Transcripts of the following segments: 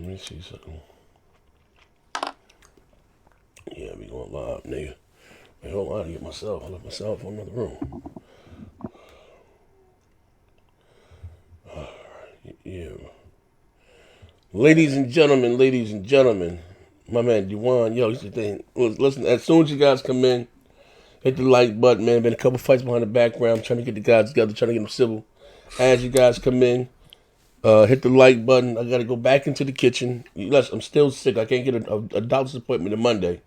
let me see something. Yeah, we going live, nigga. Wait, hold on, I gotta get myself. I left myself in another room. Yeah. Ladies and gentlemen, my man Dewan, yo, he's the thing. Listen, as soon as you guys come in, hit the like button, man. Been a couple fights behind the background, trying to get the guys together, trying to get them civil. As you guys come in, hit the like button. I gotta go back into the kitchen. Listen, I'm still sick. I can't get a doctor's appointment on Monday.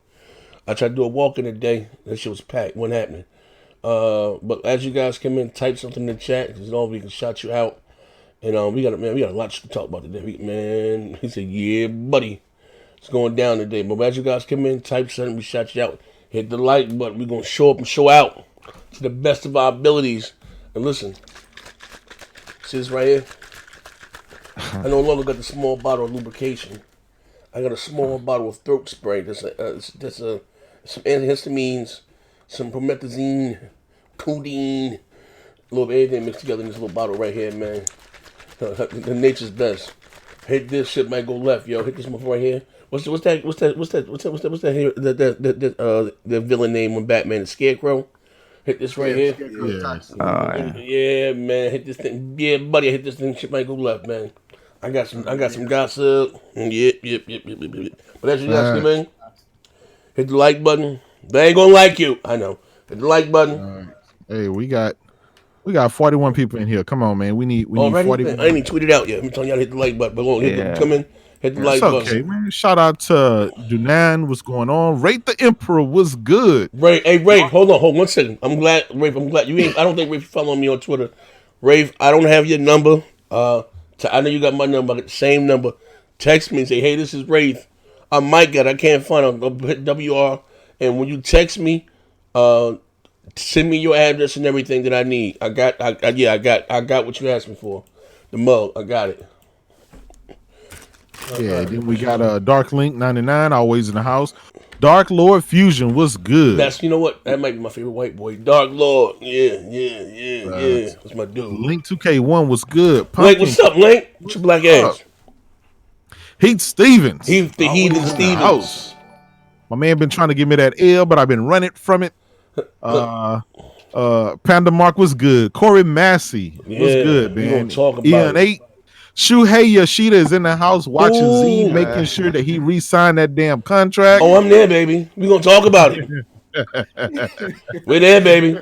I tried to do a walk in today. That shit was packed. Wasn't happening. But as you guys come in, type something in the chat. Because we can shout you out. And we got a lot to talk about today. Man, he said, yeah, buddy. It's going down today. But as you guys come in, type something, we shout you out. Hit the like button. We're going to show up and show out to the best of our abilities. And listen, see this right here? I no longer got the small bottle of lubrication. I got a small bottle of throat spray. That's some antihistamines, some promethazine, codeine, a little bit of everything mixed together in this little bottle right here, man. The nature's best. Hit this shit might go left, yo. Hit this motherfucker right here. What's that here? The villain name when Batman, the Scarecrow. Hit this right here. Yeah, man. Hit this thing. Yeah, buddy. I hit this thing. Shit might go left, man. I got some gossip. Yep. But as you guys come in, hit the like button. They ain't gonna like you. I know. Hit the like button. Hey, we got 41 people in here. Come on, man. We need 41. I ain't even tweeted out yet. I'm telling y'all to hit the like button. But come in, hit the like button. Okay, man. Shout out to Dunan. What's going on? Rate the Emperor was good. Rafe, hold on 1 second. I'm glad you ain't. I don't think Rafe following me on Twitter. Rafe, I don't have your number. I know you got my number. I got the same number. Text me and say, hey, this is Rafe. I might get. I can't find him. I'll hit WR. And when you text me, send me your address and everything that I need. I got what you asked me for. The mug, I got it. Yeah, then we got Dark Link 99, always in the house. Dark Lord Fusion was good. You know what? That might be my favorite white boy. Dark Lord. Yeah. That's my dude. Link 2K1 was good. Link, what's up, Link? What's your black ass? Heath Stevens. The Heathen Stevens. My man been trying to give me that L, but I've been running from it. Panda Mark was good. Corey Massey was good, man. Ian 8. Shuhei Yoshida is in the house watching Z, making sure that he re-signed that damn contract. Oh, I'm there, baby. We're going to talk about it. We're there, baby.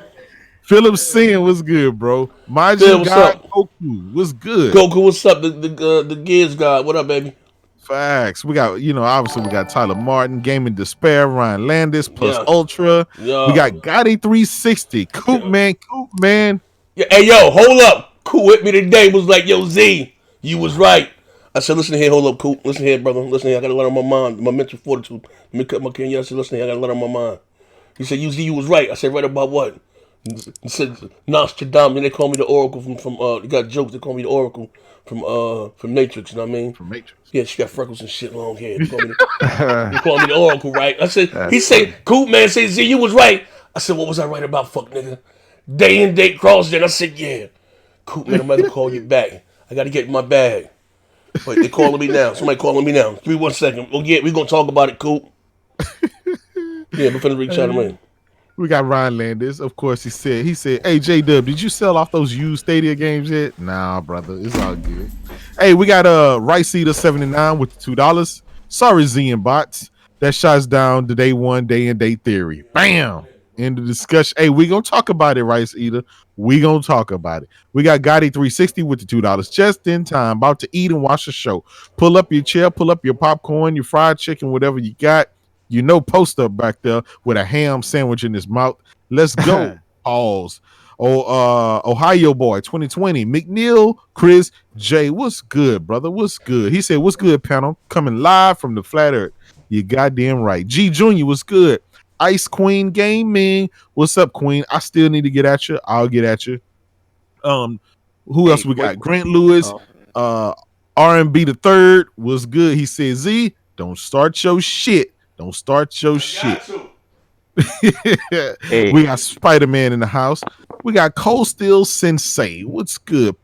Philip Sin was good, bro. Majin God Goku was good. Goku, what's up? The Gears God. What up, baby? Facts. We got, obviously we got Tyler Martin, Gaming Despair, Ryan Landis, plus Ultra. Yeah. We got Gotti 360. Coop man. Yeah. Hey, yo, hold up. Coop with me today was like, yo, Z, you was right. I said, listen here, hold up, Coop. Listen here, brother. Listen here, I got a lot on my mind, my mental fortitude. Let me cut my can. I said, listen here, I got a lot on my mind. He said, you was right. I said, right about what? He said, Nostradamus. And they call me the Oracle from you got jokes. They call me the Oracle from Matrix, you know what I mean? From Matrix. Yeah, she got freckles and shit, long hair. They call me the Oracle, right? I said, he said, Coop, man, say, Z, you was right. I said, what was I right about, fuck nigga? Day and date crossed it. I said, yeah. Coop, man, I'm about to call you back. I got to get in my bag. Wait, they calling me now. Somebody calling me now. Give me 1 second. Oh, yeah, we're going to talk about it, Coop. Yeah, we're finna reach out to me. We got Ryan Landis. Of course, he said, hey, J-Dub, did you sell off those used Stadia games yet? Nah, brother. It's all good. Hey, we got Rice Eater 79 with the $2. Sorry, Z and bots. That shot's down to day one, day and day theory. Bam! End of discussion. Hey, we gonna talk about it, Rice Eater. We gonna talk about it. We got Gotti 360 with the $2 just in time. About to eat and watch the show. Pull up your chair, pull up your popcorn, your fried chicken, whatever you got. Post up back there with a ham sandwich in his mouth. Let's go. Pause. Ohio boy 2020. McNeil, Chris, Jay, what's good, brother? What's good? He said, what's good, panel? Coming live from the flat earth. You goddamn right. G Junior, what's good? Ice Queen Gaming. What's up, Queen? I still need to get at you. I'll get at you. Who else we got? Grant Lewis, R&B the third was good. He said, Z, don't start your shit. Don't start your shit. Hey. We got Spider-Man in the house. We got Cold Steel Sensei. What's good?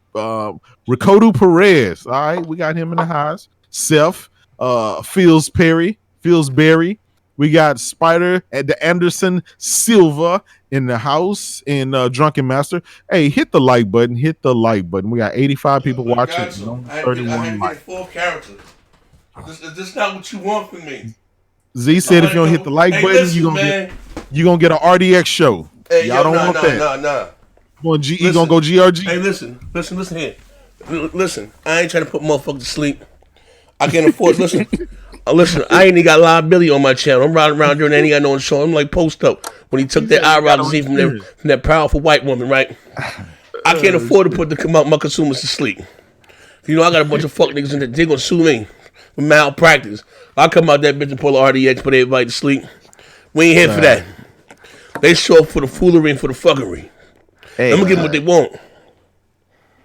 Ricardo Perez. All right, we got him in the house. Seth. Fieldsberry. We got Spider at the Anderson Silva in the house in Drunken Master. Hey, hit the like button. Hit the like button. We got 85 people I watching. got you. I had 31 to get a likes. full character. This is not what you want from me. Z said if you don't hit the like button, you're gonna get an RDX show. Hey, Y'all don't want that. Nah. Going GE, gonna go GRG. Hey, listen here. Listen, I ain't trying to put motherfuckers to sleep. I can't afford. Listen, I ain't even got liability on my channel. I'm riding around doing. I ain't got no show. I'm like Post Up when he took that eyebrow disease from that powerful white woman, right? I can't afford to come out my consumers to sleep. You know, I got a bunch of fuck niggas in there. They gonna sue me for malpractice. I come out that bitch and pull the RDX, put everybody to sleep. We ain't here for that. They show up for the foolery and for the fuckery. Hey, I'm gonna give them what they want.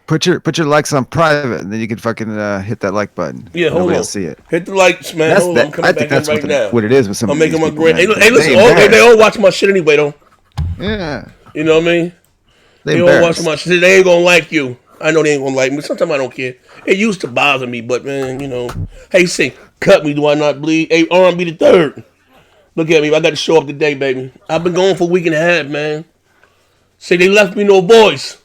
Put your likes on private, and then you can fucking hit that like button. Yeah, hold Nobody on. will see it. Hit the likes, man. Hold on. I'm coming back in right now. What it is with some. I'm making my people, grand. man. Hey, listen, they all watch my shit anyway, though. Yeah. You know what I mean? They all watch my shit. They ain't gonna like you. I know they ain't gonna like me. Sometimes I don't care. It used to bother me, but man, you know. Hey, say, cut me, do I not bleed? Hey, R&B the third. Look at me. I got to show up today, baby. I've been going for a week and a half, man. Say they left me no voice.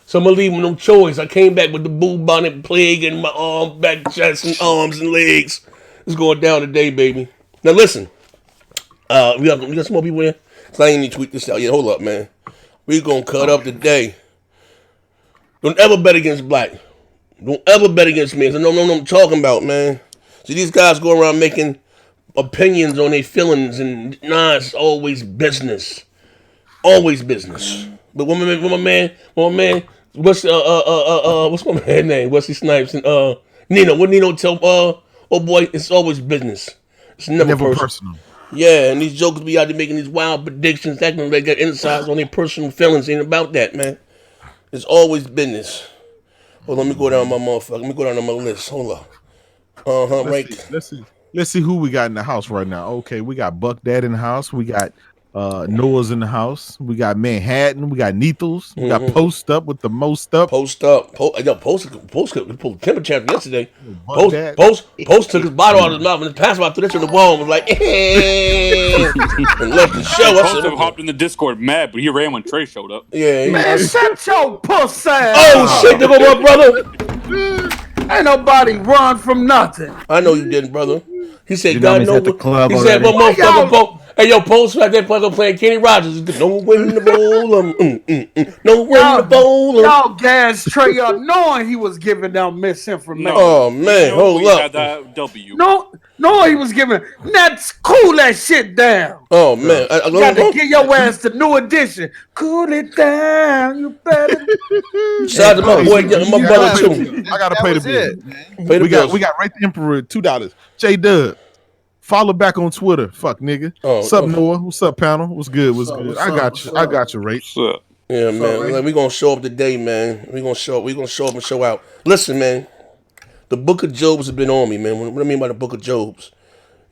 So I'm going to leave with no choice. I came back with the bubonic plague in my arm, back, chest, and arms and legs. It's going down today, baby. Now listen. We got some more people here? So I ain't even tweet this out yet. Hold up, man. We going to cut up today. Don't ever bet against black. Don't ever bet against me. I know what I'm talking about, man. See, these guys go around making opinions on their feelings, and nah, it's always business. Always business. But when my man, what's my man's name? Wesley Snipes and Nino. What Nino tell oh boy, it's always business. It's never personal. Yeah, and these jokers be out there making these wild predictions, acting like they got insights on their personal feelings. Ain't about that, man. It's always business. Well, let me go down my motherfucker. Let me go down on my list. Hold up. Let's see who we got in the house right now. Okay, we got Buck Dad in the house. We got Noah's in the house. We got Manhattan. We got Neethles. We got Post Up with the most up. Post pulled temper champ yesterday. Post took his bottle out of his mouth and passed out through this on the wall and was like, and left the show. Post hopped in the Discord mad, but he ran when Trey showed up. Yeah, man, shut your pussy. Oh shit, there go my brother. Ain't nobody run from nothing. I know you didn't, brother. He said, you God knows. He said, but motherfucker, hey, yo, Post right there playing Kenny Rogers. No way in the bowl. No way in the bowl. Y'all gas Trey up knowing he was giving them misinformation. Oh, man, hold up. No, he was giving. Let's cool that shit down. Oh, man. You got to get your ass to New Edition. Cool it down. You better. Shout out to my boy, my brother, too. I got to pay the bill. We got Right the Emperor, $2. J-Dub. Follow back on Twitter. Fuck nigga. What's up, Noah? What's up, panel? What's good? I got you, Ray. Yeah, man. Like, we gonna show up today, man. We gonna show up and show out. Listen, man. The Book of Jobs has been on me, man. What do I mean by the Book of Jobs?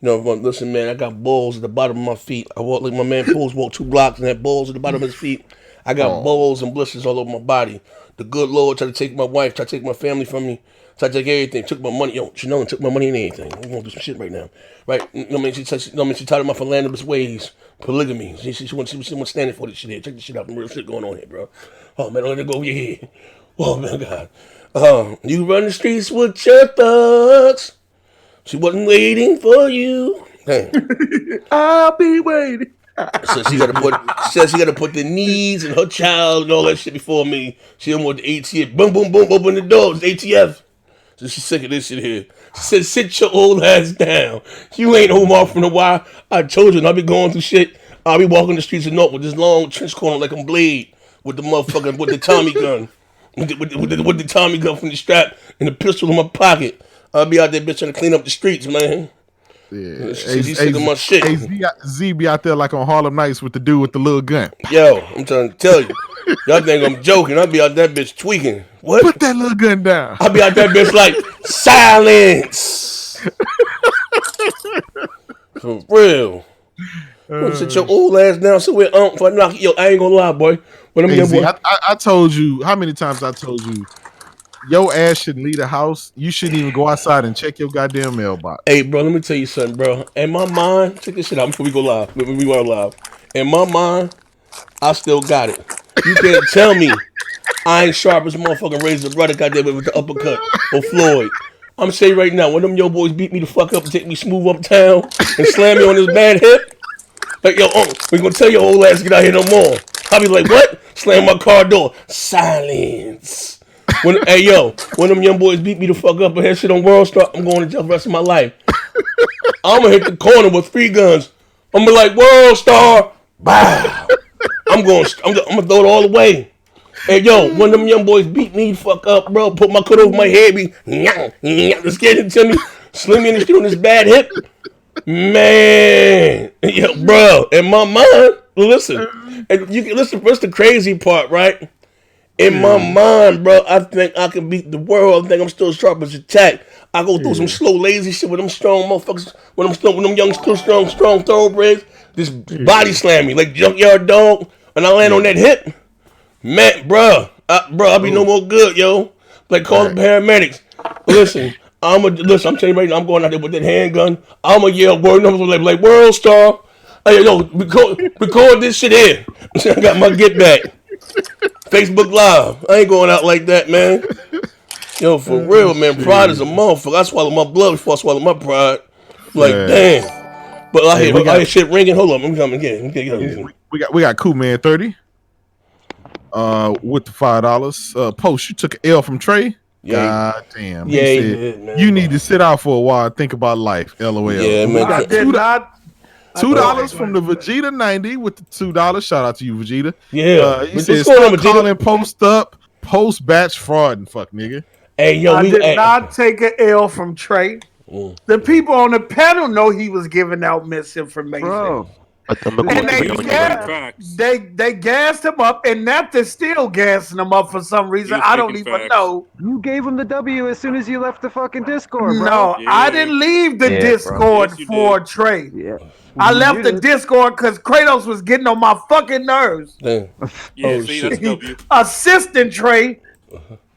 You know, listen, man. I got balls at the bottom of my feet. I walk like my man Pools walked 2 blocks and had balls at the bottom of his feet. I got balls and blisters all over my body. The good Lord tried to take my wife, tried to take my family from me. Tried to take everything, took my money. Yo, Chanel took my money and everything. We're gonna do some shit right now, right? You know what I mean? She tired of my philanthropist ways, polygamy. She wants standing for this shit here. Check this shit out. Some real shit going on here, bro. Oh man, don't let it go over your head. Oh my God. You run the streets with your thugs. She wasn't waiting for you. Hey. I'll be waiting. So she got to put the needs and her child and all that shit before me. She don't want the ATF. Boom, boom, boom, open the doors. ATF. So she's sick of this shit here. She said, sit your old ass down. You ain't home off from a while. I told you, I'll be going through shit. I'll be walking the streets of North with this long trench coat on like I'm Blade with the motherfucker, with the Tommy gun. With the Tommy gun from the strap and the pistol in my pocket. I'll be out there bitch trying to clean up the streets, man. Yeah. He's sick of my shit. Z be out there like on Harlem Nights with the dude with the little gun. Yo, I'm trying to tell you. Y'all think I'm joking. I'll be out that bitch tweaking. What? Put that little gun down. I'll be out that bitch like, silence. For real. Sit your old ass down somewhere. For knock. Yo, I ain't gonna lie, boy. But I told you, how many times I told you, Your ass shouldn't leave the house. You shouldn't even go outside and check your goddamn mailbox. Hey, bro, let me tell you something, bro. In my mind, check this shit out before we go live. We go live. In my mind, I still got it. You can't tell me I ain't sharp as a motherfucking razor brother goddamn with the uppercut or Floyd. I'm saying right now, when them yo boys beat me the fuck up and take me smooth uptown and slam me on this bad hip, like, yo, we gonna tell your old ass to get out here no more. I'll be like, what? Slam my car door. Silence. Hey, yo, when them young boys beat me the fuck up and had shit on World Star, I'm going to jail the rest of my life. I'm gonna hit the corner with 3 guns. I'm gonna be like, World Star, bow. I'm gonna throw it all away. Hey, yo, when them young boys beat me the fuck up, bro, put my coat over my head, be, let's get it to me, slim me in the street on this bad hip. Man, yo, bro, in my mind, listen, and you can listen. What's the crazy part, right? In my mind, bro, I think I can beat the world. I think I'm still sharp as a tack. I go through some slow, lazy shit with them strong motherfuckers, with them young, still strong thoroughbreds. This body slam me like junkyard dog, and I land on that hip. Man, bro, I'll be no more good, yo. Like, call the paramedics. Listen. I'm telling you right now, I'm going out there with that handgun. I'm gonna yell word numbers like World Star. Hey, yo, record this shit here. I got my get back. Facebook Live. I ain't going out like that, man. Yo, for real, man. Pride is a motherfucker. I swallow my blood before I swallow my pride. Like, damn. But I hear shit ringing. Hold on, I'm coming again. We got Cool Man 30. With the $5. Post, you took an L from Trey. Yeah, God damn. Yeah, he said, did, man. You need to sit out for a while and think about life. LOL. Yeah, man. I did not. $2 from the Vegeta 90 with the $2. Shout out to you, Vegeta. Yeah. He said, stop calling post up, post batch fraud and fuck, nigga. Hey, yo, I did not take an L from Trey. The people on the panel know he was giving out misinformation. Bro. And they gassed him up, and Nap's still gassing him up for some reason. I don't even know. You gave him the W as soon as you left the fucking Discord, bro. No, I didn't leave the Discord for Trey. Yeah. I left the Discord because Kratos was getting on my fucking nerves. Yeah, see, that's W. Assistant Trey,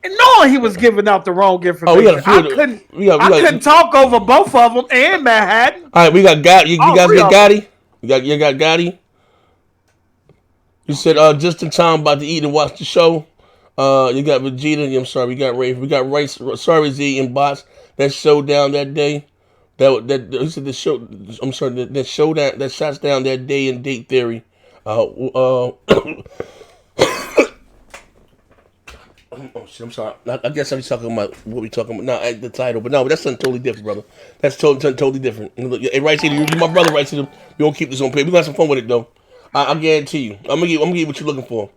and knowing he was giving out the wrong information. I couldn't talk over both of them and Manhattan. All right, we got Gotti. You guys get Gotti? You got Gotti? You said just in time about to eat and watch the show. You got Vegeta. I'm sorry, we got Ray. We got Rice. Sorry, Z and Bots. That showdown that day. That he said the show. I'm sorry. That showdown. That shots down that day in Date Theory. Oh shit, I'm sorry. I guess I'm talking about what we talking about. No, the title, but no, that's something totally different, brother. That's totally different. Hey, Rice, you my brother, Rice. You don't keep this on paper. We gonna have some fun with it though. I guarantee you. I'm gonna give you what you're looking for.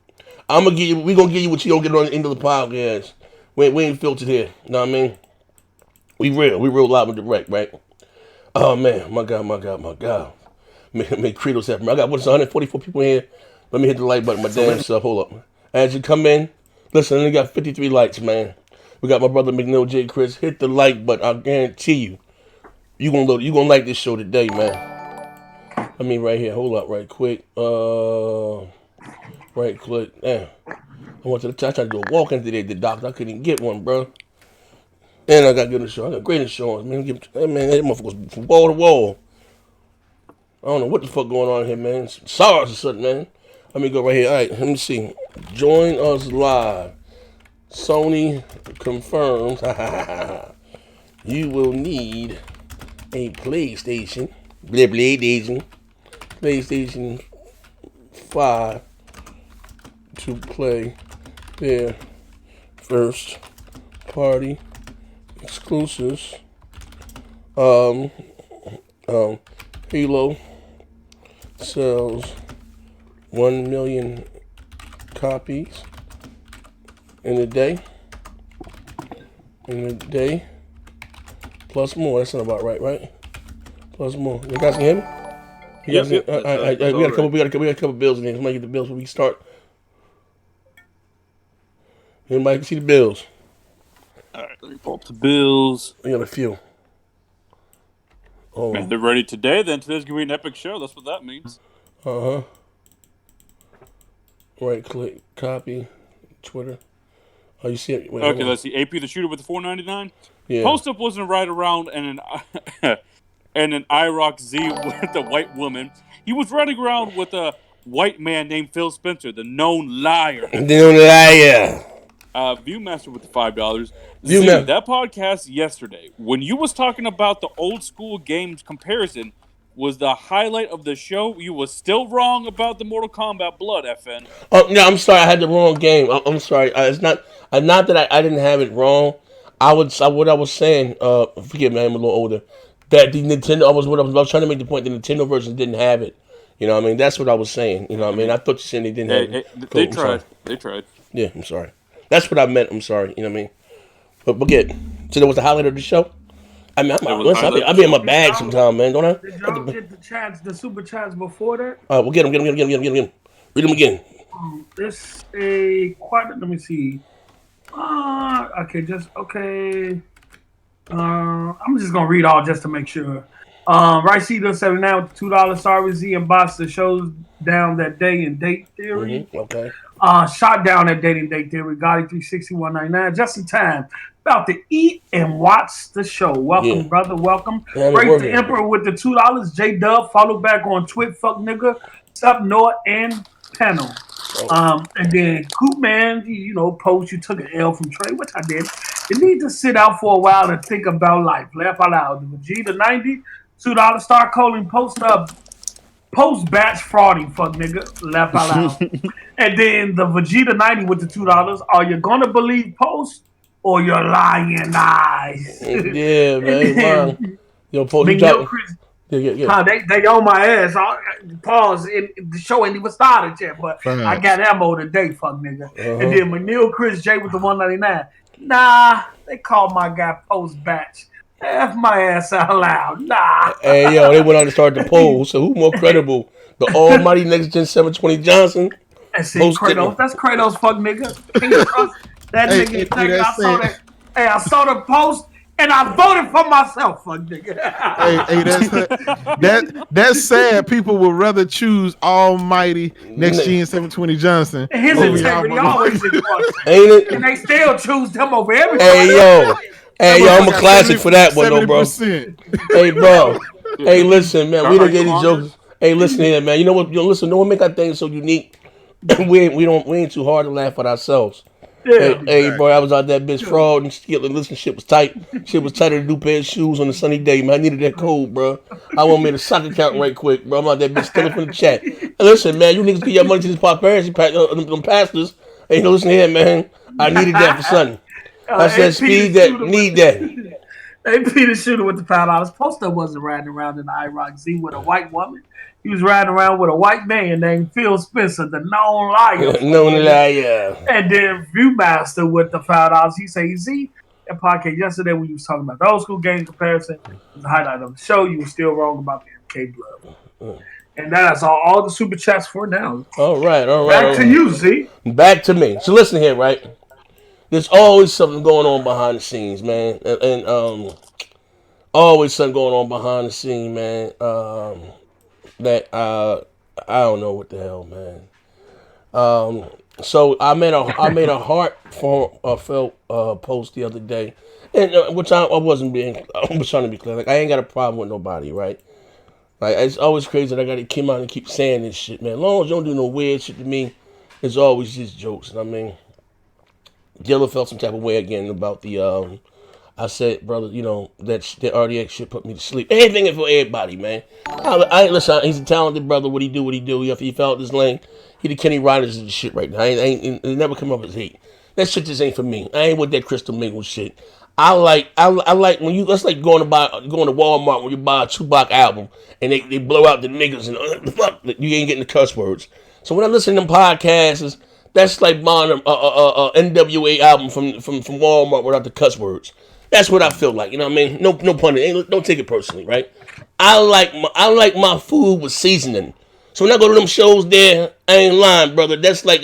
We gonna give you what you don't get on the end of the podcast. We ain't filtered here. You know what I mean? We real live and direct, right? Oh man, my God. Man, Credos happen. I got 144 people here. Let me hit the like button, my damn self. Hold up. As you come in. Listen, I only got 53 likes, man. We got my brother McNeil J. Chris. Hit the like button. I guarantee you, you gonna like this show today, man. I mean, right here. Hold up, right quick. Right click. Damn. I tried to do a walk in today at the doctor. I couldn't even get one, bro. And I got good insurance. I got great insurance, man. That motherfucker's from wall to wall. I don't know what the fuck going on here, man. SARS or something, man. Let me go right here. All right, let me see. Join us live. Sony confirms you will need a PlayStation 5 to play their first party exclusives. Halo sells 1 million copies in a day. Plus more. That's not about right? Plus more. You guys can hear me? Yep. We got a couple bills in here. Somebody get the bills before we start. Anybody can see the bills? All right, let me pull up the bills. We got a few. Oh. If they're ready today, then today's going to be an epic show. That's what that means. Right click, copy, Twitter. Oh, you see it? Wait, Okay, let's see. AP the shooter with the $4.99. Yeah. Post up wasn't right around and an IROC Z with a white woman. He was running around with a white man named Phil Spencer, the known liar. The known liar. Viewmaster with the $5. Viewmaster. That podcast yesterday, when you was talking about the old school games comparison, was the highlight of the show. You was still wrong about the Mortal Kombat Blood, FN. Oh no, I'm sorry. I had the wrong game. I'm sorry. It's not that I didn't have it wrong. What I was saying. Forgive me. I'm a little older. That the Nintendo. I was trying to make the point. The Nintendo version didn't have it. You know what I mean? That's what I was saying. You know what I mean? I thought you said they didn't have it. They tried. They tried. Yeah, I'm sorry. That's what I meant. I'm sorry. You know what I mean? But get. So that was the highlight of the show. I mean, I'll be in my bag sometime, man. Don't I? Did y'all get the chats, the super chats before that? We'll get them. Read them again. This a quite. Let me see. Okay. I'm just gonna read all just to make sure. Right, Cedar 79 with $2. Sorry, Z and Boss that shows down that day and date theory. Mm-hmm. Okay. Shot down that date and date theory. Gotti 361.99. Just in time. About to eat and watch the show. Welcome, brother. Welcome. Break the Emperor with the $2. J Dub. Follow back on Twit. Fuck nigga. Sup Noah and Panel. And then Coop Man, post you took an L from Trey, which I did. You need to sit out for a while and think about life. Laugh out loud. Vegeta 90, $2. Star calling post up. Post batch frauding, fuck nigga. Laugh out loud. And then the Vegeta 90 with the $2. Are you gonna believe post or your lying eyes? Yeah, man. Yo, post you talking. Yeah. They on my ass. Pause. The show ain't even started yet, but I got ammo today, fuck nigga. And then McNeil Chris J with the 199. Nah, they called my guy post batch. F my ass out loud. Nah. Hey, yo, they went on to start the poll. So who more credible? The almighty Next Gen 720 Johnson? And see, Kratos. That's Kratos, fuck nigga. That nigga. I saw the post. And I voted for myself, fuck nigga. That's sad. People would rather choose almighty Next Gen 720 Johnson. And his integrity always is important. Ain't it? And they still choose them over everything. Hey yo, I'm a classic for that one, though, bro. Hey, bro. Hey, listen, man. We don't get these jokes. Hey, listen here, man. You know what? Listen. No one make our things so unique. we ain't too hard to laugh at ourselves. Yeah, hey, bro, I was out that bitch fraud and listen, shit was tight. Shit was tighter than a new pair of shoes on a sunny day, man. I needed that code, bro. I want to make a sock account right quick, bro. I'm out that bitch stealing from the chat. Hey, listen, man, you niggas give your money to these them pastors. Hey, listen here, man. I needed that for Sunday. I said, speed that, need that. AP the shooter with the $5. Poster wasn't riding around in the IROC Z with a white woman. He was riding around with a white man named Phil Spencer, the known liar. Known liar. And then Viewmaster with the $5. He said, Z, that podcast yesterday when you was talking about the old school game comparison, the highlight of the show, you were still wrong about the MK Blood. And that's all the super chats for now. All right. Back to you, Z. Back to me. So listen here, right? There's always something going on behind the scenes, man. And always something going on behind the scenes, man. That I don't know what the hell, man. So I made a heartfelt post the other day, and which I was trying to be clear. Like, I ain't got a problem with nobody, right? Like, it's always crazy that I gotta come out and keep saying this shit, man. As long as you don't do no weird shit to me, it's always just jokes. I mean, Dilla felt some type of way again about the I said, brother, that RDX shit put me to sleep. Anything for everybody, man. I listen. He's a talented brother. What he do? If he felt this lane, he the Kenny Rogers of the shit right now. It never come up as hate. That shit just ain't for me. I ain't with that crystal mingle shit. I like when you. That's like going to Walmart when you buy a Tupac album and they blow out the niggas and fuck, you ain't getting the cuss words. So when I listen to them podcasts, that's like buying a NWA album from Walmart without the cuss words. That's what I feel like. You know what I mean? No pun. Don't take it personally, right? I like my food with seasoning. So when I go to them shows there, I ain't lying, brother. That's like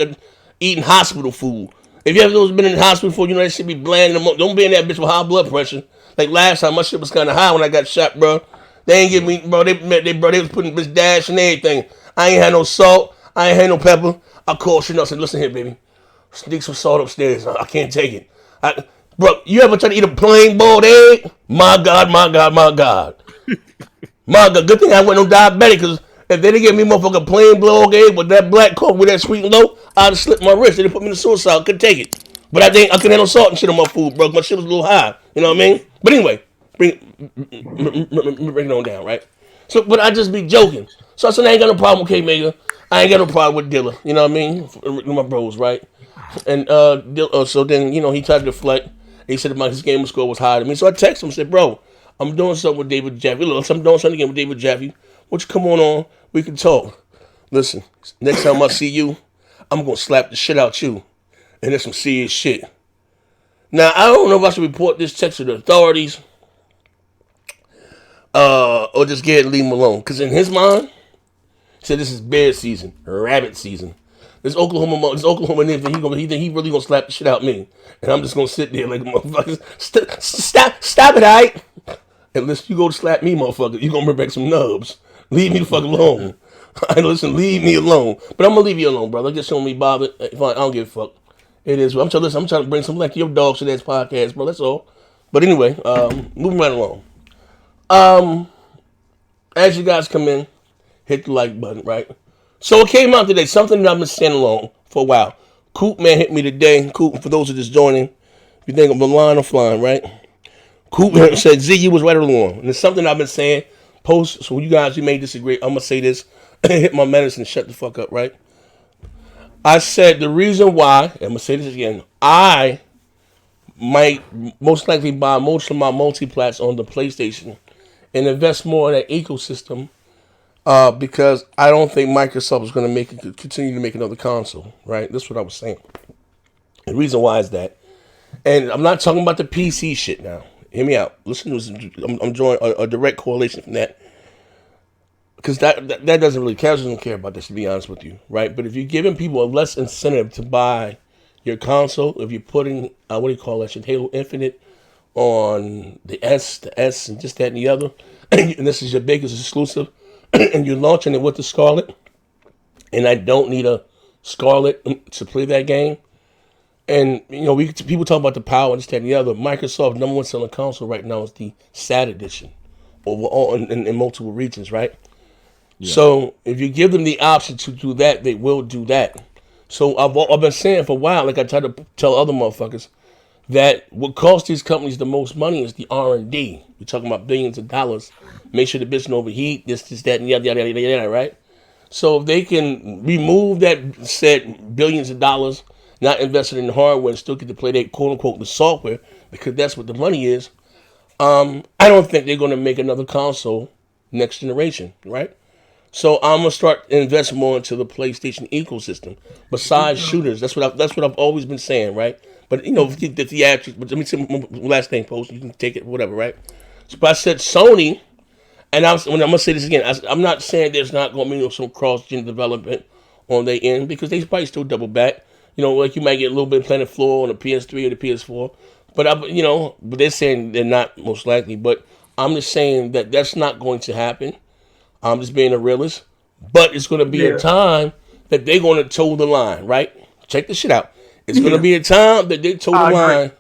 eating hospital food. If you ever been in the hospital before, that shit be bland. Don't be in that bitch with high blood pressure. Like last time, my shit was kind of high when I got shot, bro. They ain't give me, bro. They was putting bitch dash and everything. I ain't had no salt. I ain't had no pepper. I called shit up and said, listen here, baby. Sneak some salt upstairs. I can't take it. Bro, you ever try to eat a plain boiled egg? My God, my God, my God. My God, good thing I went on diabetic, because if they didn't give me motherfucking plain boiled egg with that black coffee with that sweet and low, I'd have slipped my wrist. They didn't put me in the suicide. Couldn't take it. But I couldn't handle salt and shit on my food, bro. My shit was a little high. You know what I mean? But anyway, bring it on down, right? So, but I just be joking. So I said, I ain't got no problem with K-Mega. I ain't got no problem with Dilla. You know what I mean? My bros, right? And so then, he tried to deflect. He said his gamer score was higher than me. So I texted him and said, bro, I'm doing something with David Jaffe. Look, I'm doing something again with David Jaffe. Won't you come on? We can talk. Listen, next time I see you, I'm going to slap the shit out you. And that's some serious shit. Now, I don't know if I should report this text to the authorities or just get it and leave him alone. Because in his mind, he said this is bear season, rabbit season. This Oklahoma nigga, he think he really gonna slap the shit out of me, and I'm just gonna sit there like a motherfucker. Stop it, alright? Unless you go to slap me, motherfucker, you gonna bring back some nubs. Leave me the fuck alone. Listen, leave me alone. But I'm gonna leave you alone, brother. Just don't be bothered. Fine, I don't give a fuck. It is. I'm trying to bring some like your dog to that podcast, bro. That's all. But anyway, moving right along. As you guys come in, hit the like button, right? So it came out today, something that I've been saying along for a while. Coop man hit me today. Coop, for those who are just joining, if you think I'm line or flying, right? Coop said, Z, you was right or wrong. And it's something I've been saying. Post, so you guys, you may disagree. I'm going to say this. Hit my medicine, shut the fuck up, right? I said the reason why, I'm going to say this again, I might most likely buy most of my multiplats on the PlayStation and invest more in that ecosystem. Because I don't think Microsoft is going to continue to make another console, right? That's what I was saying. The reason why is that, and I'm not talking about the PC shit now. Hear me out. Listen, I'm drawing a direct correlation from that, because that doesn't really care. Doesn't care about this, to be honest with you, right? But if you're giving people a less incentive to buy your console, if you're putting what do you call that shit, Halo Infinite on the S, and just that and the other, and this is your biggest exclusive. And you're launching it with the Scarlet, and I don't need a Scarlet to play that game. And people talk about the power and this, that, and the other. Microsoft's number one selling console right now is the SAT edition, overall in multiple regions, right? Yeah. So if you give them the option to do that, they will do that. So I've been saying for a while, like I try to tell other motherfuckers, that what costs these companies the most money is the R&D. We're talking about billions of dollars. Make sure the bitch don't overheat, this, that, and yada, right? So if they can remove that said billions of dollars, not invested in the hardware, and still get to play their quote-unquote the software, because that's what the money is, I don't think they're going to make another console next generation, right? So I'm going to start investing more into the PlayStation ecosystem. Besides shooters, that's what I've always been saying, right? But, the theatrics, but let me say one last thing, Post, you can take it, whatever, right? So, but I said Sony, and I'm going to say this again, I'm not saying there's not going to be some cross-gen development on their end, because they probably still double back. Like you might get a little bit of Planet Floor on the PS3 or the PS4, but they're saying they're not most likely. But I'm just saying that that's not going to happen. I'm just being a realist. But it's going to be a time that they're going to toe the line, right? Check this shit out. It's going to be a time that they toe the line.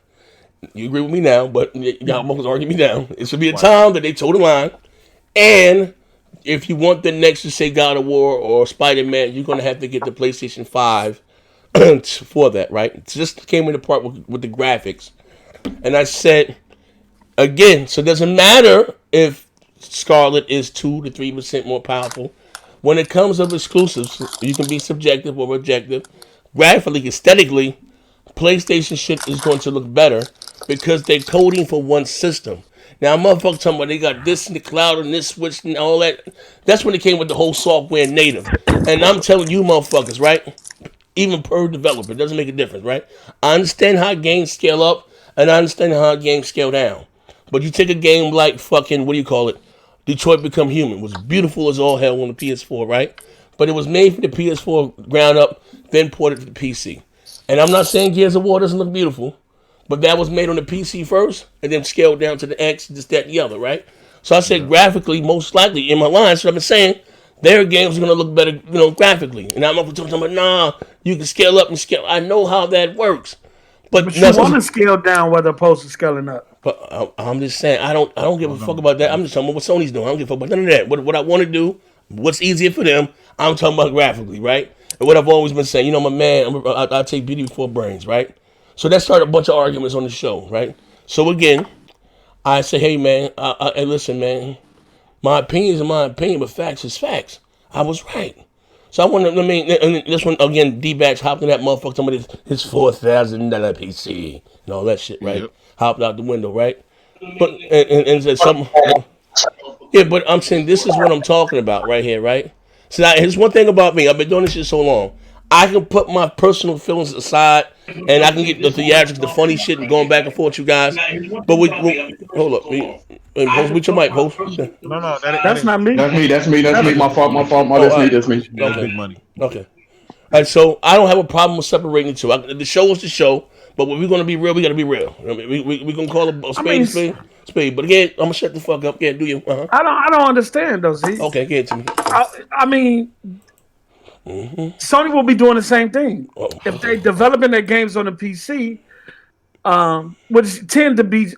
You agree with me now, but y'all almost argue me down. It's going to be a time that they toe the line. And if you want the next to say God of War or Spider-Man, you're going to have to get the PlayStation 5 for that, right? It just came into part with the graphics. And I said, again, so it doesn't matter if Scarlet is 2 to 3% more powerful. When it comes to exclusives, you can be subjective or objective. Graphically, aesthetically, PlayStation shit is going to look better because they're coding for one system. Now, motherfuckers talking about they got this in the cloud and this switch and all that. That's when it came with the whole software native. And I'm telling you, motherfuckers, right? Even per developer, it doesn't make a difference, right? I understand how games scale up, and I understand how games scale down. But you take a game like fucking, Detroit Become Human. It was beautiful as all hell on the PS4, right? But it was made for the PS4 ground up, then ported to the PC. And I'm not saying Gears of War doesn't look beautiful, but that was made on the PC first, and then scaled down to the X, this, that, and the other, right? So I said graphically, most likely, in my line, so I've been saying, their games are gonna look better, graphically. And I'm up talking about, nah, you can scale up and scale. I know how that works, but you want to scale down whether opposed to scaling up. But I'm just saying, I don't give a fuck about that. I'm just talking about what Sony's doing. I don't give a fuck about none of that. What I want to do, what's easier for them. I'm talking about graphically, right? And what I've always been saying, my man, I take beauty before brains, right? So that started a bunch of arguments on the show, right? So again, I say, hey man, hey, listen, man, my opinion is my opinion, but facts is facts. I was right. So I want to, and this one again, D-Batch hopped in that motherfucker, talking about his $4,000 PC and all that shit, right? Yep. Hopped out the window, right? But and said something. Yeah, but I'm saying this is what I'm talking about right here, right? So here's one thing about me. I've been doing this shit so long. I can put my personal feelings aside, and I can get the theatrics, the funny shit, and going back and forth with you guys. But we hold up, with your mic, Post. No, that's not me. That's me. My fault. That's me. Okay. Big money. Okay. And so I don't have a problem with separating the two. The show is the show, but when we're gonna be real, we gotta be real. We gonna call a spade. But again, I'm gonna shut the fuck up. Yeah, do you? Uh-huh. I don't understand though. Z. Okay, get it to me. I mean. Mm-hmm. Sony will be doing the same thing if they're developing their games on the PC, which tend to be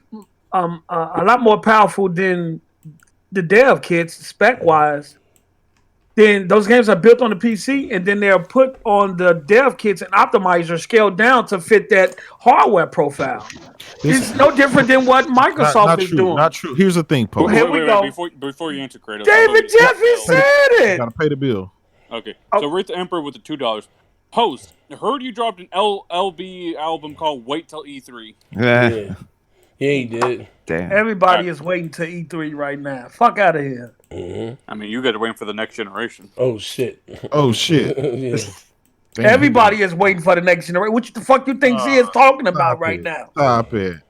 a lot more powerful than the dev kits spec wise. Then those games are built on the PC, and then they're put on the dev kits and optimizers scaled down to fit that hardware profile. It's no different than what Microsoft is doing. Not true. Here's the thing, Post. Here we go. Before you answer, Kratos, David Jeffy said it. Gotta pay the bill. Okay, so Rate the Emperor with the $2. Post, I heard you dropped an LB album called Wait Till E3. Yeah, he did. Damn. Everybody is waiting to E3 right now. Fuck out of here. Mm-hmm. I mean, you got to wait for the next generation. Oh shit. Yeah. Everybody is waiting for the next generation. What the fuck you think he is talking about right now? Stop it.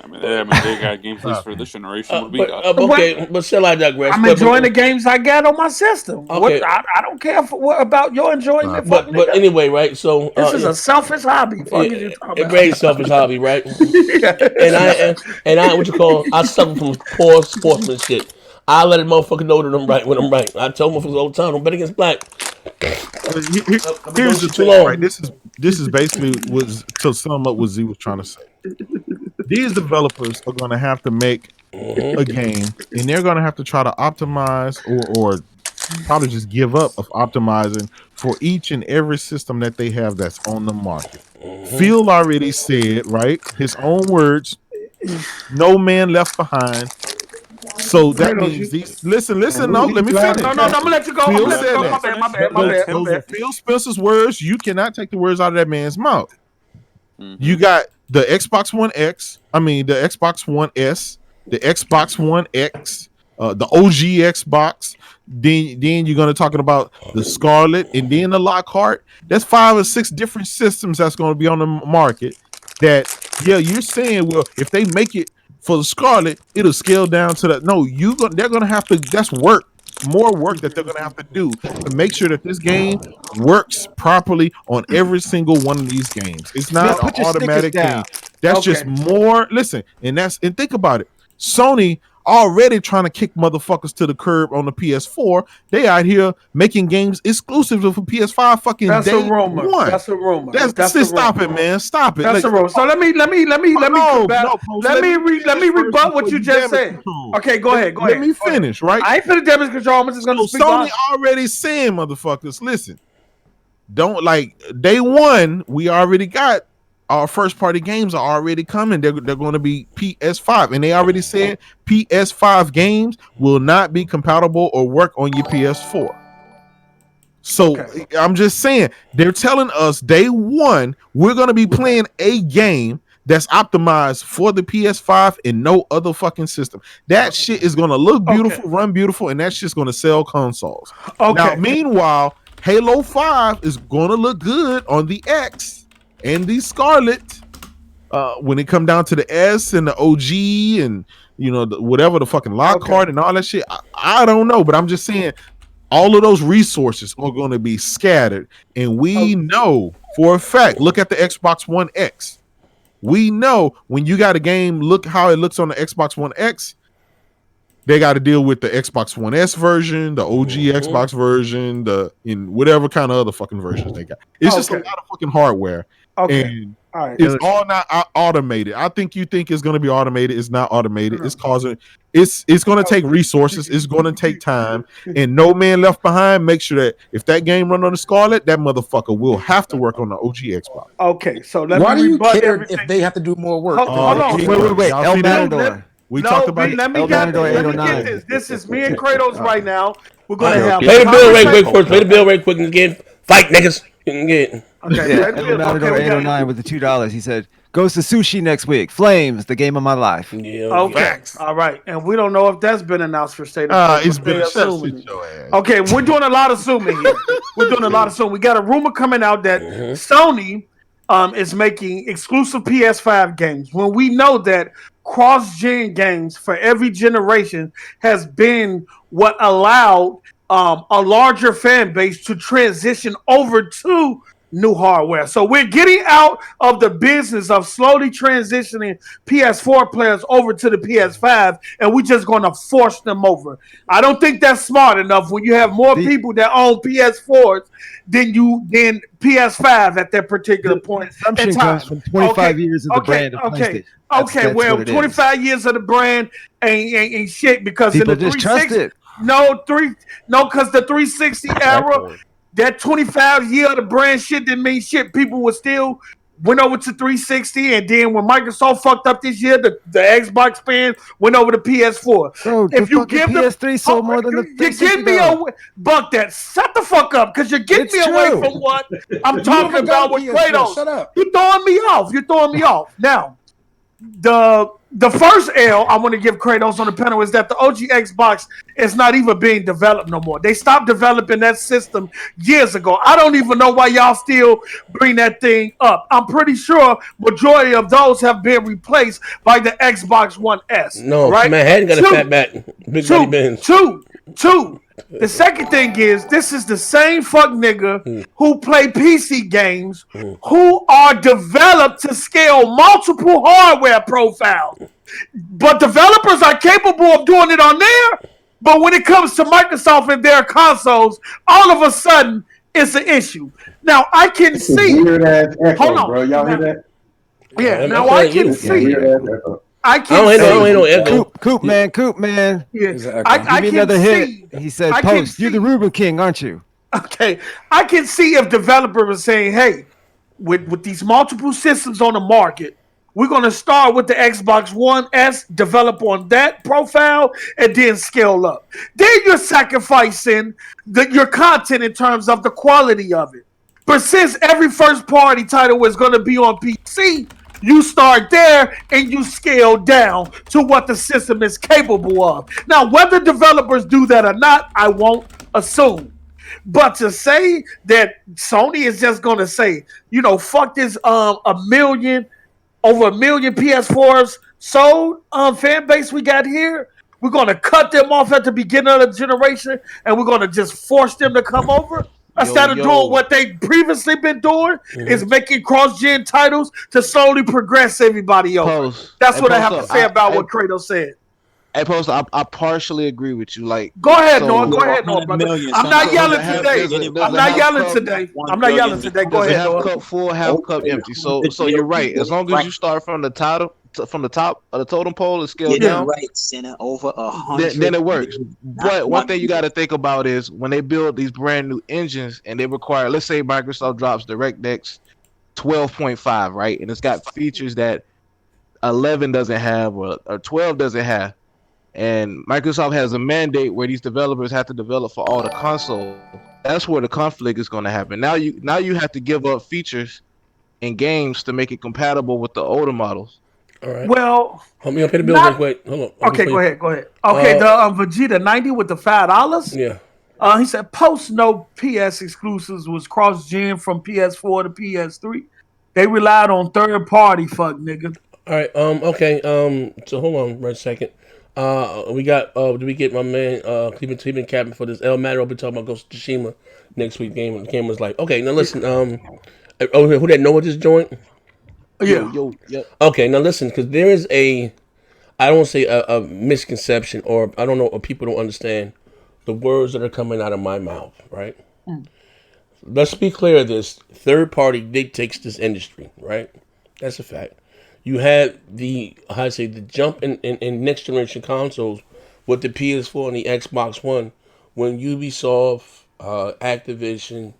I mean, they got games for this generation. What we got? Okay, but still I digress. I'm enjoying the games I got on my system. Okay. I don't care about your enjoyment. But anyway, right? So this is a selfish hobby. A very selfish hobby, right? and I what you call? I suffer from poor sportsmanship. I let a motherfucker know that I'm right when I'm right. I tell motherfuckers all the time, don't bet against black. Here's the thing, right? This is basically to sum up what Z was trying to say. These developers are going to have to make a game, and they're going to have to try to optimize or probably just give up of optimizing for each and every system that they have that's on the market. Phil already said, right? His own words, no man left behind. So that means these. Listen. No, let me finish. No, I'm gonna let you go. My bad. Those are Phil Spencer's words. You cannot take the words out of that man's mouth. You got the Xbox One X. I mean, the Xbox One S, the Xbox One X, the OG Xbox. Then you're gonna talking about the Scarlet, and then the Lockhart. That's 5 or 6 different systems that's gonna be on the market. That you're saying, well, if they make it for the Scarlet, it'll scale down to that. No, they're gonna have to. That's more work that they're gonna have to do to make sure that this game works properly on every single one of these games. It's not an automatic thing. That's just more. Listen, and think about it. Sony already trying to kick motherfuckers to the curb on the PS4. They out here making games exclusive for PS5. Fucking that's day a rumor. One. That's a rumor. Stop it, man. Stop it. That's a rumor. So let me rebut what you just said. Okay, go ahead. Let me finish. Right. I ain't finna damage control. I'm just gonna speak. Sony already saying, motherfuckers, listen. Don't day one. We already got. Our first party games are already coming. They're going to be PS5, and they already said PS5 games will not be compatible or work on your PS4. So I'm just saying, they're telling us day one we're going to be playing a game that's optimized for the PS5 and no other fucking system. That shit is going to look beautiful, run beautiful, and that's just going to sell consoles. Now, meanwhile, Halo 5 is going to look good on the X and the Scarlet, when it come down to the S and the OG and whatever the fucking Lockhart and all that shit, I don't know, but I'm just saying all of those resources are going to be scattered, and we know for a fact. Look at the Xbox One X. We know when you got a game, look how it looks on the Xbox One X. They got to deal with the Xbox One S version, the OG Xbox version, in whatever kind of other fucking versions they got. It's just a lot of fucking hardware. Okay. And all right. it's all not automated. I think you think it's going to be automated. It's not automated. It's going to take resources. It's going to take time. And No Man Left Behind makes sure that if that game run on the Scarlet, that motherfucker will have to work on the OG Xbox. Okay, so why do you care if they have to do more work? Hold on. Wait. El Matador. We talked about let me get this. This is me and Kratos right now. We're gonna have pay the bill right quick first. Pay the bill right quick and again. Fight niggas. Okay, El Matador 809 with the $2. He said, "Goes to sushi next week. Flames, the game of my life." Yeah, okay, all right, and we don't know if that's been announced for state of play. It's been assuming. Okay, we're doing a lot of assuming here. We got a rumor coming out that Sony is making exclusive PS5 games when we know that cross-gen games for every generation has been what allowed a larger fan base to transition over to new hardware. So we're getting out of the business of slowly transitioning PS4 players over to the PS5, and we're just going to force them over. I don't think that's smart enough when you have more people that own PS4s than PS5 at that particular point. Assumption comes from 25 years of the brand of PlayStation. That's well, 25 years of the brand ain't shit because people in the just trust it. Because the 360 era, that 25 year of the brand shit didn't mean shit. People were still went over to 360, and then when Microsoft fucked up this year, the Xbox fans went over to PS4. Bro, if you give PS3 sold more than the 360, you get me buck that. Shut the fuck up, because you're getting me away from what I'm talking about with Kratos. Shut up. You're throwing me off. Now, the first L I want to give Kratos on the panel is that the OG Xbox is not even being developed no more. They stopped developing that system years ago. I don't even know why y'all still bring that thing up. I'm pretty sure majority of those have been replaced by the Xbox One S. No, right? man, hadn't got a fat back. Big buddy Benz. Two. The second thing is, this is the same fuck nigga who play PC games who are developed to scale multiple hardware profiles. But developers are capable of doing it on there. But when it comes to Microsoft and their consoles, all of a sudden, it's an issue. Now, I can see... Weird ass echo, Hold on. bro. Y'all hear that? Yeah, now I can see... I can ain't no echo. Coop man. Yeah. Exactly. I Give me can another see, hit. He said, I can "Post, you're the see- Ruben King, aren't you?" Okay, I can see if developers are saying, "Hey, with these multiple systems on the market, we're going to start with the Xbox One S, develop on that profile, and then scale up." Then you're sacrificing your content in terms of the quality of it. But since every first-party title is going to be on PC, you start there and you scale down to what the system is capable of. Now, whether developers do that or not, I won't assume. But to say that Sony is just going to say, fuck this, over a million PS4s sold fan base we got here, we're going to cut them off at the beginning of the generation and we're going to just force them to come over. Instead of doing what they previously been doing, is making cross-gen titles to slowly progress everybody else. That's what I have to say about what Kratos said. Hey, Post, I partially agree with you. Go ahead, Noah. Go ahead, Noah, brother. I'm not yelling today. I'm not yelling today. Go ahead, Noah. Half cup full, half cup empty. So you're right. As long as you start from the top of the totem pole and scale down, right center over 100. Then it works. But one thing you got to think about is when they build these brand new engines and they require, let's say Microsoft drops DirectX 12.5, right, and it's got features that 11 doesn't have or 12 doesn't have. And Microsoft has a mandate where these developers have to develop for all the consoles. That's where the conflict is going to happen. Now you have to give up features in games to make it compatible with the older models. All right. Well, hold me up. Pay the bill real quick. Hold on. Okay, go ahead. Okay, the Vegeta 90 with the $5. Yeah. He said post no PS exclusives was cross-gen from PS4 to PS3. They relied on third party. Fuck nigga. All right. Okay. So hold on right a second. We got. Did we get my man Cleveland Captain for this El Matador? We'll be talking about Ghost of Tsushima next week. The game was like, okay, now listen. Who that know what this joint? Yeah. Yeah. Okay, now listen, because there is a I don't say a misconception, or I don't know, or people don't understand the words that are coming out of my mouth, right? Let's be clear of this. Third party dictates this industry, right? That's a fact. You had the jump in next generation consoles with the PS4 and the Xbox One when Ubisoft, Activision,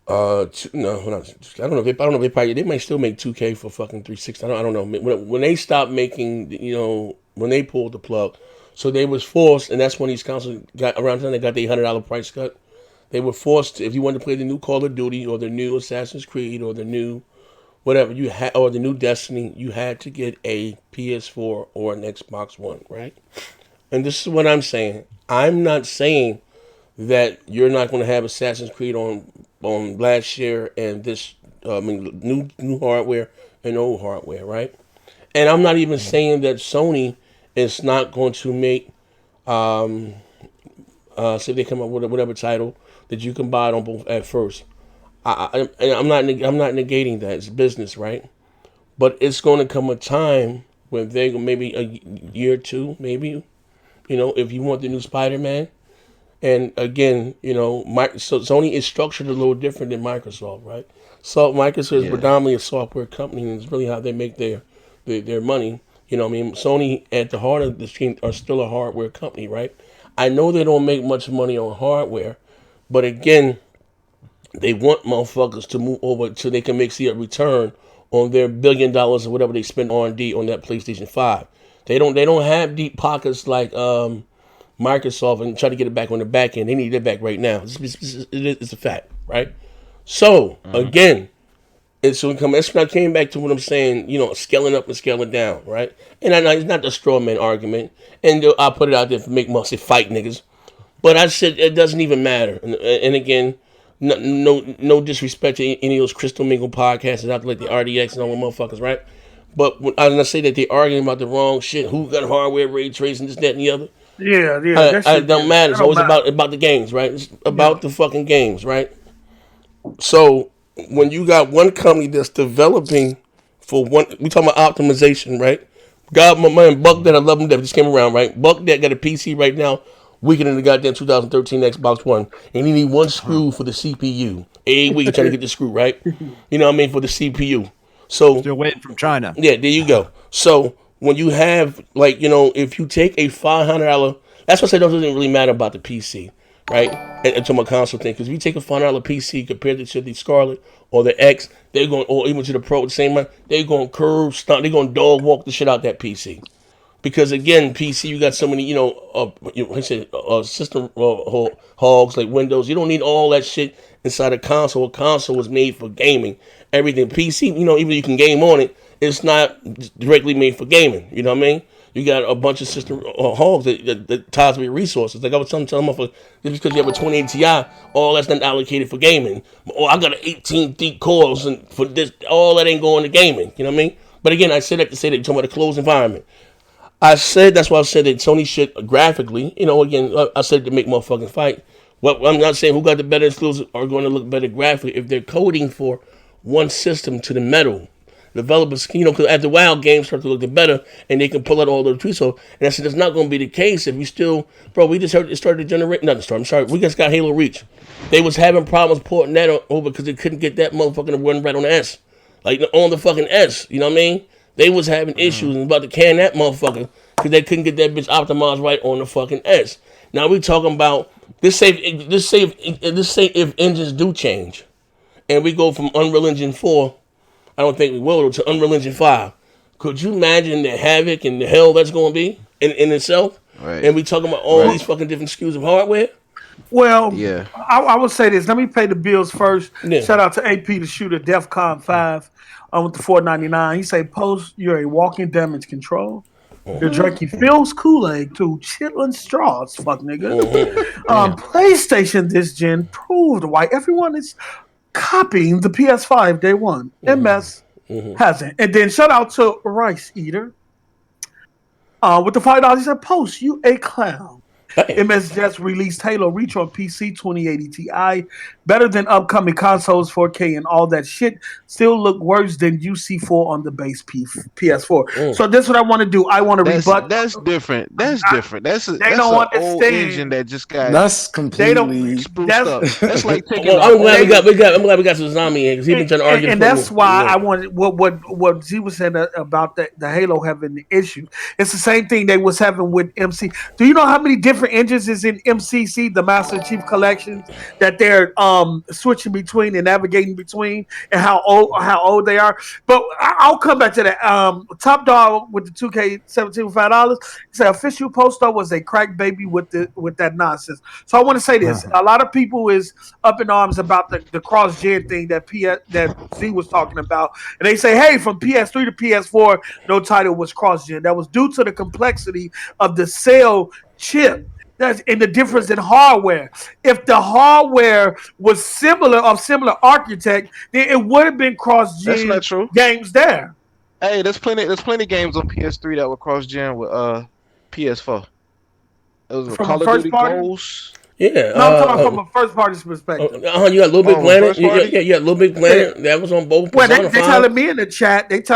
no, I don't know. I don't know. They might still make 2K for fucking 360. I don't know. When they stopped making, when they pulled the plug, so they was forced, and that's when these consoles got around the time they got the $100 price cut. They were forced to, if you wanted to play the new Call of Duty or the new Assassin's Creed or the new whatever you had or the new Destiny, you had to get a PS4 or an Xbox One, right? And this is what I'm saying. I'm not saying that you're not going to have Assassin's Creed on last year and this new hardware and old hardware, right? And I'm not even saying that Sony is not going to make say they come up with whatever title that you can buy it on both at first. I'm not negating that. It's business, right? But it's going to come a time when they maybe a year or two, maybe, if you want the new Spider-Man. And again, Sony is structured a little different than Microsoft, right? So Microsoft is predominantly a software company, and it's really how they make their money. Sony at the heart of the scheme are still a hardware company, right? I know they don't make much money on hardware, but again, they want motherfuckers to move over so they can see a return on their $1 billion or whatever they spend R&D on that PlayStation 5. They don't have deep pockets like Microsoft and try to get it back on the back end. They need it back right now. It's a fact, right? So again, that's when I came back to what I'm saying. Scaling up and scaling down, right? And I know it's not the straw man argument, and I'll put it out there for make money, say fight niggas. But I said it doesn't even matter. And again, no disrespect to any of those Crystal Mingle podcasts out there like the RDX and all the motherfuckers, right? But when I say that they're arguing about the wrong shit, who got hardware, ray tracing, this, that, and the other. Yeah. It don't matter. It's always about the games, right? It's about the fucking games, right? So when you got one company that's developing for one, we talking about optimization, right? God, my man, Buck that I love him that just came around, right? Buck that got a PC right now, weaker than the goddamn 2013 Xbox One, and he need one screw for the CPU. Every week trying to get the screw, right? You know what I mean, for the CPU. So still waiting from China. Yeah, there you go. So when you have if you take a $500, that's what I said. It doesn't really matter about the PC, right? And to my console thing, because if you take a $500 PC compared to the Scarlet or the X, they're going, or even to the Pro, the same one, they're going to curve, stunt, they're going to dog walk the shit out that PC. Because again, PC, you got so many, system hogs like Windows. You don't need all that shit inside a console. A console was made for gaming. Everything PC, even you can game on it, it's not directly made for gaming. You know what I mean? You got a bunch of system hogs that ties with resources. Like I was telling them, just because you have a 2080 Ti, all that's not allocated for gaming. Oh, I got an 18 deep cores and for this, all that ain't going to gaming. You know what I mean? But again, I said that to say that you're talking about a closed environment. That's why I said that Sony shit graphically, again, I said to make motherfucking fight. Well, I'm not saying who got the better exclusives are going to look better graphically if they're coding for one system to the metal. Developers, because after a while, games start to look better and they can pull out all those tweets. So, and I said, that's not going to be the case if you still, we just heard it started to generate, we just got Halo Reach. They was having problems porting that over because they couldn't get that motherfucker to run right on the S. Like on the fucking S, you know what I mean? They was having issues and about to can that motherfucker because they couldn't get that bitch optimized right on the fucking S. Now we talking about this. Say if engines do change, and we go from Unreal Engine 4, I don't think we will, to Unreal Engine 5. Could you imagine the havoc and the hell that's going to be in itself? Right. And we talking about all these fucking different SKUs of hardware. Well, yeah, I would say this. Let me pay the bills first. Yeah. Shout out to AP the shooter, DEFCON 5. With the $4.99. He say, "Post, you're a walking damage control. You're drinking Phil's Kool-Aid to chitlin straws, fuck nigga." PlayStation this gen proved why everyone is copying the PS5 day one. MS hasn't. And then shout out to Rice Eater. With the $5, he said, "Post, you a clown. MS just released Halo Reach on PC 2080 Ti. Better than upcoming consoles, 4K and all that shit. Still look worse than UC4 on the base PS4. So this is what I want to do. I want to rebut. That's different. That's different. That's They an don't old understand. engine that just got That's completely. spruced up. That's like taking. Well, I'm glad we got Tsunami in because he's been trying to argue. And that's why I wanted what Z was saying about the Halo having the issue. It's the same thing they was having with MC. Do you know how many different engines is in MCC, the Master Chief Collections, that they're switching between and navigating between, and how old they are? But I'll come back to that. Top Dog with the 2K17 with $5. He said official poster was a crack baby with that nonsense. So I want to say this: a lot of people is up in arms about the cross gen thing that Z was talking about, and they say, hey, from PS3 to PS4, no title was cross gen. That was due to the complexity of the cell chip. That's in the difference in hardware. If the hardware was similar architect, then it would have been cross gen games there. Hey, there's plenty games on PS3 that were cross gen with PS4. It was a Call of Duty Ghosts. Yeah, no, I'm talking from a first party's perspective. You got Little Big Planet. Yeah, Little Big Planet. That was on both. Well, they telling me in the chat. It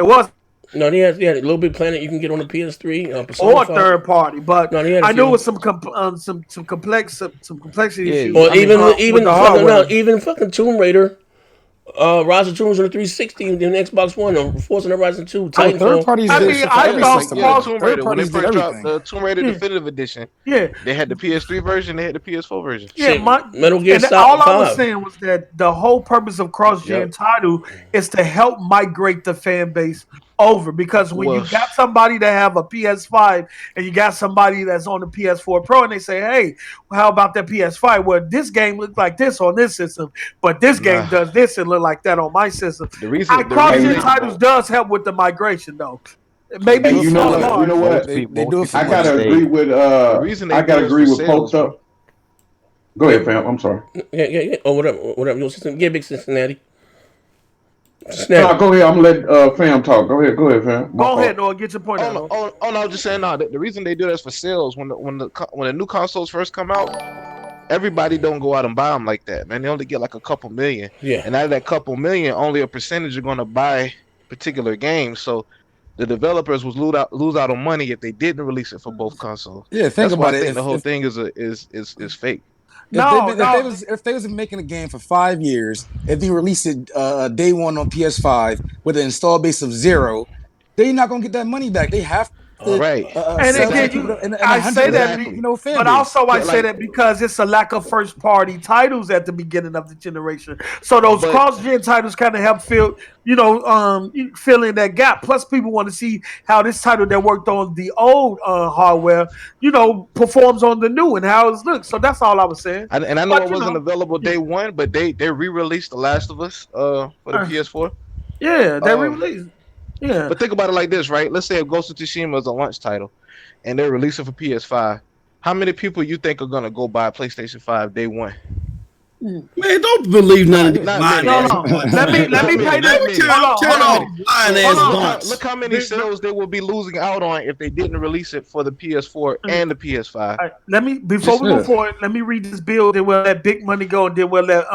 was. No, they had Little Big Planet. You can get on the PS3 or third party, but no, I knew it was some complexity issues. Or even fucking Tomb Raider. Rise of Tomb Raider 360 and then Xbox One on Forza Horizon 2. Third parties. I thought Tomb Raider when they first dropped the Tomb Raider Definitive Edition. Yeah, they had the PS3 version. They had the PS4 version. Yeah, Metal Gear Solid 5. All I was saying was that the whole purpose of cross-gen title is to help migrate the fan base over, because when you got somebody that have a PS5 and you got somebody that's on the PS4 Pro and they say, hey, how about that PS5? Well, this game looks like this on this system, but this game does this and look like that on my system. Cross-gen titles does help with the migration, though. Maybe you know what? They do it. I gotta agree with Post Up. Go ahead, fam. I'm sorry. Yeah. Oh, whatever. Your system, get big Cincinnati. No, go ahead. I'm gonna let fam talk. Go ahead, fam. Go ahead, Noah. Get your point out. No, I was just saying. No, the reason they do that is for sales. When the new consoles first come out, everybody don't go out and buy them like that, man. They only get like a couple million. Yeah. And out of that couple million, only a percentage are gonna buy particular games. So the developers would lose out on money if they didn't release it for both consoles. Yeah, think about it. The whole thing is fake. If they was making a game for 5 years, if they released it day one on PS5 with an install base of 0, they're not gonna get that money back. They have to. Right. I say that, but also I say that because it's a lack of first party titles at the beginning of the generation. So those cross gen titles kind of help fill in that gap. Plus, people want to see how this title that worked on the old hardware, performs on the new and how it looks. So that's all I was saying. I know it wasn't available day one, but they re-released The Last of Us for the PS4. Yeah, they re-released. Yeah. But think about it like this, right? Let's say Ghost of Tsushima is a launch title, and they're releasing for PS5. How many people you think are gonna go buy PlayStation 5 day one? Man, don't believe none of these lying ass. Let me pay that. Look how many sales they will be losing out on if they didn't release it for the PS4 and the PS5. Right, before we move forward, let me read this bill. Then we'll let Big Money go, and then we'll let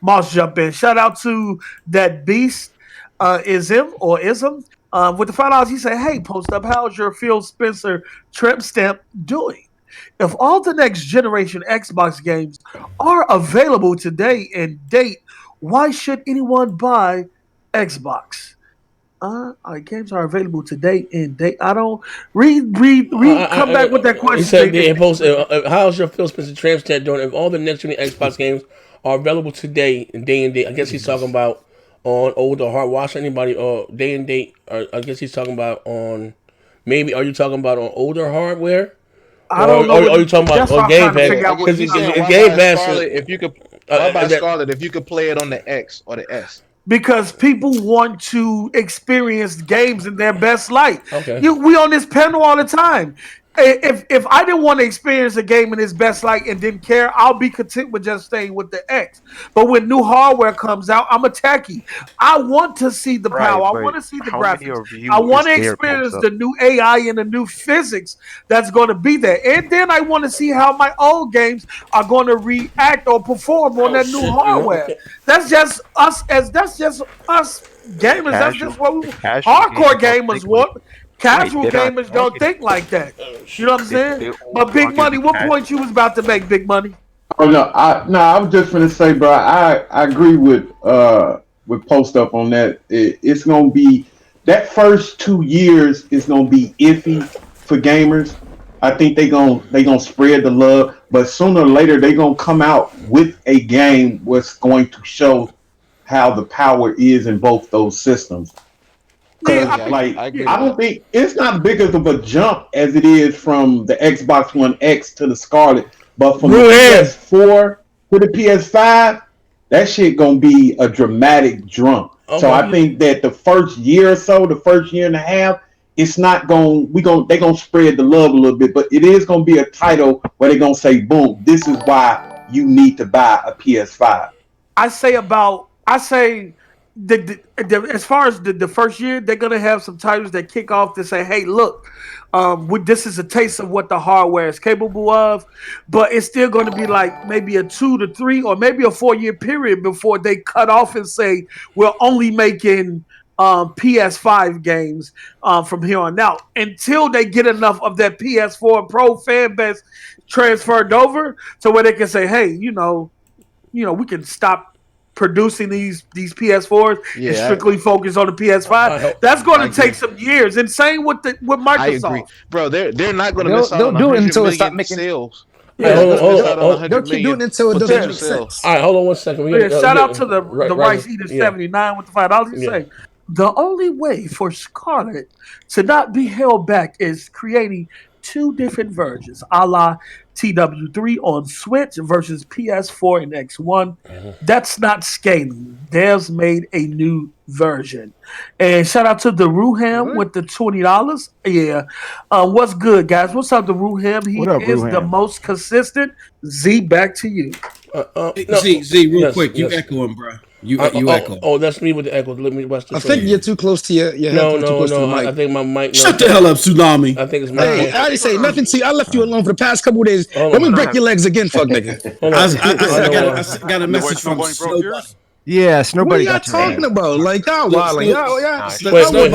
Moss jump in. Shout out to that beast. Ism with the $5, he said, hey, Post Up, how's your Phil Spencer tramp stamp doing? If all the next generation Xbox games are available today and date, why should anyone buy Xbox? Our games are available today and date. I don't come back with that question. He said, how's your Phil Spencer tramp stamp doing? If all the next generation Xbox games are available today and day, I guess he's talking about on older hard watch anybody or day and date. I guess he's talking about on maybe. Are you talking about on older hardware? I don't know. Are you talking about on Game Pass? Because Game Pass. If you could, why about Scarlet? If you could play it on the X or the S. Because people want to experience games in their best light. Okay. We on this panel all the time. if I didn't want to experience a game in its best light and didn't care, I'll be content with just staying with the X. But when new hardware comes out, I'm a techie. I want to see the power. I want to see the graphics. I want to experience the new AI and the new physics that's going to be there. And then I want to see how my old games are going to react or perform on that new hardware. That's just us gamers. That's just what hardcore gamers want. Casual gamers don't think like that. You know what I'm saying? But Big Money, what point you was about to make, Big Money? Oh no, I was just gonna say, bro. I agree with Post Up on that. It's gonna be that first 2 years is gonna be iffy for gamers. I think they gonna spread the love, but sooner or later they gonna come out with a game what's going to show how the power is in both those systems. I don't think it's not big as of a jump as it is from the Xbox One X to the Scarlet, but from the PS4 to the PS5, that shit gonna be a dramatic jump. So I think that the first year or so, the first year and a half, it's not going. They're gonna spread the love a little bit, but it is gonna be a title where they're gonna say, "Boom, this is why you need to buy a PS5." I say. As far as the first year, they're gonna have some titles that kick off to say, "Hey, look, this is a taste of what the hardware is capable of," but it's still going to be like maybe a 2 to 3 or maybe a 4-year period before they cut off and say we're only making PS5 games from here on out until they get enough of that PS4 Pro fan base transferred over to where they can say, "Hey, you know, we can stop producing these PS4s and strictly focus on the PS5." That's going to take some years. And same with Microsoft. I agree, bro. They're not going to miss out on do it until it stop making sales. They'll keep doing it until it doesn't make sense. All right, hold on 1 second. Shout out to the Rice Eater 79 with the $5. He say the only way for Scarlet to not be held back is creating 2 different versions, a la TW3 on Switch versus PS4 and X1. That's not scaling. Devs made a new version. And shout out to the Ruham with the $20. Yeah. What's good, guys? What's up, the Ruham? He is the most consistent. Z, back to you. Z, real quick. You echoing, bro. You echo. Oh, that's me with the echo. Let me watch this. I think you're too close to your No. I think my mic. Shut the hell up, Tsunami. I think it's my. Hey, I didn't say nothing to you. I left you alone for the past couple of days. Let me break your legs again, fuck nigga. I got a message from Snowbody. Yeah, Snowbody. What are y'all talking about? Like, y'all wilding. Wait,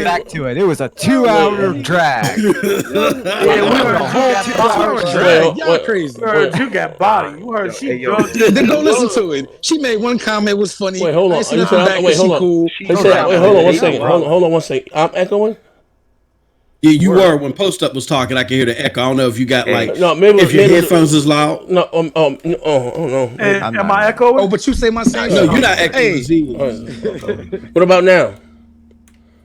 back to it. It was a 2-hour drag. We were a whole 2-hour drag. Y'all crazy. You heard you got body. You heard she drunk. Then go listen to it. She made one comment was funny. Wait, hold on. Hold on 1 second. I'm echoing. Yeah, you were when Post Up was talking. I can hear the echo. I don't know if you got maybe if your headphones is loud. No, no. Am I echoing? Oh, but you say my same. No, you're not echoing. What about now?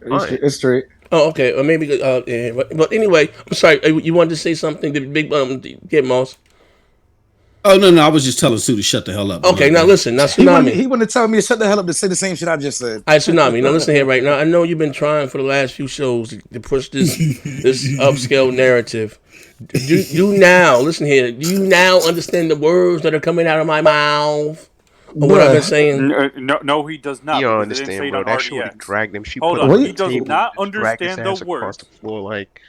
It's straight. Oh, okay. Or maybe. But anyway, I'm sorry. You wanted to say something? The big get Moss. Oh no, I was just telling Sue to shut the hell up. Okay, now listen, now Tsunami. He wanted to tell me to shut the hell up to say the same shit I just said. All right, Tsunami. Now listen here, right now. I know you've been trying for the last few shows to push this upscale narrative. Do now listen here? Do you now understand the words that are coming out of my mouth? Or what I've been saying? No, he does not. You don't understand, bro. That shit dragged them. She Hold put on, him he does not understand the words. The floor like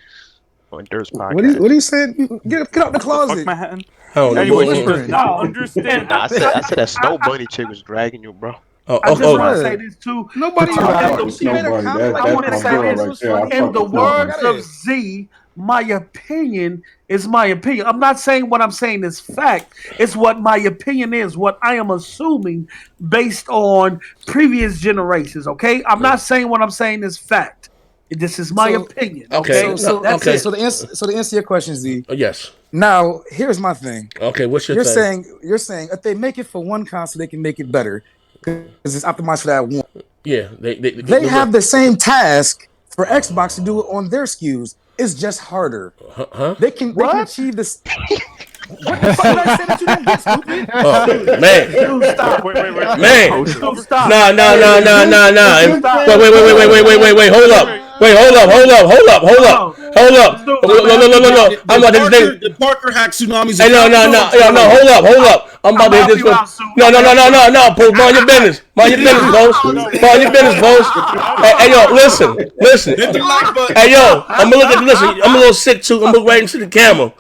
on Dirt's podcast. What are you saying? Get out the closet. Anyway, he does not understand. I said that Snow Bunny chick was dragging you, bro. I just want to say this too. Nobody. I want to say this. In the words of Z, my opinion is my opinion. I'm not saying what I'm saying is fact. It's what my opinion is, what I am assuming based on previous generations. Okay, I'm not saying what I'm saying is fact. This is my opinion. Okay, so that's it. So to answer your question, Z. Yes. Now here's my thing. Okay, what's your thing? You're saying if they make it for one console, they can make it better because it's optimized for that one. Yeah, they have the same task for Xbox to do it on their SKUs. It's just harder. Huh? They can achieve this. What the fuck did I say that you didn't get, stupid? Oh, man. Stop. Man. Stop. No. Wait. Hold up. Hold up. No. I'm about to hit the Parker hack tsunamis. Hey, no. Hold up. I'm about to hit this one. No. Post, mind your business. Mind your business, Post. Hey, yo, listen. Hey, yo, I'm gonna look at. Listen, I'm a little sick too. I'm gonna look right into the camera.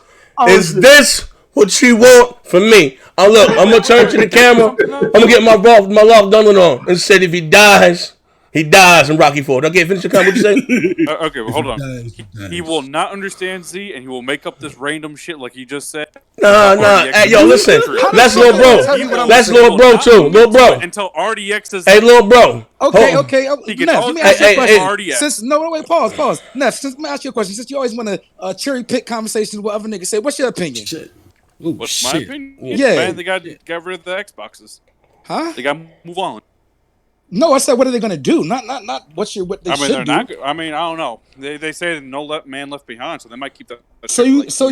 Is this what you want from me? Look, I'm gonna turn to the camera. I'm gonna get my Lock Dunlin on and said if he dies in Rocky IV. Okay, finish your comment. What you say? Okay, well, hold on. He will not understand Z, and he will make up this random shit like he just said. Nah. Hey, yo, listen. That's little bro. That's little bro too. Little bro. Until RDX is. Hey, little bro. Okay. Neff, let me ask you a question. Wait, pause. Neff, let me ask you a question. Since you always want to cherry pick conversations with other niggas, say, what's your opinion? What's my opinion? Yeah. Man, they got rid of the Xboxes. Huh? They got to move on. No, I said, what are they going to do? Not what they should do. They're not. I don't know. They say no man left behind, so they might keep the. So you think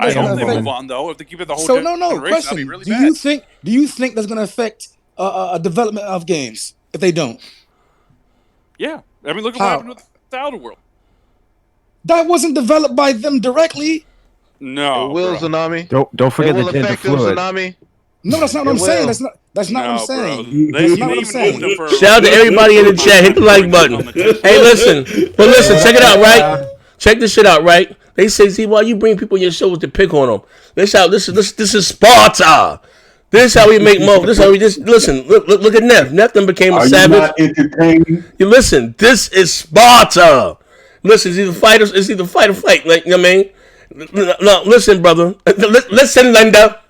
that's going to affect? Move on though. If they keep it the whole question. Be really do bad. you think that's going to affect a development of games if they don't? Yeah, I mean, look at what happened with the Outer World. That wasn't developed by them directly. No, it will, Tsunami. Don't forget the gender fluid. Tsunami. No, that's not what I'm saying. That's not what I'm saying. That's not what I'm saying. Shout out to everybody in the chat. Hit the like button. Hey, listen. Check it out, right? Check this shit out, right? They say, see, why you bring people on your shows to pick on them? This is Sparta. This is how we make more. This is how we just listen. Look at Neff. Neff then became a savage. Not entertaining? You listen. This is Sparta. Listen, it's either fight or flight. Like, you know what I mean? No, listen, brother. Listen, Linda.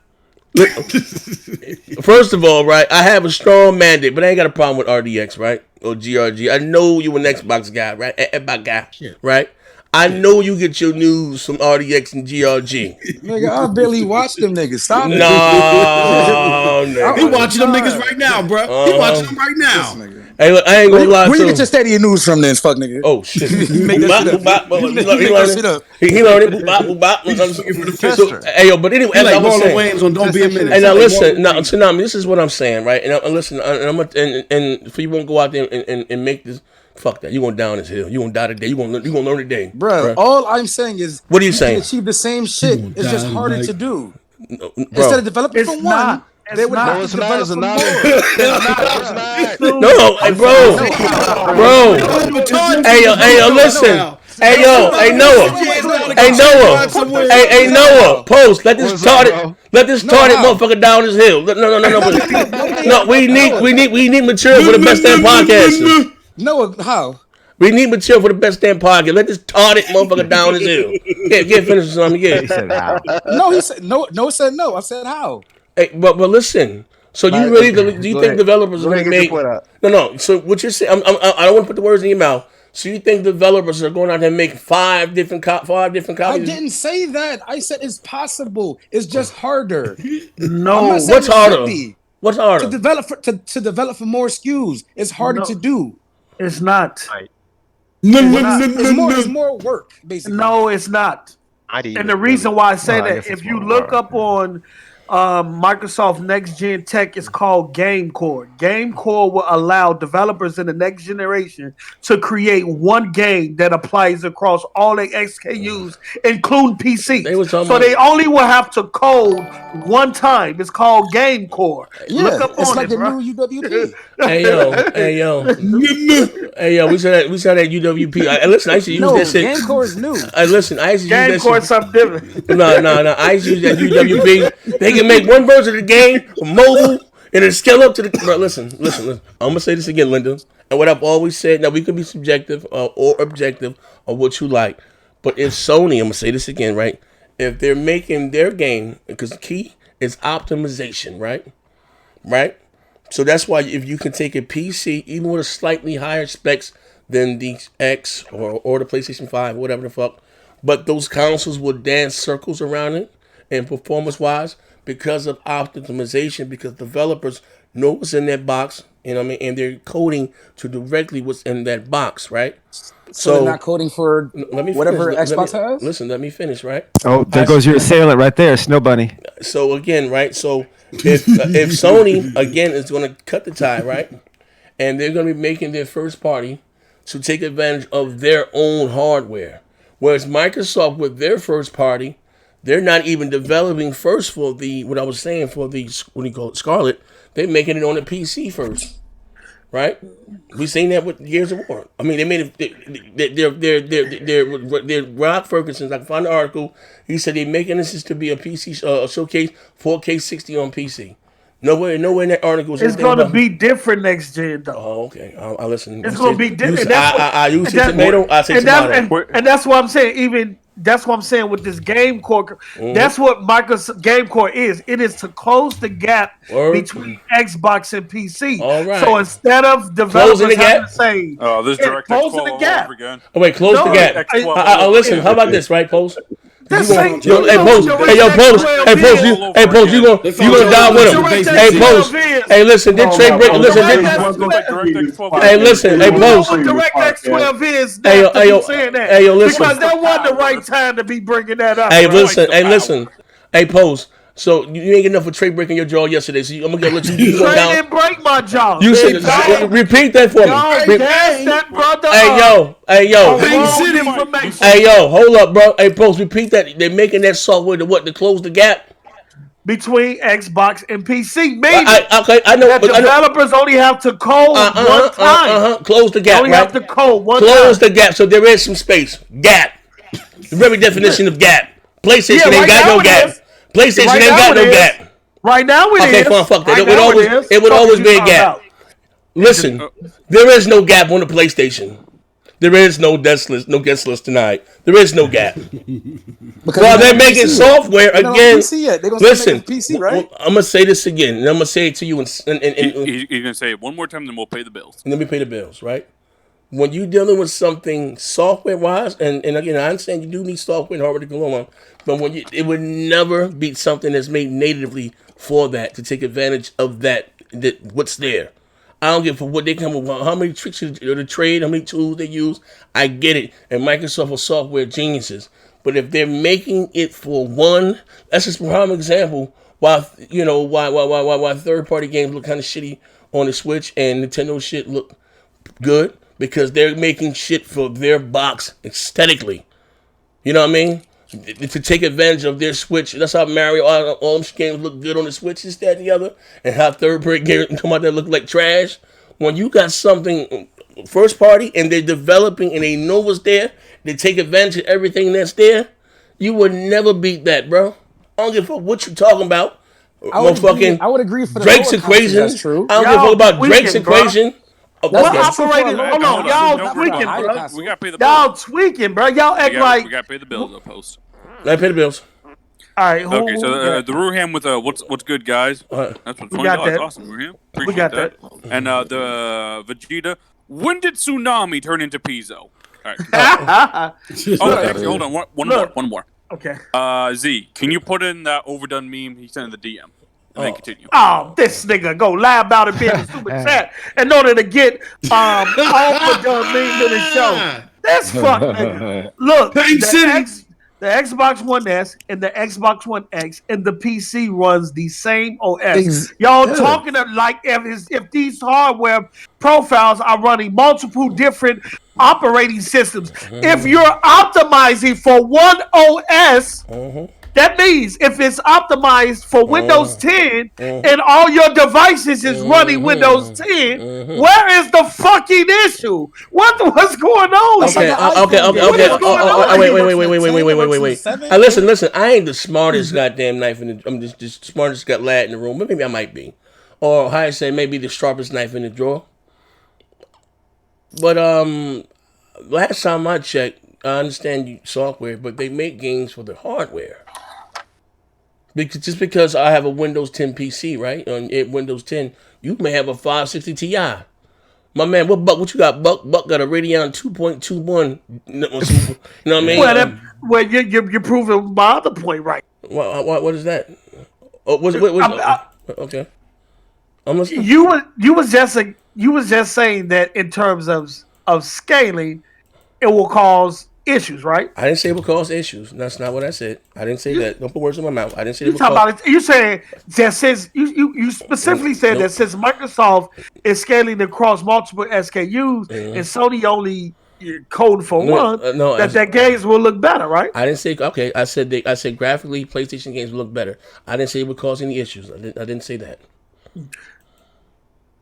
First of all, right, I have a strong mandate, but I ain't got a problem with RDX, right? Or GRG. I know you an Xbox guy, right? Xbox guy, right? I know you get your news from RDX and GRG. Nigga, I barely watch them niggas. Stop it. No, nigga. He watching them niggas right now, bro. He watching them right now. Hey, look, I ain't gonna lie. Where you get your Stadia news from then, fuck nigga? Oh shit. He learned it. He learned it. Hey yo, but anyway, as I was saying, on Don't Be a Minute. Hey, now listen, Tsunami, this is what I'm saying, right? And listen, and for you won't go out there and make this. Fuck that. You gonna down this hill. You gonna die today. You gonna learn today, bro. All I'm saying is, what are you saying? To achieve the same shit, it's just harder to do. No, instead of developing for one, they would have to develop for more. No, hey, bro. Hey, yo, listen. Hey, Noah. Hey, Noah. Post. Let this retarded motherfucker down this hill. No. We need material for the best damn podcasters. Noah, how? We need material for the best damn podcast. Let this retarded motherfucker down his hill. Get finished with something. He said how. No, he said no. No said no. I said how. Hey, but listen. So you really do you think developers are going to make? No. So what you're saying? I don't want to put the words in your mouth. So you think developers are going out there and make five different copies? I didn't say that. I said it's possible. It's just harder. No, what's harder? What's harder? To develop for more SKUs. It's harder to do. It's not. It's more work, basically. No, it's not. And the reason why I say that, if you look up on Microsoft Next Gen Tech, is called GameCore. GameCore will allow developers in the next generation to create one game that applies across all their XKUs, including PC. So they only will have to code one time. It's called GameCore. Yeah, look up it's on like it, the new UWP. Hey yo, we saw that UWP. Listen, I used to use that shit. GameCore is new. Listen, I used to use that shit. GameCore is something different. No. I used to use that UWP. They can make one version of the game mobile and then scale up to the. Bro, listen. I'm gonna say this again, Linda. And what I've always said. Now we could be subjective or objective on what you like, but if Sony, I'm gonna say this again, right? If they're making their game, because the key is optimization, right? So that's why if you can take a PC, even with a slightly higher specs than the X or the PlayStation 5, whatever the fuck, but those consoles will dance circles around it and performance-wise because of optimization, because developers know what's in that box, you know what I mean, and they're coding to directly what's in that box, right? So they're not coding for whatever Xbox has? Listen, let me finish, right? Oh, there goes your assailant right there, Snow Bunny. So again, right? So if Sony again is going to cut the tie, right, and they're going to be making their first party to take advantage of their own hardware, Whereas Microsoft with their first party, they're not even developing first for the what I was saying for the what do you call it, Scarlet. They're making it on the PC first, right? We seen that with Gears of War. I mean, they made it. They're Rob Ferguson. I can find the article. He said they're making this to be a PC showcase 4K 60 on PC. Nowhere in that article. It's going to be different next gen, though. Oh, okay. I listen. It's going to be different. You say tomato. I say tomato. And that's what I'm saying. That's what I'm saying with this Game Core. That's what Microsoft Game Core is. It is to close the gap between Xbox and PC. All right. So instead of developers having to say, this DirectX closing the gap. Oh wait, close the gap. Listen, how about this, right, Post? Post. You gonna die with him. Hey, Post. Hey, listen, this trade break. Listen, hey, listen, hey, Post. DirectX 12 is. Hey, yo, listen. Because that wasn't the right time to be bringing that up. Hey, listen. Hey, Post. So you ain't get enough for trade breaking your jaw yesterday. So I'm gonna let you go down. Didn't break my jaw. You said repeat that for me. That brother. Hey yo, hold up, bro. Hey, Post, repeat that. They're making that software to close the gap between Xbox and PC. Maybe. I know. That developers only have to code one time. Close the gap. Only have to code one Close time. the gap, so there is some space. Gap. The very definition of gap. PlayStation ain't got no gap. PlayStation ain't got no gap. Right now it is. Okay, fine, fuck that. It would always be a gap. Listen, there is no gap on the PlayStation. There is no guest list tonight. There is no gap. While they're making software again, listen. PC, right? I'm gonna say this again, and I'm gonna say it to you. He's gonna say it one more time, then we'll pay the bills. And then we pay the bills, right? When you're dealing with something software-wise, and again, I understand you do need software and hardware to go on, but it would never be something that's made natively for that to take advantage of that what's there. I don't give a what they come with, how many tricks of the trade, how many tools they use. I get it, and Microsoft are software geniuses. But if they're making it for one, that's just a prime example. Why third-party games look kind of shitty on the Switch and Nintendo shit look good. Because they're making shit for their box aesthetically. You know what I mean? To take advantage of their Switch. That's how Mario, all them games look good on the Switch, this, that, and the other. And how third-party games come out there look like trash. When you got something first party and they're developing and they know what's there, they take advantage of everything that's there, you would never beat that, bro. I don't give a fuck what you're talking about. I would agree for the Drake's equation. That's true. I don't give a fuck about Drake's equation. What operating? Hold on, y'all tweaking, bro. We gotta pay the bills. Y'all tweaking, bro. Y'all act like we gotta pay the bills. Though, Post. I pay the bills. All right. Okay, so the Ruham with what's good, guys? That's what $20. Awesome, Ruham. Appreciate we got that. And the Vegeta. When did Tsunami turn into Pizzo? All right. Actually, hold on. One more. Okay. Z, can you put in that overdone meme he sent in the DM? And then continue. Oh, this nigga go lie about it being a stupid chat in order to get overdone meme to the show. That's fuck nigga. Look, the Xbox One S and the Xbox One X and the PC runs the same OS. Y'all talking like if these hardware profiles are running multiple different operating systems. If you're optimizing for one OS, that means if it's optimized for Windows 10 and all your devices is running Windows 10, where is the fucking issue? What's going on? Okay. Listen. I ain't the smartest goddamn knife I'm just the smartest lad in the room. Maybe I might be, or how I say, maybe the sharpest knife in the drawer. But last time I checked, I understand software, but they make games for the hardware. Because I have a Windows 10 PC, right? On Windows 10, you may have a 560 Ti. My man, what you got? Buck got a Radeon 2.21. You know what I mean? Well, you're proving my other point, right? What is that? Okay. You was just saying that in terms of scaling, it will cause issues, right? I didn't say it would cause issues. That's not what I said. I didn't say that. Don't put words in my mouth. I didn't say it would cause... You saying that since you specifically said that since Microsoft is scaling across multiple SKUs and Sony only code for that games will look better, right? I didn't say okay. I said graphically PlayStation games will look better. I didn't say it would cause any issues. I didn't say that.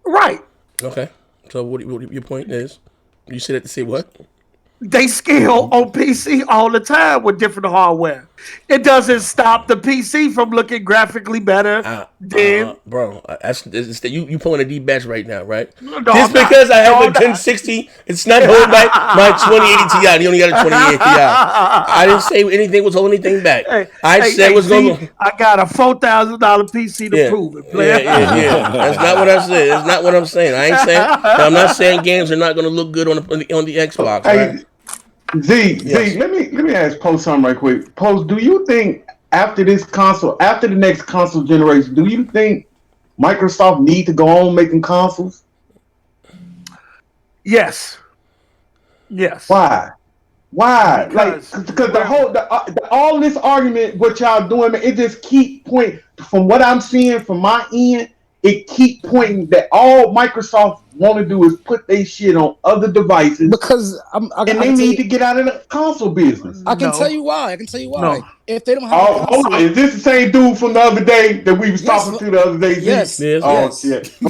Right. Okay. So what your point is? You said it to say what? They scale on PC all the time with different hardware. It doesn't stop the PC from looking graphically better. Bro, you pulling a deep batch right now, right? Just because I have a 1060, it's not holding back my 2080 Ti. You only got a 2080 Ti. I didn't say anything was holding anything back. I said what's going on. I got a $4,000 PC to prove it. Yeah. That's not what I said. That's not what I'm saying. I'm not saying games are not going to look good on the Xbox. Right? Z, let me ask Post something right quick. Post, do you think after the next console generation, do you think Microsoft need to go on making consoles? Yes. Why? Because all this argument, what y'all doing, man, it just keep pointing. From what I'm seeing from my end, it keep pointing that all Microsoft want to do is put their shit on other devices because they need to get out of the console business. I can tell you why. No. If they don't have hold on. Is this the same dude from the other day that we was talking to the other day? Yes. Shit. Go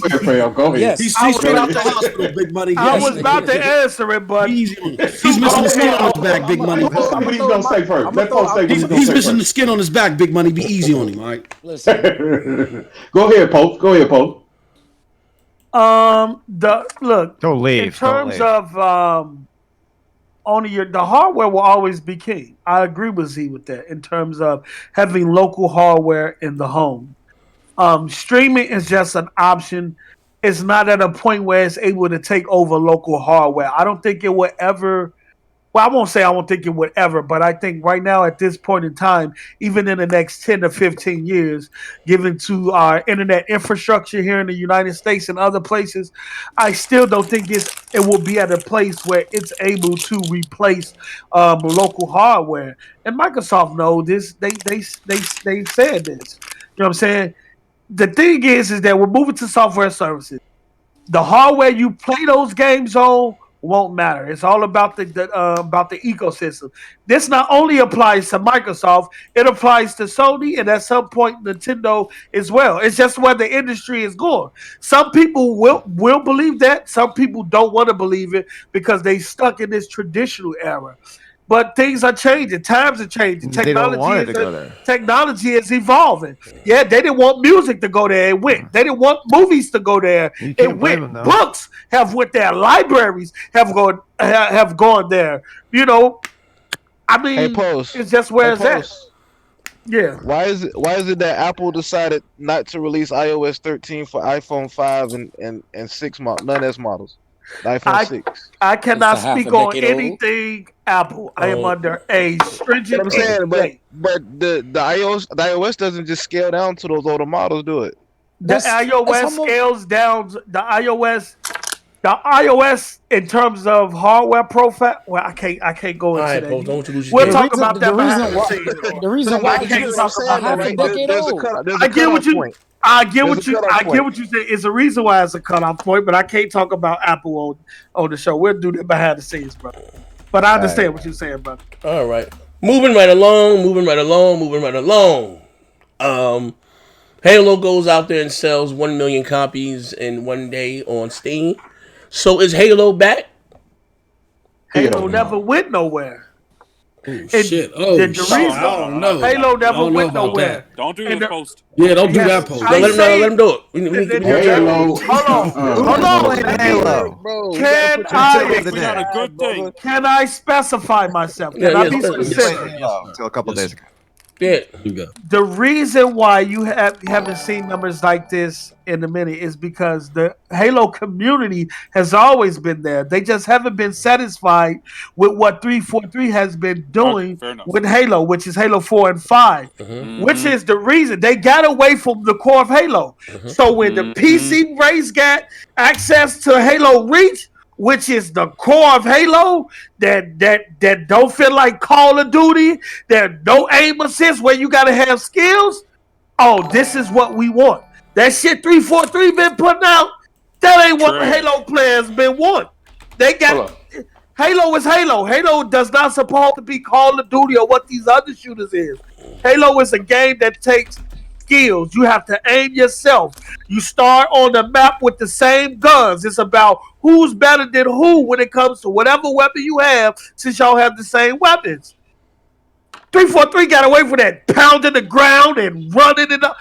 ahead, Fam. Go ahead. Yes. He's straight out the hospital, Big Money. I was about to answer it, but he's missing the skin on his back, Big Money. Somebody's gonna say first. Let Post say he's missing the skin on his back, Big Money. Be easy on him, all right? Listen. Go ahead, Post. Don't leave. In terms of the hardware will always be king. I agree with Z with that in terms of having local hardware in the home. Streaming is just an option. It's not at a point where it's able to take over local hardware. I don't think it would ever. Well, I won't say I won't think it would ever, but I think right now at this point in time, even in the next 10 to 15 years, given to our internet infrastructure here in the United States and other places, I still don't think it will be at a place where it's able to replace local hardware. And Microsoft knows this. They said this. You know what I'm saying? The thing is that we're moving to software services. The hardware you play those games on won't matter. It's all about the ecosystem. This not only applies to Microsoft, it applies to Sony and at some point Nintendo as well. It's just where the industry is going. Some people will believe that. Some people don't want to believe it because they stuck in this traditional era. But things are changing. Times are changing. Technology is evolving. Yeah, they didn't want music to go there. It went. They didn't want movies to go there. It went. Books have went there. Libraries have gone there. You know, I mean, it's just where it's at. Yeah. Why is it that Apple decided not to release iOS 13 for iPhone 5 and 6 none S models? iPhone 6. I cannot speak on anything Apple. I am under a stringent. I'm saying, but the iOS doesn't just scale down to those older models, do it? The iOS scales down. The iOS in terms of hardware profile. Well, I can't go into that. We'll talk about that. The reason why I can't talk about it. I get what you. I get what you say. It's a reason why it's a cutoff point, but I can't talk about Apple on the show. We'll do that behind the scenes, brother. But I understand what you're saying, brother. All right. Moving right along. Halo goes out there and sells 1 million copies in one day on Steam. So is Halo back? Halo never went nowhere. Shit. I don't know. Halo never went nowhere. Don't do the post. Yeah, don't do that post. Let him do it. Halo. Hold on. Halo. Can I specify myself? Can I be specific? Until a couple days ago. Yeah. The reason why you haven't seen numbers like this in a minute is because the Halo community has always been there. They just haven't been satisfied with what 343 has been doing with Halo, which is Halo 4 and 5, which is the reason they got away from the core of Halo. So when the PC race got access to Halo Reach, which is the core of Halo, that don't feel like Call of Duty, that no aim assist where you gotta have skills. Oh, this is what we want. That shit 343 been putting out, that ain't what the Halo players been wanting. They got Halo is Halo. Halo does not supposed to be Call of Duty or what these other shooters is. Halo is a game that takes skills. You have to aim yourself. You start on the map with the same guns. It's about who's better than who when it comes to whatever weapon you have, since y'all have the same weapons. 343 got away from that, pounding the ground and running it up.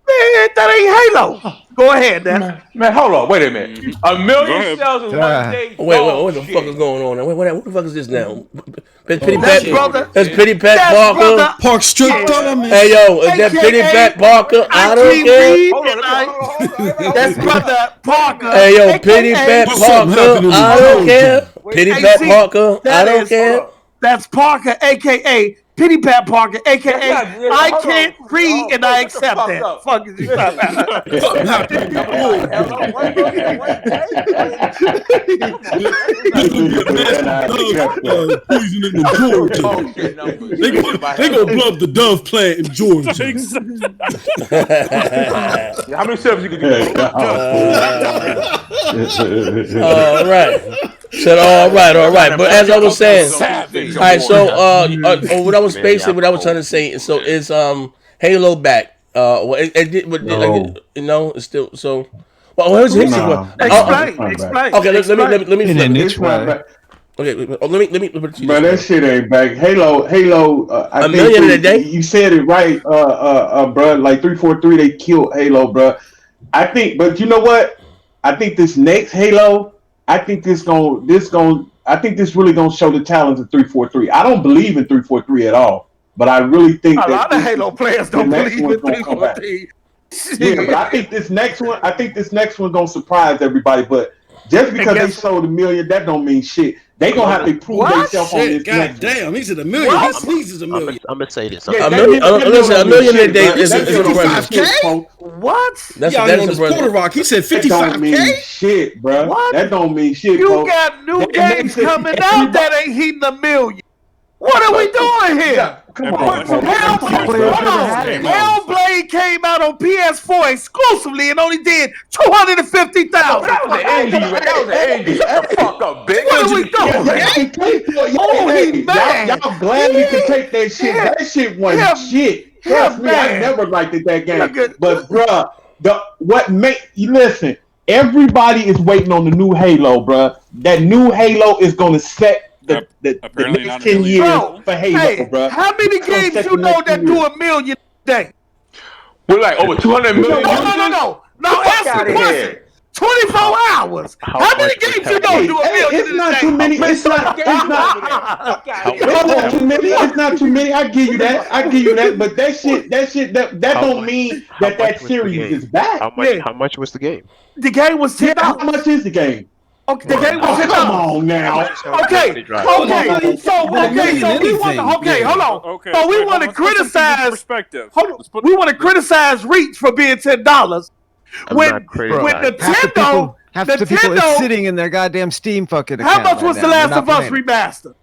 Man, that ain't Halo. Go ahead, man. Hold on. Wait a minute. A million cells in 1 day. Wait, what the fuck is going on now? What the fuck is this now? Pity That's Pat, brother. that's Pity Pat Parker. Brother. Park Street. Hey yo, is that Pity Pat Parker? I don't care. That's brother Parker. Hey yo, Pity Pat Parker. I don't care. Pity Pat Parker. I don't care. That's Parker, aka Pity Pat Parker, aka I can't read and I accept that. Fuck is you talking about? Poisoning in Georgia. They gonna blow up the Dove plant in Georgia. How many cells you can do? All right. Said all right. But as I was saying, all right. So what I was basically what I was trying to say. So is Halo back? Well, it did. It's still so. Well, where's his Explain. Okay, let me. In a niche way. Okay, let me. But that shit ain't back. Halo. I a million in a day. You said it right, bro. Like 343, they killed Halo, bro. I think, but you know what? I think this next Halo. I think this really gonna show the talents of 343. I don't believe in 343 at all, but I really think a lot of Halo players don't believe in 343. Yeah, but I think this next one gonna surprise everybody. But just because they sold 1 million, that don't mean shit. They gonna have to prove themselves on this. God damn, he's at 1 million. He sneezes 1 million. I'm gonna say this. A million a day is 55K. What? That's Porter Rock. He said 55K. That don't mean shit, bro. What? That don't mean shit. You got new games coming out that ain't hitting 1 million. What are we doing here? Come on, Hellblade came out on PS4 exclusively and only did 250,000. That was an indie, man. That was an indie. That fuck up, big. What are we doing? Y'all gladly can take that shit. That shit wasn't shit. Trust me, I never liked that game. But bruh, listen, everybody is waiting on the new Halo, bruh. That new Halo is gonna set the next 10 years for Halo, bro. How many games you know that do 1 million a day? We're like over 200 million. No. Answer the question. 24 hours. How many games you know do 1 million? It's not too many. It's not too many. I give you that. But that don't mean that series is back. How much was the game? The game was $10. How much is the game? Okay, the game was $10. Come on now. Okay. So we want to. Okay, hold on. Okay. So we want to criticize. Perspective. We want to criticize Reach for being $10. When Nintendo, half the people is sitting in their goddamn Steam fucking account. How much was The Last of Us remaster?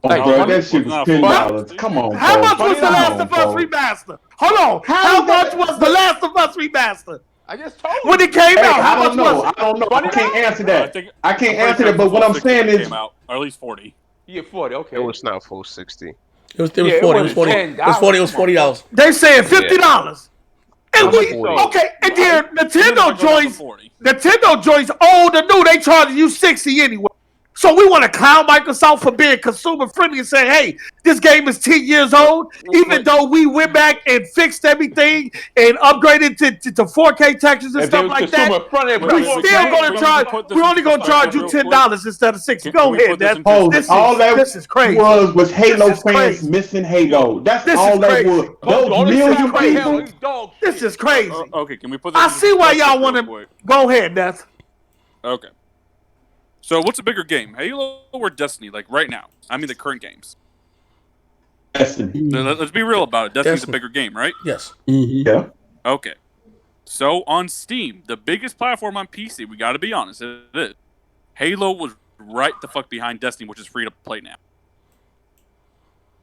Bro, that shit was $10. Come on. How much was The Last of Us remaster? Hold on. How much was The Last of Us remaster? I just told you. When it came out, how much was it? I don't know. I can't answer that. I can't answer that. But what I'm saying is, came out, or at least 40. Yeah, 40. Okay. It was not full 60. It was 40. It was $40. They said $50. And and then Nintendo joints old or new, they charging you $60 anyway. So we want to clown Microsoft for being consumer friendly and say, hey, this game is 10 years old, even though we went back and fixed everything and upgraded to 4K textures and stuff like that. We're only going to charge you $10 instead of $60. Go ahead. This is crazy. Was Halo fans missing Halo. That's all that was. Those million people. This is crazy. Okay, can we put this I see why y'all want to. Go ahead, Death. Okay. So what's a bigger game, Halo or Destiny? Like right now, I mean the current games. Destiny. Let's be real about it. Destiny's a bigger game, right? Yes. Mm-hmm. Yeah. Okay. So on Steam, the biggest platform on PC, we got to be honest, it is. Halo was right the fuck behind Destiny, which is free to play now.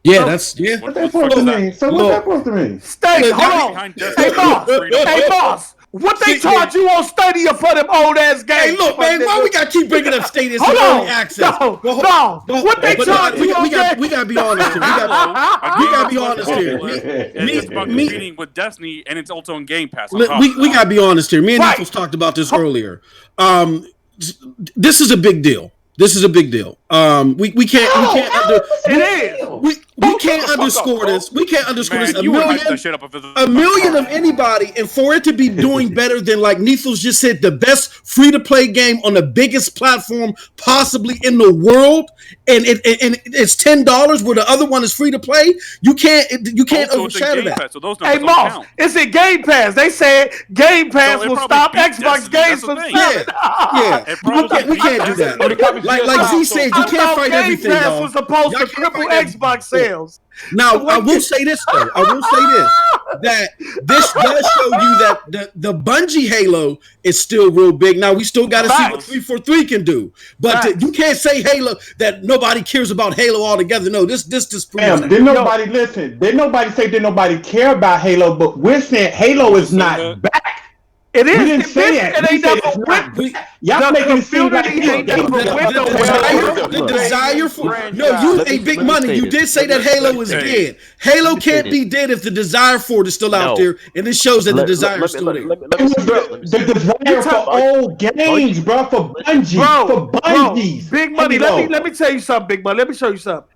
Yeah, that's What's that supposed to mean? So what's that supposed to mean? Stay, hold on. Hey, boss. What they charge you on Stadia for them old ass games? Hey, look, man, why we gotta keep bringing up Stadia Hold early on. access? No. What they charge you on we gotta be honest here. We gotta be honest here. It's just about competing with Destiny, and it's also on Game Pass. We gotta be honest here. Me and Nichols talked about this earlier. This is a big deal. We can't underscore this. We can't underscore this. A million of anybody, and for it to be doing better than, like Nethos just said, the best free-to-play game on the biggest platform possibly in the world, and it's $10 where the other one is free to play. You can't overshadow that. Pass, so those hey, Moss, it's in Game Pass. They said Game Pass will stop Xbox games from selling. Yeah. We can't do that. Like Z said, you can't fight everything, Game Pass dog. was supposed to cripple Xbox sales. Now, I will say this, though. That this does show you that the Bungie Halo is still real big. Now, we still got to see what 343 can do. But you can't say Halo, that nobody cares about Halo altogether. No, this proves did nobody listen? Did nobody say did nobody care about Halo? But we're saying Halo is not back. It is. We didn't say that. It ain't never went. Y'all making it seem like the desire for you ain't big money. You did say that Halo is dead. Halo can't be dead if the desire for it is still out there, and it shows that the desire is still there. The desire for old games, bro, for Bungie, for Bungies. Big money. Let me tell you something, Big Money. Let me show you something.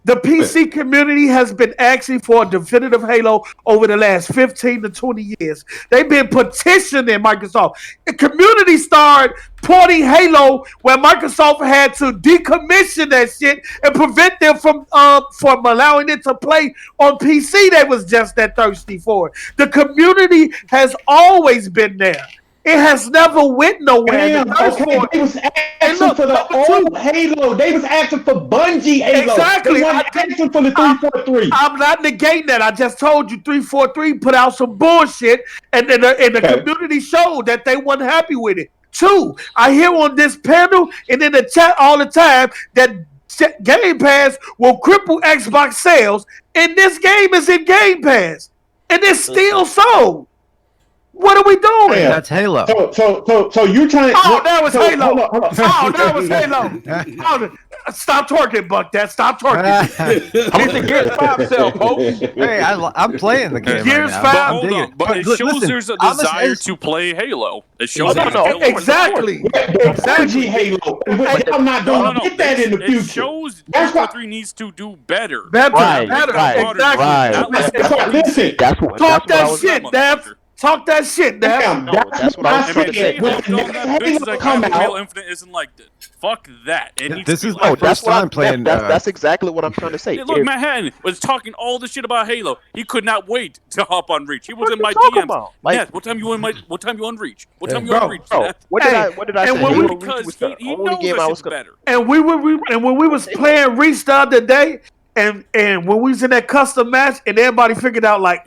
The PC community has been asking for a definitive Halo over the last 15 to 20 years. They've been petitioning Microsoft. The community started porting Halo where Microsoft had to decommission that shit and prevent them from allowing it to play on PC. They was just that thirsty for it. The community has always been there. It has never went nowhere. They was asking for the old Halo. They was asking for Bungie Halo. Exactly. They weren't asking for the 343. I'm not negating that. I just told you 343 put out some bullshit, and the community showed that they weren't happy with it. 2, I hear on this panel and in the chat all the time that Game Pass will cripple Xbox sales, and this game is in Game Pass, and it's still sold. What are we doing? Hey, that's Halo. So you're trying. Oh, that was Halo. Hold on. Oh, that was Halo. Stop twerking, Buck. Stop twerking. How much the Gears 5 sell, folks? Hey, I'm playing the game. Gears 5. Hold on, but it shows there's a desire to play Halo. It shows exactly. Bungie Halo. I'm not going to get that in the future. It shows 343 needs to do better. Better. Exactly. Listen. Talk that shit, Dev. Talk that shit, Dev. That's what I said. Halo Infinite isn't like that. Fuck that. This is my first time playing. That's exactly what I'm trying to say. Hey, look, Manhattan was talking all this shit about Halo. He could not wait to hop on Reach. He was in my DMs. Like, what time you on Reach? What time you on Reach? What time you on Reach? What did I say? Because he knows that shit's better. And when we was playing Reach the other day. And when we was in that custom match and everybody figured out like,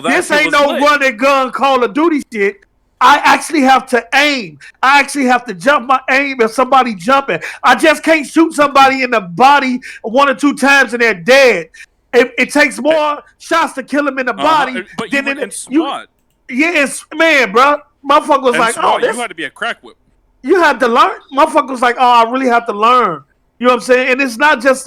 this ain't no run and gun Call of Duty shit. I actually have to aim. I actually have to jump my aim if somebody jumping. I just can't shoot somebody in the body 1 or 2 times and they're dead. It takes more shots to kill them in the body than in SWAT. Man, bro. Motherfucker was like, SWAT, you had to be a crack whip. You had to learn. Motherfucker was like, I really have to learn. You know what I'm saying? And it's not just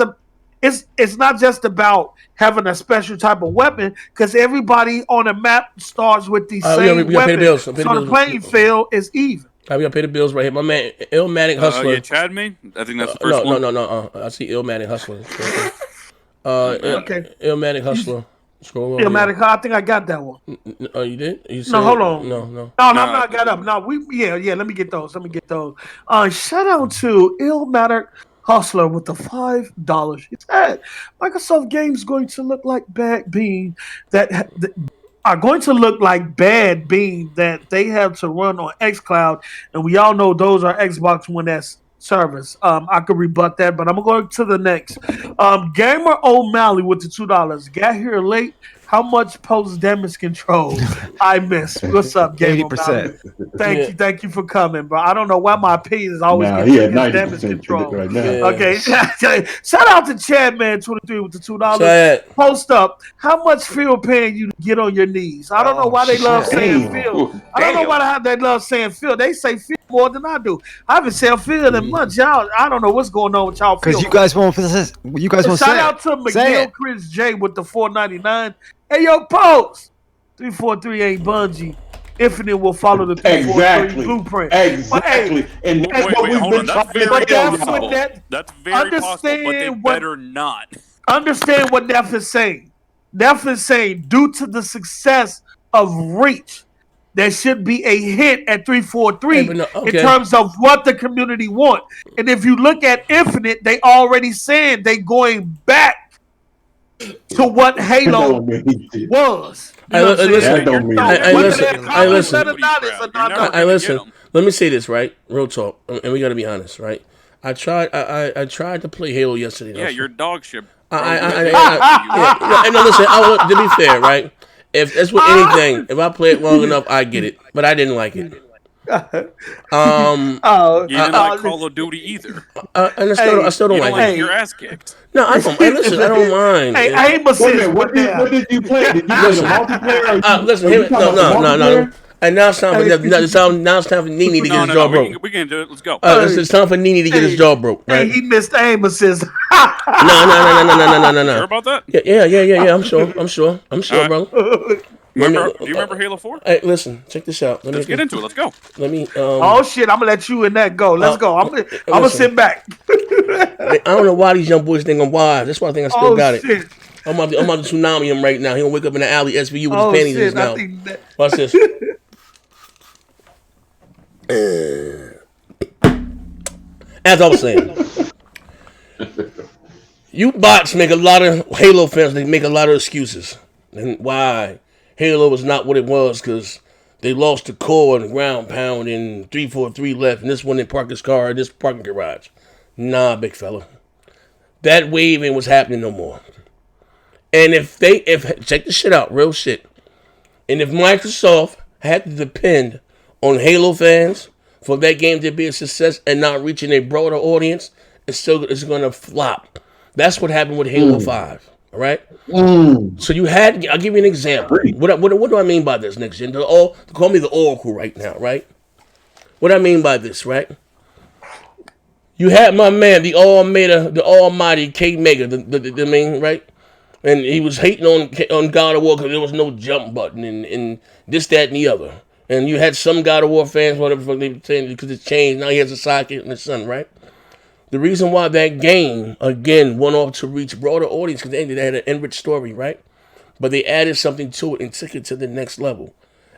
about having a special type of weapon, because everybody on the map starts with the same weapon. So the playing field is even. We gotta pay the bills right here. My man, Illmatic Hustler. Chad, man? I think that's the first one. No. I see Illmatic Hustler. Okay. Illmatic Hustler. Scroll over. Illmatic, I think I got that one. Oh, you did? No, hold on. No, I'm not got up. No, let me get those. Shout out to Illmatic Hustler with the $5. He said Microsoft games going to look like bad being that are going to look like bad being that they have to run on xCloud, and we all know those are Xbox One S servers. I could rebut that, but I'm going to the next. Gamer O'Malley with the $2. Got here late. how much post damage control I miss. What's up, Game 80%. Thank you for coming, bro. I don't know why my opinion is always he had against damage 90% control. right now. Okay, shout out to Chad Man 23 with the $2. Post up. How much field pain you get on your knees? I don't know why they love saying field. I don't know why they love saying field. They say field more than I do. I haven't said field in months. Y'all, I don't know what's going on with y'all. Because you guys won't. You guys won't. Shout out to McGill Chris J with the $4.99. Hey, yo, Post 343 ain't Bungie. Infinite will follow the 343 blueprint. Exactly. And that's what we've been trying to tell y'all. That's very possible, but they better not. Understand what Neff is saying. Neff is saying, due to the success of Reach, there should be a hint at 343 in terms of what the community want. And if you look at Infinite, they already saying they going back to what Halo was. Listen. Let me say this, right? Real talk, and we got to be honest, right? I tried to play Halo yesterday. Yeah, you're dog shit. And listen, to be fair, right? If that's with anything, if I play it long enough, I get it. But I didn't like it. You didn't like Call of Duty either. And I still don't like it. Your ass kicked. No, I don't. Listen, I don't mind. Hey, I ain't what did you play? Did you play the multiplayer? Listen, no. And now it's time for Nene to get his jaw broke. We can do it. Let's go. It's time for Nene to get his jaw broke. Right? Hey, he missed aim assist. No. Sure about that? Yeah. I'm sure, bro. Do you remember Halo 4? Hey, listen, check this out. Let's get into it. Let's go. Let me. Oh shit! I'm gonna let you in that go. Let's go. I'm gonna sit back. I don't know why these young boys think I'm wise. That's why I think I still got it. I'm about to tsunami him right now. He gonna wake up in the alley SVU with his panties in his mouth. Watch this. As I was saying, you bots make a lot of Halo fans. They make a lot of excuses, and why Halo was not what it was because they lost the core and ground pound and 343 left, and this one in park his car in this parking garage. Nah, big fella, that wave ain't what's happening no more. And if check this shit out, real shit. And if Microsoft had to depend on Halo fans for that game to be a success and not reaching a broader audience, it's going to flop. That's what happened with Halo 5. All right. So you had. I'll give you an example. What do I mean by this, next gen? Call me the Oracle right now, right? What I mean by this, right? You had my man, the almighty K Mega, the main, right? And he was hating on God of War because there was no jump button and this, that, and the other. And you had some God of War fans, whatever they were saying, because it's changed. Now he has a sidekick and his son, right? The reason why that game, again, went off to reach broader audience because they had an enriched story, right? But they added something to it and took it to the next level.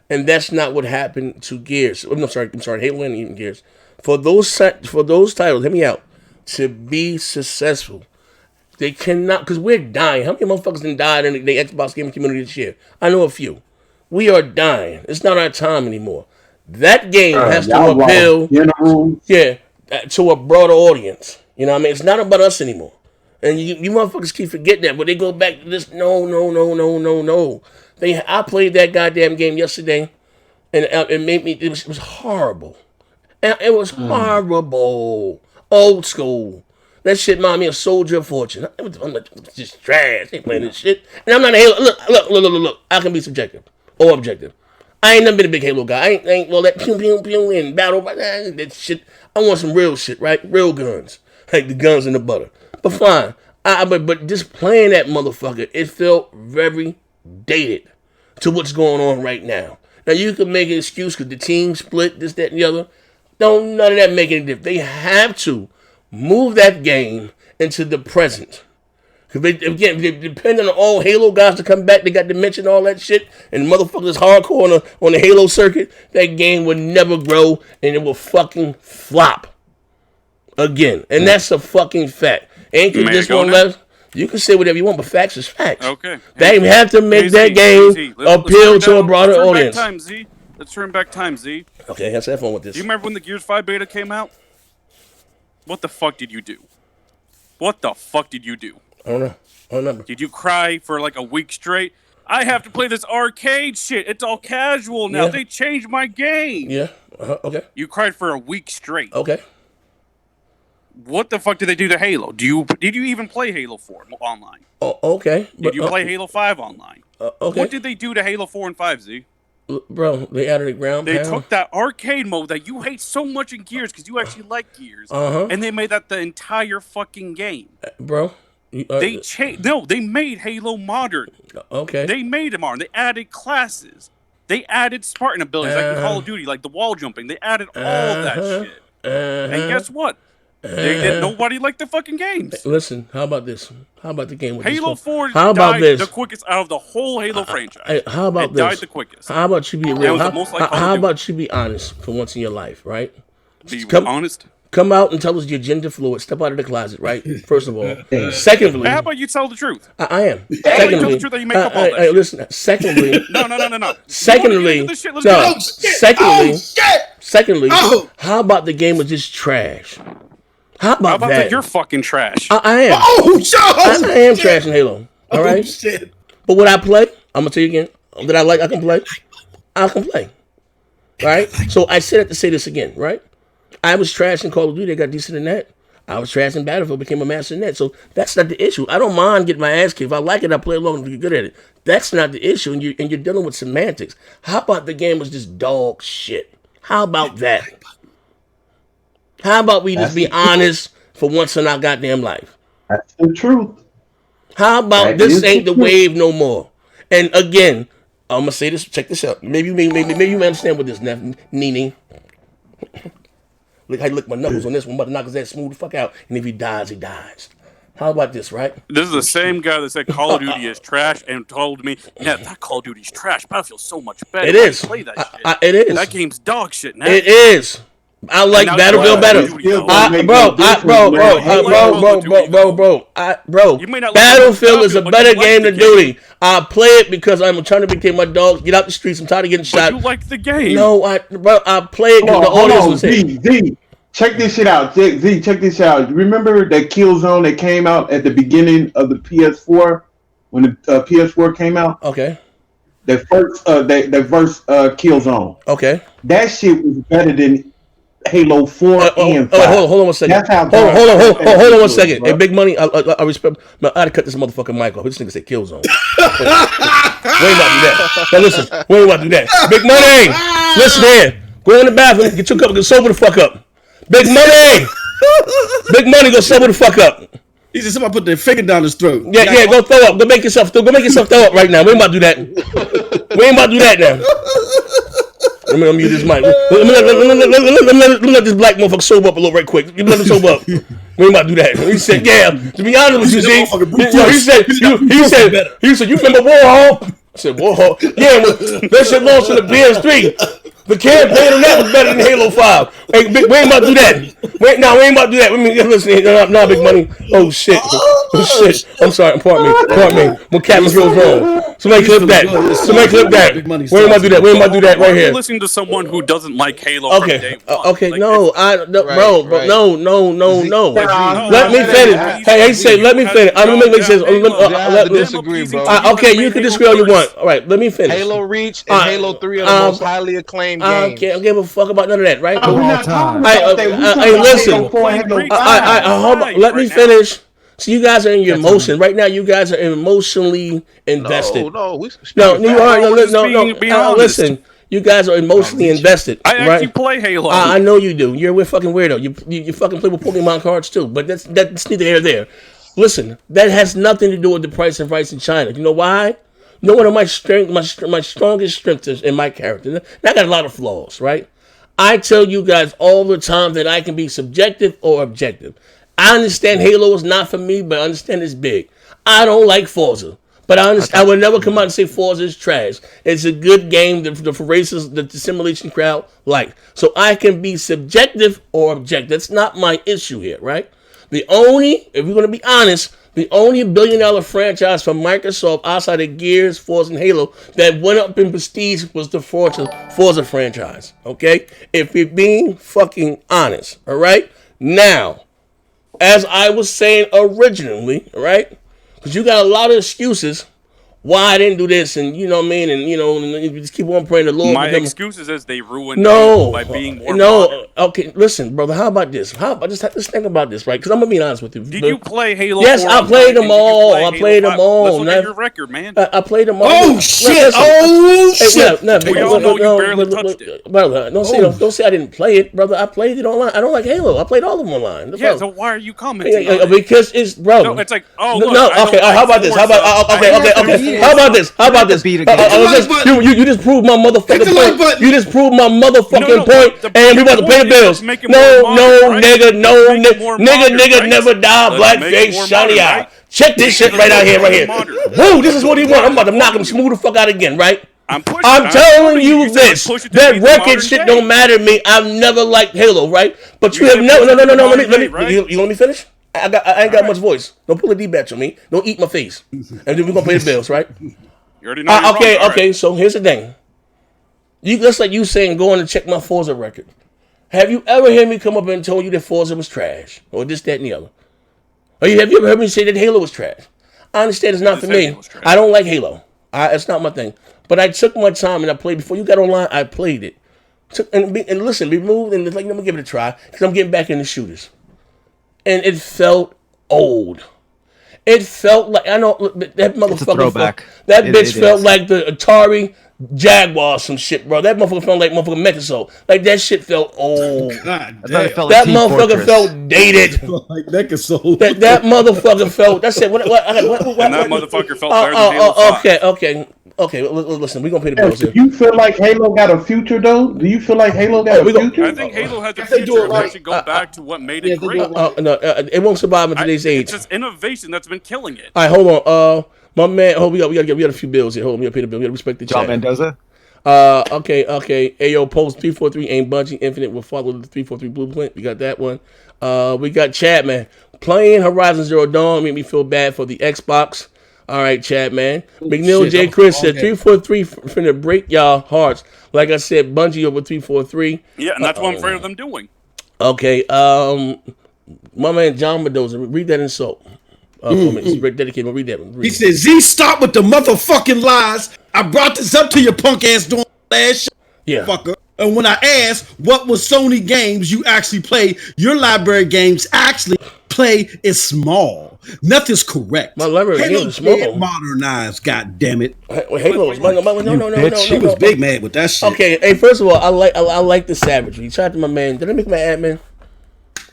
And that's not what happened to Gears. I'm sorry, Halo and even Gears. For those titles, hear me out, to be successful, they cannot, because we're dying. How many motherfuckers done died in the Xbox gaming community this year? I know a few. We are dying. It's not our time anymore. That game has to appeal to a broader audience. You know what I mean? It's not about us anymore. And you motherfuckers keep forgetting that, but they go back to this. No. I played that goddamn game yesterday, and it made me. It was horrible. And it was horrible. Old school. That shit reminded me of Soldier of Fortune. I'm just trash. They playing this shit. And I'm not a Halo. Look. I can be subjective or objective. I ain't never been a big Halo guy. I ain't all that pew and battle. That shit. I want some real shit, right? Real guns. Like the guns in the butter. But fine. But just playing that motherfucker, it felt very dated to what's going on right now. Now, you can make an excuse because the team split, this, that, and the other. Don't none of that make any difference. They have to move that game into the present. Because they depend on all Halo guys to come back. They got Dimension and all that shit. And motherfuckers hardcore on the Halo circuit. That game would never grow and it will fucking flop. Again. And that's a fucking fact. Ain't this one left? You can say whatever you want, but facts is facts. Okay. They have to make that game appeal to a broader audience. Let's turn back time, Z. Okay, let's have fun with this. Do you remember when the Gears 5 beta came out? What the fuck did you do? I don't know. I don't remember. Did you cry for like a week straight? I have to play this arcade shit. It's all casual now. Yeah. They changed my game. Yeah. Okay. You cried for a week straight. Okay. What the fuck did they do to Halo? Did you even play Halo 4 online? Oh, okay. Did you play Halo 5 online? Okay. What did they do to Halo 4 and 5, Z? Bro, they added a ground They pound. took that arcade mode that you hate so much in Gears because you actually like Gears, and they made that the entire fucking game. Bro, they changed. No, they made Halo modern. Okay. They made it modern. They added classes. They added Spartan abilities like in Call of Duty, like the wall jumping. They added all that shit. And guess what? Nobody liked the fucking games. Listen, how about this? How about the game with Halo 4 how about died this? the quickest out of the whole Halo franchise. How about it this? died the quickest. How about you be It real? was the most like Call of How Duty. about you be honest for once in your life, right? Be honest? Come out and tell us you're gender fluid. Step out of the closet, right? First of all. Secondly, How about you tell the truth? I am. How about you Secondly, tell the truth that you make up all that shit? listen. Secondly, No. Secondly, Secondly, how about the game was just trash? How about that? You're fucking trash. I am. Oh, Joe! I am trash in Halo. All right. Shit. But what I play, I'm gonna tell you again. That I like, I can play. I can play. Right. So I said it to say this again. Right. I was trash in Call of Duty. I got decent in that. I was trash in Battlefield. Became a master in that. So that's not the issue. I don't mind getting my ass kicked. If I like it, I play along and get good at it. That's not the issue. And you're dealing with semantics. How about the game was just dog shit? How about that? How about we just be honest for once in our goddamn life? That's the truth. How about this ain't the wave no more? And again, I'm gonna say this. Check this out. Maybe you understand what this Nene. Look how you lick my knuckles on this one. I'm about to knock his ass smooth the fuck out. And if he dies, he dies. How about this, right? This is the same guy that said Call of Duty is trash and told me, yeah, that Call of Duty's trash. Battlefield's so much better. It is. Play that shit. It is. That game's dog shit now. It is. I like Battlefield better. Bro. Battlefield is a better game than Duty. I play it because I'm trying to become my dogs. Get out the streets. I'm tired of getting shot. But you like the game. No, I play it because the audience was here. Z, check this shit out. Z, check this out. Remember that Killzone that came out at the beginning of the PS4 when the PS4 came out? Okay. That first Killzone. Okay. That shit was better than Halo 4 and 5. Hold on one second. That's how hold on one second. Bro. Hey, Big Money, I respect. I had to cut this motherfucking mic off. This nigga said Killzone. We ain't about to do that. Now listen, we ain't about to do that. Big Money, listen here. Go in the bathroom, get your cup, and go sober the fuck up. Big Money, go sober the fuck up. He said somebody put their finger down his throat. Yeah, go throw up. Go make yourself throw up right now. We ain't about to do that. We ain't about to do that now. Let me mute this mic. Let me let this black motherfucker sober up a little right quick. You let him sober up. We ain't about to do that. He said, yeah, to be honest with you, Z. He said, you remember Warhol? I said, Warhol? Yeah, that shit launched in the PS3. The campaign on that was better than Halo 5. Hey, we ain't about to do that. We ain't about to do that. Listen, nah, Big Money. Oh, shit. I'm sorry. Pardon me. What Captain goes wrong? Somebody clip that. We ain't about to do that. We ain't about to do that right here. You're listening to someone who doesn't like Halo from day one. Okay, like, no. Let me finish. Hey, say, let me finish. I'm gonna make sense. Disagree, bro. Okay, you can disagree all you want. All right, let me finish. Halo Reach and Halo 3 are the most highly acclaimed games. I don't give a fuck about none of that, right? We're not talking about that. Hey, listen. Let me finish. So you guys are in your emotion right now. You guys are emotionally invested. No, you are. No. Listen, you guys are emotionally invested. I actually play Halo. I know you do. You're a fucking weirdo. You fucking play with Pokemon cards too. But that's neither here nor there. Listen, that has nothing to do with the price and rights in China. You know why? You know one of my strongest strengths is in my character. And I got a lot of flaws, right? I tell you guys all the time that I can be subjective or objective. I understand Halo is not for me, but I understand it's big. I don't like Forza, but I understand. I would never come out and say Forza is trash. It's a good game that the racers, the simulation crowd like. So I can be subjective or objective. That's not my issue here, right? If we're going to be honest, the only $1 billion franchise from Microsoft outside of Gears, Forza, and Halo that went up in prestige was the Forza franchise, okay? If we're being fucking honest, all right? Now, as I was saying originally, right? Because you got a lot of excuses why I didn't do this, and you know what I mean, and you just keep on praying the Lord. My excuses is they ruined Halo by being more modern. Okay, listen, brother. How about this? How about just think about this, right? Because I'm gonna be honest with you. Did you play Halo? Yes, 4 I played them all. I played them all. Let's look at your record, man. I played them all. Oh shit! Shit! We all know you barely touched it, brother. Don't say I didn't play it, brother. I played it online. I don't like Halo. I played all of them online. So why are you commenting? On it? Because it's brother. No, it's like okay. How about this? How about okay? How about this? How about this? You just proved my motherfucking point. You just proved my motherfucking point, and we about to pay the bills. No, nigga, never die. Blackface, shiny eye. Check this shit right out here, right here. Woo, this is what he want. I'm about to knock him smooth the fuck out again, right? I'm telling you this. That record shit don't matter to me. I've never liked Halo, right? But you have never. No. You let me finish? I ain't got much voice. Don't pull a D-batch on me. Don't eat my face. And then we're gonna pay the bills, right? You already know. Okay. So here's the thing. Just like you saying, going to check my Forza record. Have you ever heard me come up and told you that Forza was trash, or this, that, and the other? Or have you ever heard me say that Halo was trash? I understand it's not for me. I don't like Halo. It's not my thing. But I took my time and I played. Before you got online, I played it. And listen, we moved and like, let me give it a try because I'm getting back into shooters. And it felt old. It felt like, I know that motherfucker. That bitch felt like the Atari Jaguar, some shit, bro. That motherfucker felt like motherfucking Mechasoul. Like that shit felt old. God, that motherfucker felt dated. Like Mechasoul. That motherfucker felt. That's it. What, and that motherfucker felt better than Halo 5. Okay. Listen, we're gonna pay the bills here. Do you feel like Halo got a future though? Do you feel like Halo got a future? I think Halo has a future. They should go back to what made it great. No, it won't survive in today's age. It's just innovation that's been killing it. All right, hold on. My man, we got a few bills here. Hold on, we got to pay the bill. We got to respect the chat. John Mendoza. Okay. Ayo, post 343 ain't Bungie Infinite will follow the 343 blueprint. We got that one. We got Chad, man. Playing Horizon Zero Dawn made me feel bad for the Xbox. All right, Chad, man. McNeil J. Chris said 343 finna break y'all hearts. Like I said, Bungie over 343. Yeah, and that's what I'm afraid of them doing. Okay. My man John Mendoza, read that insult. He's dedicated. Read that one. He said, Z, stop with the motherfucking lies. I brought this up to your punk ass during last show. Yeah. Fucker. And when I asked what was Sony games you actually play, your library games actually play is small. Nothing's correct. My library Halo is small. Modernized, god damn it. Halo is no. She was big mad with that shit. Okay, hey, first of all, I like the savagery. Shout out to my man. Did I make my admin?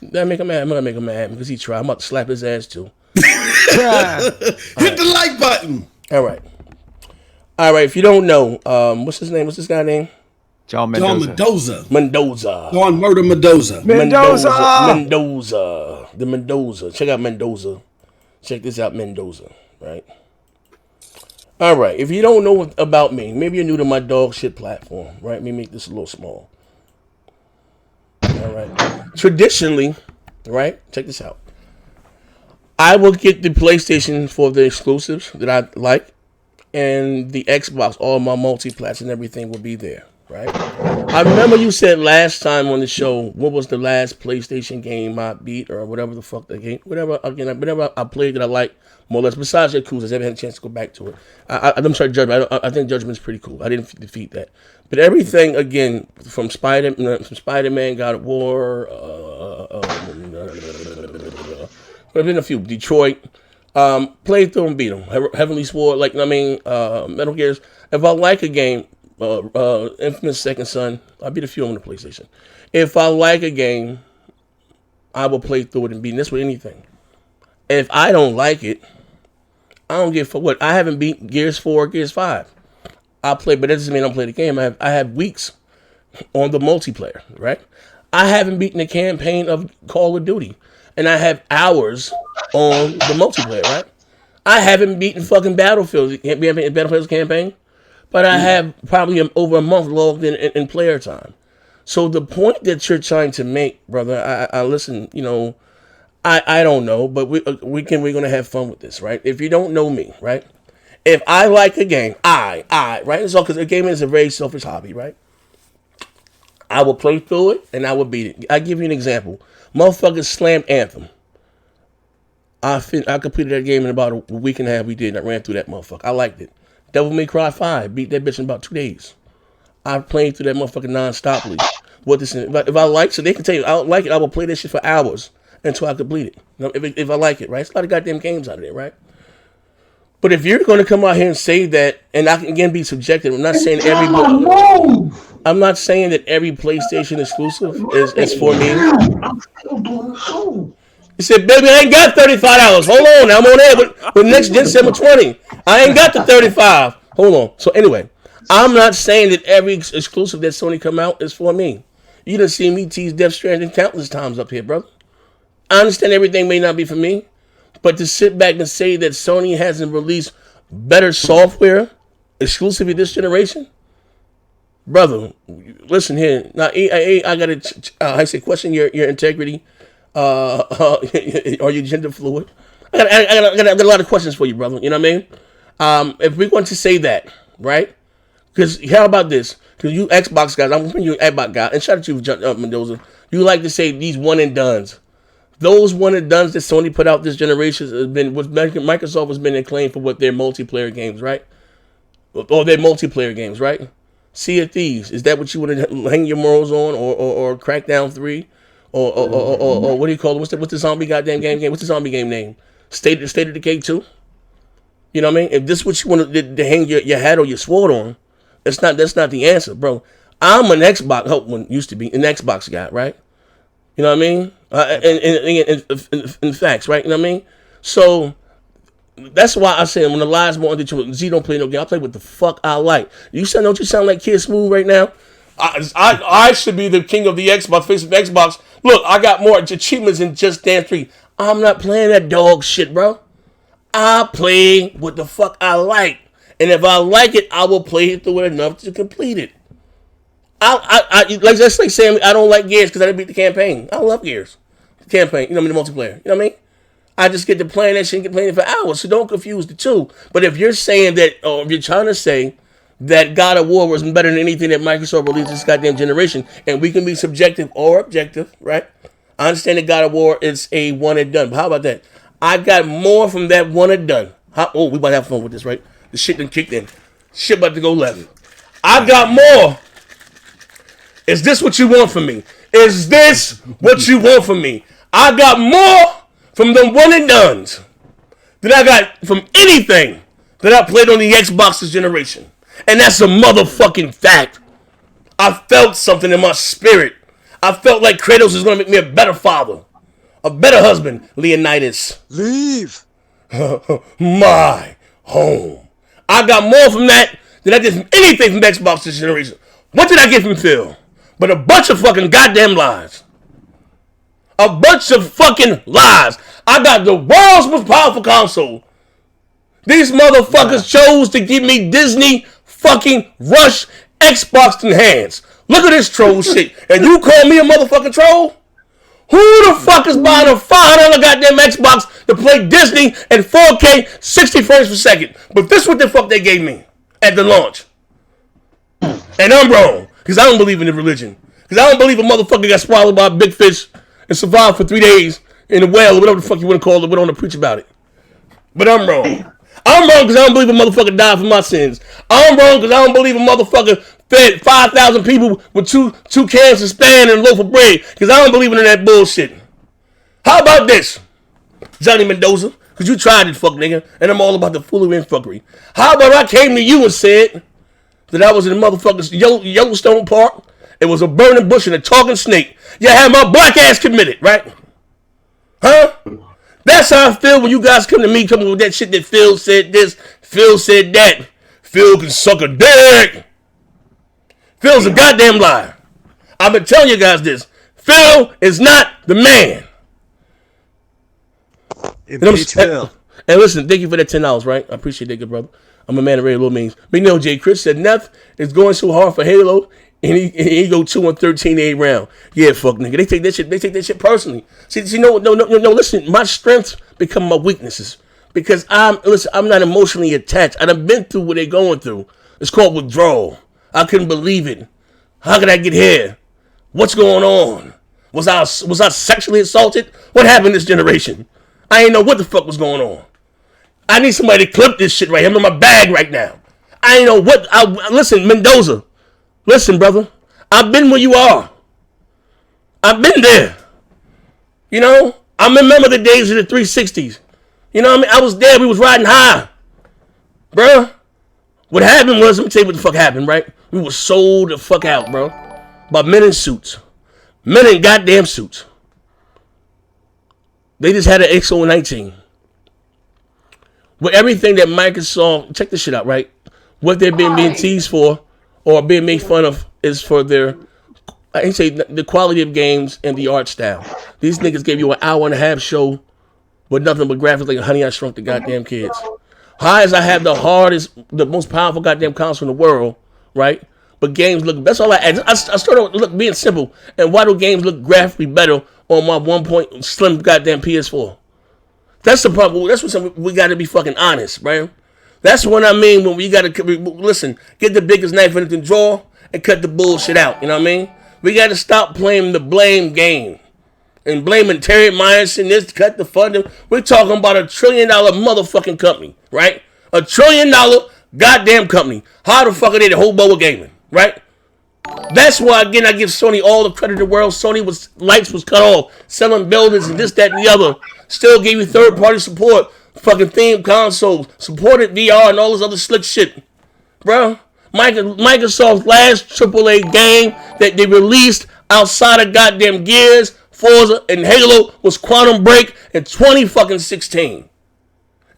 Did I make him mad? I'm gonna make him mad because he tried. I'm about to slap his ass too. Hit the like button. All right. If you don't know, what's his name? What's this guy's name? John Mendoza. John Murder Mendoza. The Mendoza. Check out Mendoza. Check this out, Mendoza. Right. All right. If you don't know about me, maybe you're new to my dog shit platform. Right. Let me make this a little small. All right. Traditionally, right. Check this out. I will get the PlayStation for the exclusives that I like, and the Xbox, all my multi-plats and everything will be there, right? I remember you said last time on the show, what was the last PlayStation game I beat, or whatever the fuck the game, whatever I played that I like more or less, besides Yakuza. I haven't had a chance to go back to it. I'm sorry, Judgment. I think Judgment's pretty cool. I didn't defeat that. But everything, again, from Spider-Man, God of War, there's been a few. Detroit. Played through and beat them. Heavenly Sword, Metal Gears. If I like a game, Infamous Second Son, I beat a few on the PlayStation. If I like a game, I will play through it and beat it. That's with anything. If I don't like it, I don't give for what. I haven't beat Gears 4, Gears 5. I play, but that doesn't mean I don't play the game. I have weeks on the multiplayer, right? I haven't beaten the campaign of Call of Duty. And I have hours on the multiplayer, right? I haven't beaten fucking Battlefield's campaign, but I have probably over a month logged in player time. So the point that you're trying to make, brother, I listen, I don't know, but we're going to have fun with this, right? If you don't know me, right? If I like a game, right? It's all because a game is a very selfish hobby, right? I will play through it and I will beat it. I'll give you an example. Motherfuckers slammed Anthem. I completed that game in about a week and a half. We did. And I ran through that motherfucker. I liked it. Devil May Cry 5, beat that bitch in about 2 days. I've played through that motherfucker non-stoply. What this? If I like, so they can tell you I don't like it, I will play that shit for hours until I complete it. If I like it, right? It's a lot of goddamn games out of there, right? But if you're going to come out here and say that, and I can again be subjective, I'm not saying I'm not saying that every PlayStation exclusive is for me. He said, "Baby, I ain't got $35. Hold on, I'm on there with next gen 720. I ain't got the 35. Hold on." So anyway, I'm not saying that every exclusive that Sony come out is for me. You done seen me tease Death Stranding countless times up here, brother. I understand everything may not be for me, but to sit back and say that Sony hasn't released better software exclusively this generation, brother, listen here. Now, I gotta question your integrity. Are you gender fluid? I got a lot of questions for you, brother. You know what I mean? If we're going to say that, right? Because how about this? Because you Xbox guys, I'm you an Xbox guy, and shout out to you, Mendoza. You like to say these one and dones. Those one and dones that Sony put out this generation has been what Microsoft has been acclaimed for what their multiplayer games, right? Or their multiplayer games, right? Sea of Thieves, is that what you want to hang your morals on, or Crackdown 3, or what do you call it? What's the zombie goddamn game? What's the zombie game name? State of Decay 2. You know what I mean? If this is what you want to hang your hat or your sword on, that's not the answer, bro. I'm an Xbox. Used to be an Xbox guy, right? You know what I mean? In facts, right? You know what I mean? So that's why I said when the lies more into Z don't play no game. I play what the fuck I like. Don't you sound like Kid Smooth right now? I should be the king of the Xbox, face of Xbox. Look, I got more achievements than Just Dance 3. I'm not playing that dog shit, bro. I play what the fuck I like. And if I like it, I will play it through it enough to complete it. That's like saying I don't like Gears because I didn't beat the campaign. I love Gears. The campaign, you know what I mean, the multiplayer. You know what I mean? I just get to playing that shit and get playing it for hours. So don't confuse the two. But if you're saying that, or if you're trying to say that God of War was better than anything that Microsoft released this goddamn generation, and we can be subjective or objective, right? I understand that God of War is a one and done. But how about that? I got more from that one and done. We about to have fun with this, right? The shit done kicked in. Shit about to go left. I got more. Is this what you want from me? Is this what you want from me? I got more from them one and dones than I got from anything that I played on the Xbox this generation. And that's a motherfucking fact. I felt something in my spirit. I felt like Kratos is going to make me a better father. A better husband, Leonidas. Leave my home. I got more from that than I did from anything from Xbox this generation. What did I get from Phil? But a bunch of fucking goddamn lies. A bunch of fucking lies. I got the world's most powerful console. These motherfuckers chose to give me Disney fucking Rush Xbox enhanced. Look at this troll shit. And you call me a motherfucking troll? Who the fuck is buying a $500 goddamn Xbox to play Disney in 4K 60 frames per second? But this is what the fuck they gave me at the launch. And I'm wrong. Because I don't believe in the religion. Because I don't believe a motherfucker got swallowed by a big fish and survived for 3 days in a well or whatever the fuck you want to call it. We don't want to preach about it. But I'm wrong. I'm wrong because I don't believe a motherfucker died for my sins. I'm wrong because I don't believe a motherfucker fed 5,000 people with two cans of Span and a loaf of bread. Because I don't believe in that bullshit. How about this, Johnny Mendoza? Because you tried it, fuck nigga. And I'm all about the foolery and fuckery. How about I came to you and said that I was in the motherfucker's Yellowstone Park. It was a burning bush and a talking snake. You had my black ass committed, right? Huh? That's how I feel when you guys come to me coming with that shit that Phil said this, Phil said that. Phil can suck a dick. Phil's a goddamn liar. I've been telling you guys this. Phil is not the man. And listen, thank you for that $10, right? I appreciate that, good brother. I'm a man of very little means. But you know, Jay Chris said Neff is going so hard for Halo, and he go 2-13 8 round. Yeah, fuck nigga. They take that shit personally. See, no. Listen, my strengths become my weaknesses because I'm not emotionally attached. I've been through what they're going through. It's called withdrawal. I couldn't believe it. How could I get here? What's going on? Was I sexually assaulted? What happened this generation? I ain't know what the fuck was going on. I need somebody to clip this shit right here. I'm in my bag right now. I ain't know what. Listen, Mendoza. Listen, brother. I've been where you are. I've been there. You know, I remember the days of the 360s. You know what I mean? I was there. We was riding high. Bruh. What happened was, let me tell you what the fuck happened, right? We were sold the fuck out, bro. By men in suits. Men in goddamn suits. They just had an XO19. With everything that Microsoft, check this shit out, right? What they're being teased for or being made fun of is for their, I say, the quality of games and the art style. These niggas gave you an hour and a half show with nothing but graphics like Honey, I Shrunk the Goddamn Kids. High as I have the hardest, the most powerful goddamn console in the world, right? But games look, that's all I add. I started look being simple. And why do games look graphically better on my 1 slim goddamn PS4? That's the problem. That's what we got to be fucking honest, right? That's what I mean when we got to, listen, get the biggest knife in the drawer and cut the bullshit out. You know what I mean? We got to stop playing the blame game and blaming Terry Myers and this, cut the funding. We're talking about $1 trillion motherfucking company, right? $1 trillion goddamn company. How the fuck are they the whole bowl of gaming, right? That's why, again, I give Sony all the credit in the world. Sony lights was cut off, selling buildings and this, that, and the other. Still gave you third-party support, fucking theme consoles, supported VR and all this other slick shit. Bro, Microsoft's last AAA game that they released outside of goddamn Gears, Forza, and Halo was Quantum Break in 2016.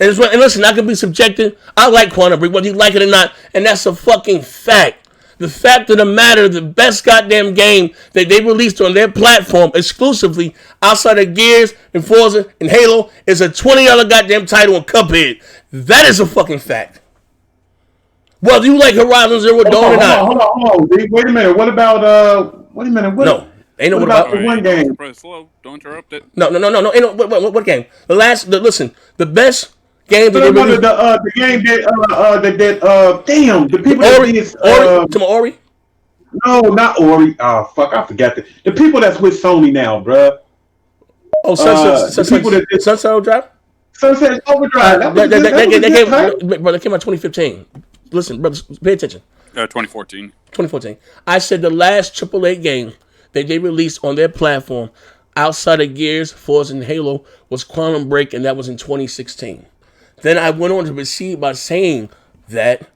And listen, I can be subjective. I like Quantum Break, whether you like it or not, and that's a fucking fact. The fact of the matter, the best goddamn game that they released on their platform exclusively outside of Gears and Forza and Halo is a $20 goddamn title on Cuphead. That is a fucking fact. Whether you like Horizon Zero Dawn or not. Hold on. Wait a minute. What about, What Ain't no what about the one game? Press slow. Don't interrupt it. No. Ain't no, what game? The best game that they released. The game damn, the people Ori? No, not Ori. Oh, fuck, I forgot the people that's with Sony now, bruh. Oh, Sunset Overdrive? Sunset Overdrive. That came out 2015. Listen, brothers, pay attention. 2014. 2014. I said the last AAA game that they released on their platform outside of Gears, Forza, and Halo was Quantum Break, and that was in 2016. Then I went on to proceed by saying that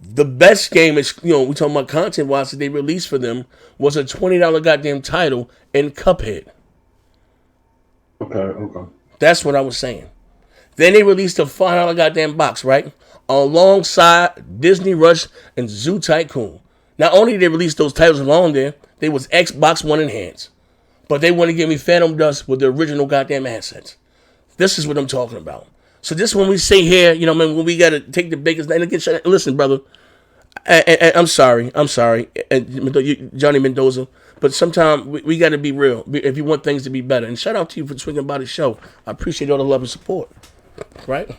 the best game is, we talking about content-wise that they released for them was a $20 goddamn title in Cuphead. Okay. That's what I was saying. Then they released a $5 goddamn box, right? Alongside Disney Rush and Zoo Tycoon. Not only did they release those titles along there, they was Xbox One enhanced. But they want to give me Phantom Dust with the original goddamn assets. This is what I'm talking about. So this when we say here, when we got to take the biggest, and again, listen, brother, I'm sorry, Johnny Mendoza, but sometimes we got to be real if you want things to be better. And shout out to you for swinging by the show. I appreciate all the love and support, right?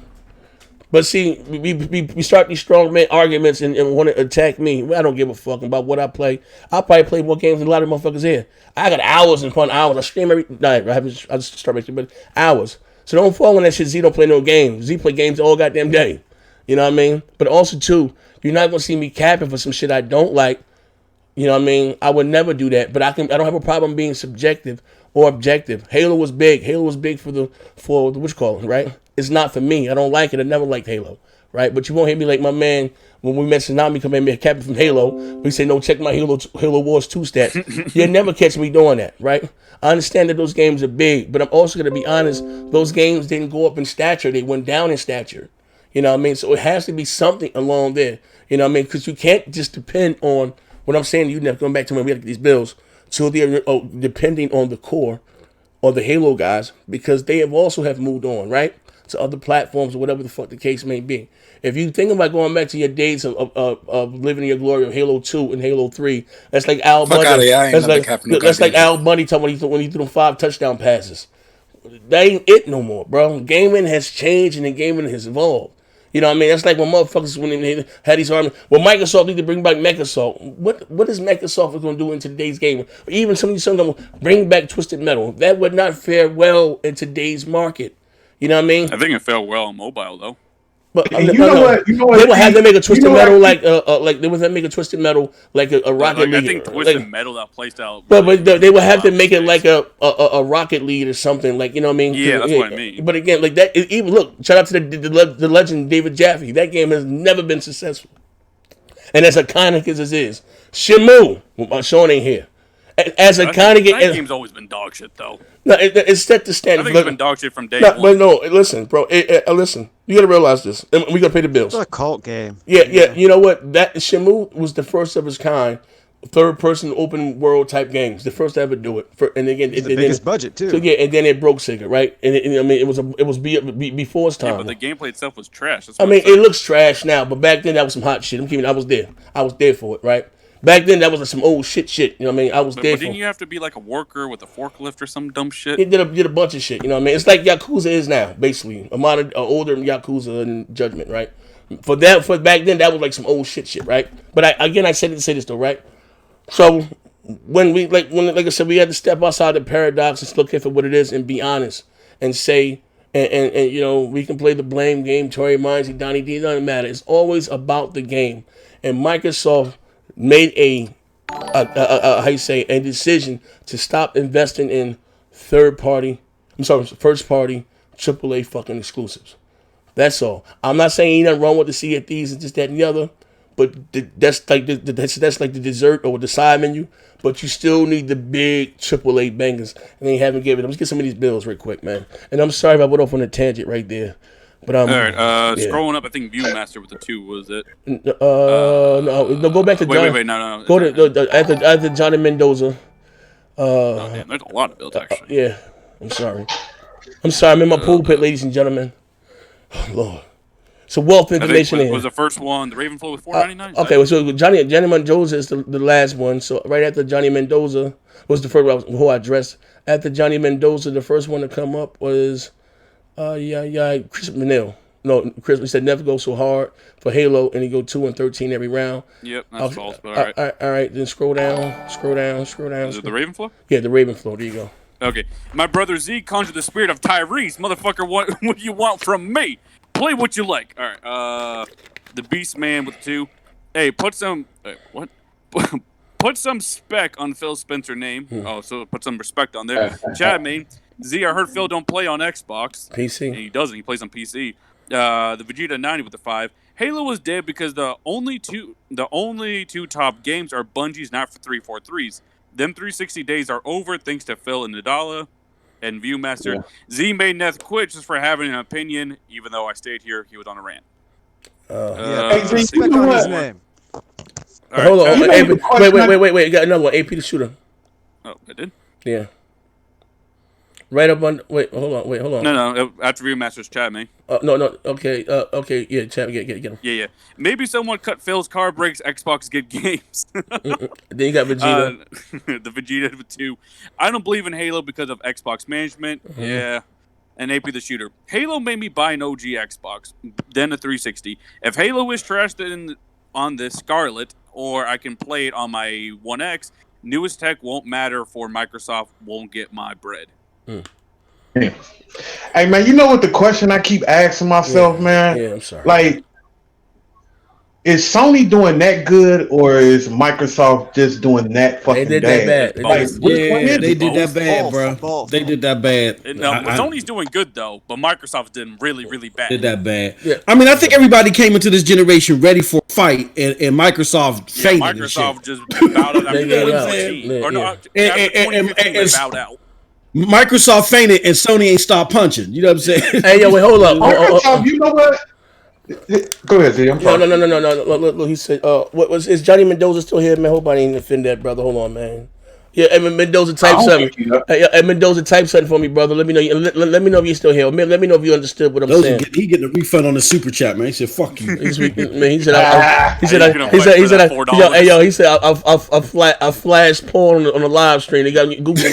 But see, we start these strong man arguments and want to attack me. I don't give a fuck about what I play. I probably play more games than a lot of motherfuckers here. I got hours upon hours. I stream every night. I just start making, but hours. So don't fall on that shit. Z don't play no games. Z play games all goddamn day. You know what I mean? But also too, you're not gonna see me capping for some shit I don't like. You know what I mean? I would never do that. But I don't have a problem being subjective or objective. Halo was big. Halo was big for the what you call it, right? It's not for me. I don't like it. I never liked Halo, right? But you won't hear me like my man when we met Tsunami come in, capping from Halo. We say, no, check my Halo Wars 2 stats. You'll never catch me doing that, right? I understand that those games are big, but I'm also going to be honest, those games didn't go up in stature. They went down in stature. You know what I mean? So it has to be something along there. You know what I mean? Because you can't just depend on, what I'm saying to you now, going back to when we had these bills, so they're depending on the core or the Halo guys, because they have also moved on, right? To other platforms or whatever the fuck the case may be. If you think about going back to your days of living in your glory of Halo 2 and Halo 3, that's like Al Bundy. That's like Al Bundy talking when he threw them 5 touchdown passes. That ain't it no more, bro. Gaming has changed and the gaming has evolved. You know what I mean? That's like when motherfuckers when they had these arguments. Well, Microsoft need to bring back Microsoft. What is Microsoft going to do in today's game? Even some of these going to bring back Twisted Metal. That would not fare well in today's market. You know what I mean? I think it fell well on mobile though. But and you know what? You know what? They would have to make a twisted know metal what? like they would have to make a twisted metal like a Rocket League. I think twisted like, metal that placed out. But they would have to make it like a Rocket League or something, like, you know what I mean? Yeah, that's what I mean. But again, like that, even look, shout out to the legend David Jaffe. That game has never been successful, and as iconic as it is, Shamu. Sean ain't here. As iconic, that game's always been dog shit though. No, it's set to stand. I think it's been dog shit from day no, one. But no, listen, bro. Listen, you gotta realize this. And we gotta pay the bills. It's a cult game. Yeah. You know what? That Shamu was the first of its kind, third-person open world type games. The first to ever do it. And again, it's the biggest budget too. So yeah, and then it broke Sega, right? And I mean, it was before its time. Yeah, but the gameplay itself was trash. I mean, it looks trash now, but back then that was some hot shit. I was there. I was there for it, right? Back then, that was like some old shit. You know what I mean? I was there. But didn't you have to be like a worker with a forklift or some dumb shit? It did a bunch of shit. You know what I mean? It's like Yakuza is now, basically a modern, older Yakuza in Judgment, right? For back then, that was like some old shit, right? But I said it to say this though, right? So when I said, we had to step outside the paradox and look at it for what it is and be honest and say. And you know, we can play the blame game, Tory Minds, Donnie D, it doesn't matter. It's always about the game. And Microsoft made a decision to stop investing in first party AAA fucking exclusives. That's all. I'm not saying ain't nothing wrong with the CFDs and just that and the other, but that's like the dessert or the side menu. But you still need the big AAA bangers, and they haven't given them. Let's get some of these bills real quick, man. And I'm sorry if I went off on a tangent right there. But all right, scrolling up, I think Viewmaster with the 2 was it? No, go back to John. Wait, no. Go to after Johnny Mendoza. Oh damn, there's a lot of builds actually. Yeah, I'm sorry. I'm in my pulpit, ladies and gentlemen. Oh, Lord. So wealth information was the first one the Ravenflow with $4.99? Okay, so Johnny Mendoza is the last one. So right after Johnny Mendoza was the first one who I addressed. After Johnny Mendoza, the first one to come up was Chris Manil. No, Chris, we said never go so hard for Halo, and he go 2 and 13 every round. Yep, that's false, but all right. All right, then scroll down. Is it the Ravenflow? Yeah, the Ravenflow. There you go. Okay. My brother Z conjured the spirit of Tyrese. Motherfucker, what do you want from me? Play what you like. All right. The Beast Man with 2. Hey, put some... what? Put some spec on Phil Spencer name. Oh, so put some respect on there. Chad, man. Z, I heard Phil don't play on Xbox. PC. And he doesn't. He plays on PC. The Vegeta 90 with the 5. Halo was dead because the only two top games are Bungie's not for 343s. Them 360 days are over thanks to Phil and Nadala and Viewmaster. Yeah. Z made Neth quit just for having an opinion, even though I stayed here, he was on a rant. Hey, Z, you know his name. Right, hold on. Wait. You got another one. AP the shooter. Oh, I did? Yeah. Right up on. Wait, hold on. No. After Viewmaster's chat, man. No. Okay. Okay. Yeah, chat. Get him. Yeah. Maybe someone cut Phil's car brakes. Xbox get games. Then you got Vegeta. The Vegeta with 2. I don't believe in Halo because of Xbox management. Mm-hmm. Yeah. And AP the shooter. Halo made me buy an OG Xbox, then a 360. If Halo is trashed on this Scarlet, or I can play it on my One X, newest tech won't matter for Microsoft. Won't get my bread. Yeah. Hey man, you know what the question I keep asking myself, man? Yeah, I'm sorry. Like, is Sony doing that good, or is Microsoft just doing that fucking bad? They did that bad, bro. They did that bad. Sony's doing good though, but Microsoft did really, really bad. Did that bad. Yeah. I mean, I think everybody came into this generation ready for a fight, and Microsoft fainted. Microsoft just bowed out after 2014. Or no, after 2015 they bowed out. Microsoft fainted and Sony ain't stopped punching. You know what I'm saying? Hey, yo, wait, hold up. Microsoft, you know what? Go ahead, Z. I'm sorry. No. Look, he said, is Johnny Mendoza still here, man? Hope I didn't offend that, brother. Hold on, man. Yeah, Mendoza type something. Hey, Mendoza type something for me, brother. Let me know. Let me know if you're still here. Let me know if you understood what I'm saying. He getting a refund on the super chat, man. He said, "Fuck you." He said, I flashed porn on the live stream. They got me Google.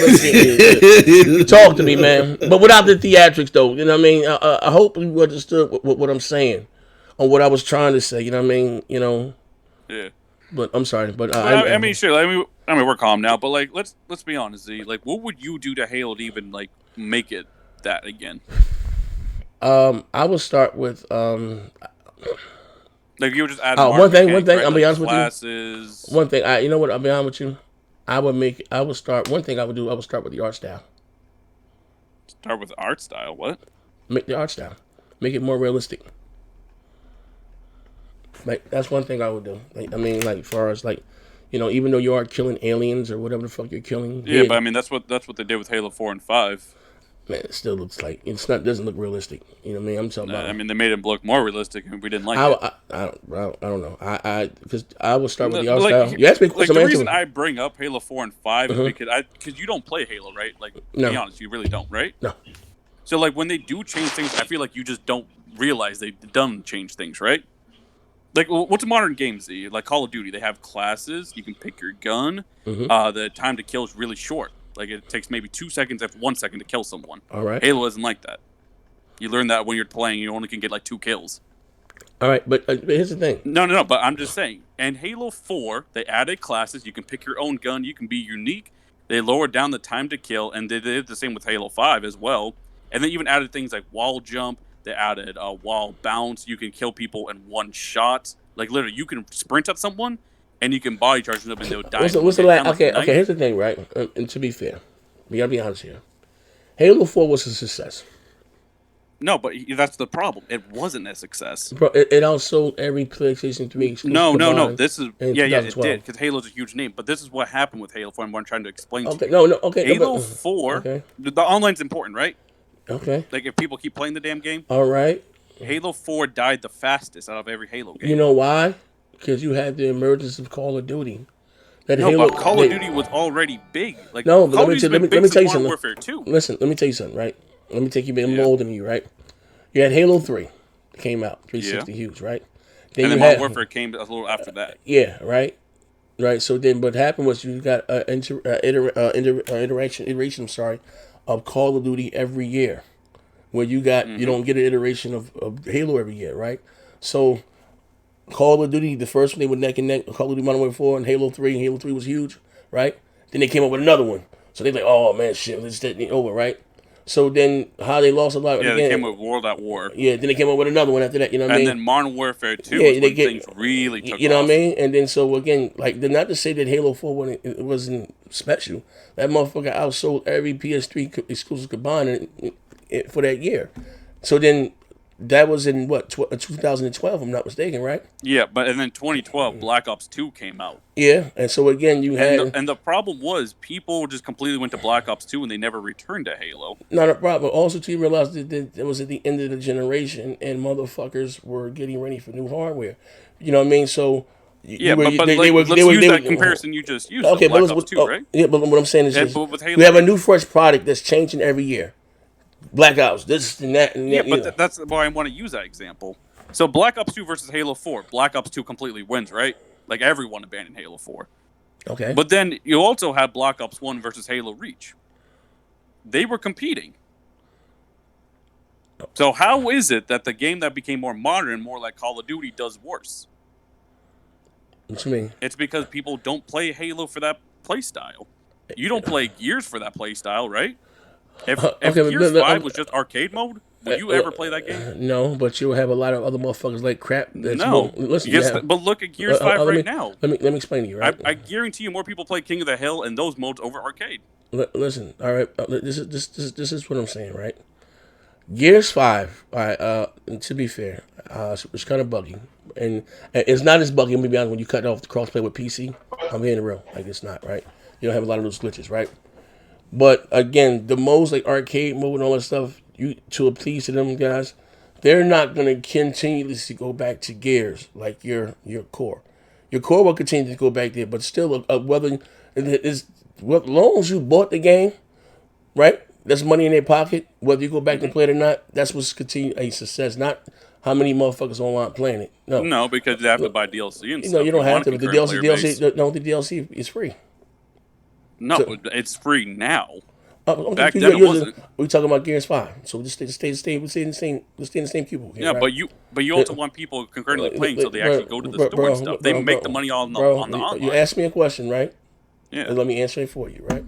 Talk to me, man. But without the theatrics, though. You know what I mean? I hope you understood what I'm saying, or what I was trying to say. You know what I mean? You know. Yeah. But I'm sorry, but I mean, sure. I mean, we're calm now, but like, let's be honest, Z. Like, what would you do to Halo to even like make it that again? I would start with Like you were just add one thing. right? I'll be honest classes. with you. One thing. You know what? I'll be honest with you. I would start. One thing I would do. I would start with the art style. Start with art style. What? Make the art style. Make it more realistic. Like that's one thing I would do. Like I mean, like far as like, even though you are killing aliens or whatever the fuck you're killing. Yeah, but I mean that's what they did with Halo 4 and 5. Man, it still looks like doesn't look realistic. You know what I mean? I'm talking about. I mean, they made it look more realistic, and we didn't like it. I don't know. Because I would start with the art style. You asked me a question. The reason I bring up Halo 4 and 5 is because you don't play Halo, right? Like, no. Be honest, you really don't, right? No. So, like, when they do change things, I feel like you just don't realize they've done change things, right? Like, what's modern games? Like Call of Duty, they have classes. You can pick your gun. The time to kill is really short. Like, it takes maybe 2 seconds, if 1 second to kill someone. All right. Halo isn't like that. You learn that when you're playing, you only can get like 2 kills. All right, but here's the thing. No, but I'm just saying. In Halo 4, they added classes. You can pick your own gun. You can be unique. They lowered down the time to kill, and they did the same with Halo 5 as well. And they even added things like wall jump. They added wall bounce. You can kill people in one shot. Like, literally, you can sprint at someone, and you can body charge them, and they'll die. What's the last? Okay, here's the thing, right? And to be fair, we gotta be honest here. Halo 4 was a success. No, but that's the problem. It wasn't a success. Bro, it outsold every PlayStation 3 exclusive. No. This is it did because Halo's a huge name. But this is what happened with Halo 4. And what I'm trying to explain to you. Okay. Halo 4. The online's important, right? Okay. Like if people keep playing the damn game. All right. Halo 4 died the fastest out of every Halo game. You know why? Because you had the emergence of Call of Duty. But Call of Duty was already big. Like no, but Call let me tell you something. Warfare 2. Listen, let me tell you something, right? Let me take you a bit more older than you, right? You had Halo 3 came out, 360 huge, right? Then Modern Warfare came a little after that. Yeah, right. So then what happened was you got iteration of Call of Duty every year, where you got you don't get an iteration of Halo every year, right? So Call of Duty, the first one they were neck and neck, Call of Duty Modern Warfare 4 and Halo 3, and Halo 3 was huge, right? Then they came up with another one. So they're like, oh man, shit, let's get it over, right? So then how they lost a lot. Yeah, they came with World at War. Yeah, then they came up with another one after that, you know what I mean? And then Modern Warfare 2 was when things really took off. You know what I mean? And then so again, like not to say that Halo 4 wasn't special. That motherfucker outsold every PS3 exclusive combined for that year. So then that was in 2012, if I'm not mistaken, right? Yeah, but and then 2012, Black Ops 2 came out. Yeah, and so again, you had... And the problem was, people just completely went to Black Ops 2 and they never returned to Halo. Not a problem. Also, too, you realize that it was at the end of the generation and motherfuckers were getting ready for new hardware. You know what I mean? So... Let's use that comparison you just used. Okay, Black Ops 2, right? Yeah, but what I'm saying is we have a new fresh product that's changing every year. Black Ops, this and that. And yeah, but that's why I want to use that example. So Black Ops 2 versus Halo 4. Black Ops 2 completely wins, right? Like everyone abandoned Halo 4. Okay. But then you also had Black Ops 1 versus Halo Reach. They were competing. So how is it that the game that became more modern, more like Call of Duty, does worse? What you mean? It's because people don't play Halo for that play style. You don't play Gears for that play style, right? If Gears 5 was just arcade mode, would you ever play that game? No, but you'll have a lot of other motherfuckers like crap. That's but look at Gears 5 right now. Let me explain to you, right? I guarantee you more people play King of the Hill and those modes over arcade. Listen, all right, this is what I'm saying, right? Gears 5, all right, and to be fair, it's kind of buggy. And it's not as buggy, I'm be honest, when you cut off the crossplay with PC. I'm being real. Like, it's not, right? You don't have a lot of those glitches, right? But again, the modes like arcade mode and all that stuff, to appease to them guys, they're not going to continuously go back to Gears like your core. Your core will continue to go back there, but still, whether as long as you bought the game, right? That's money in their pocket. Whether you go back and play it or not, that's what's continue a success. Not how many motherfuckers online playing it. No, because you have to buy DLC and stuff. No, you don't have to. But the DLC is free. No, it's free now. Back then it wasn't. We're talking about Gears 5, so we just stay in the same cubicle. Yeah, right? but you also want people concurrently playing, so they actually go to the store and stuff. They make the money on the online. You asked me a question, right? Yeah. And let me answer it for you, right?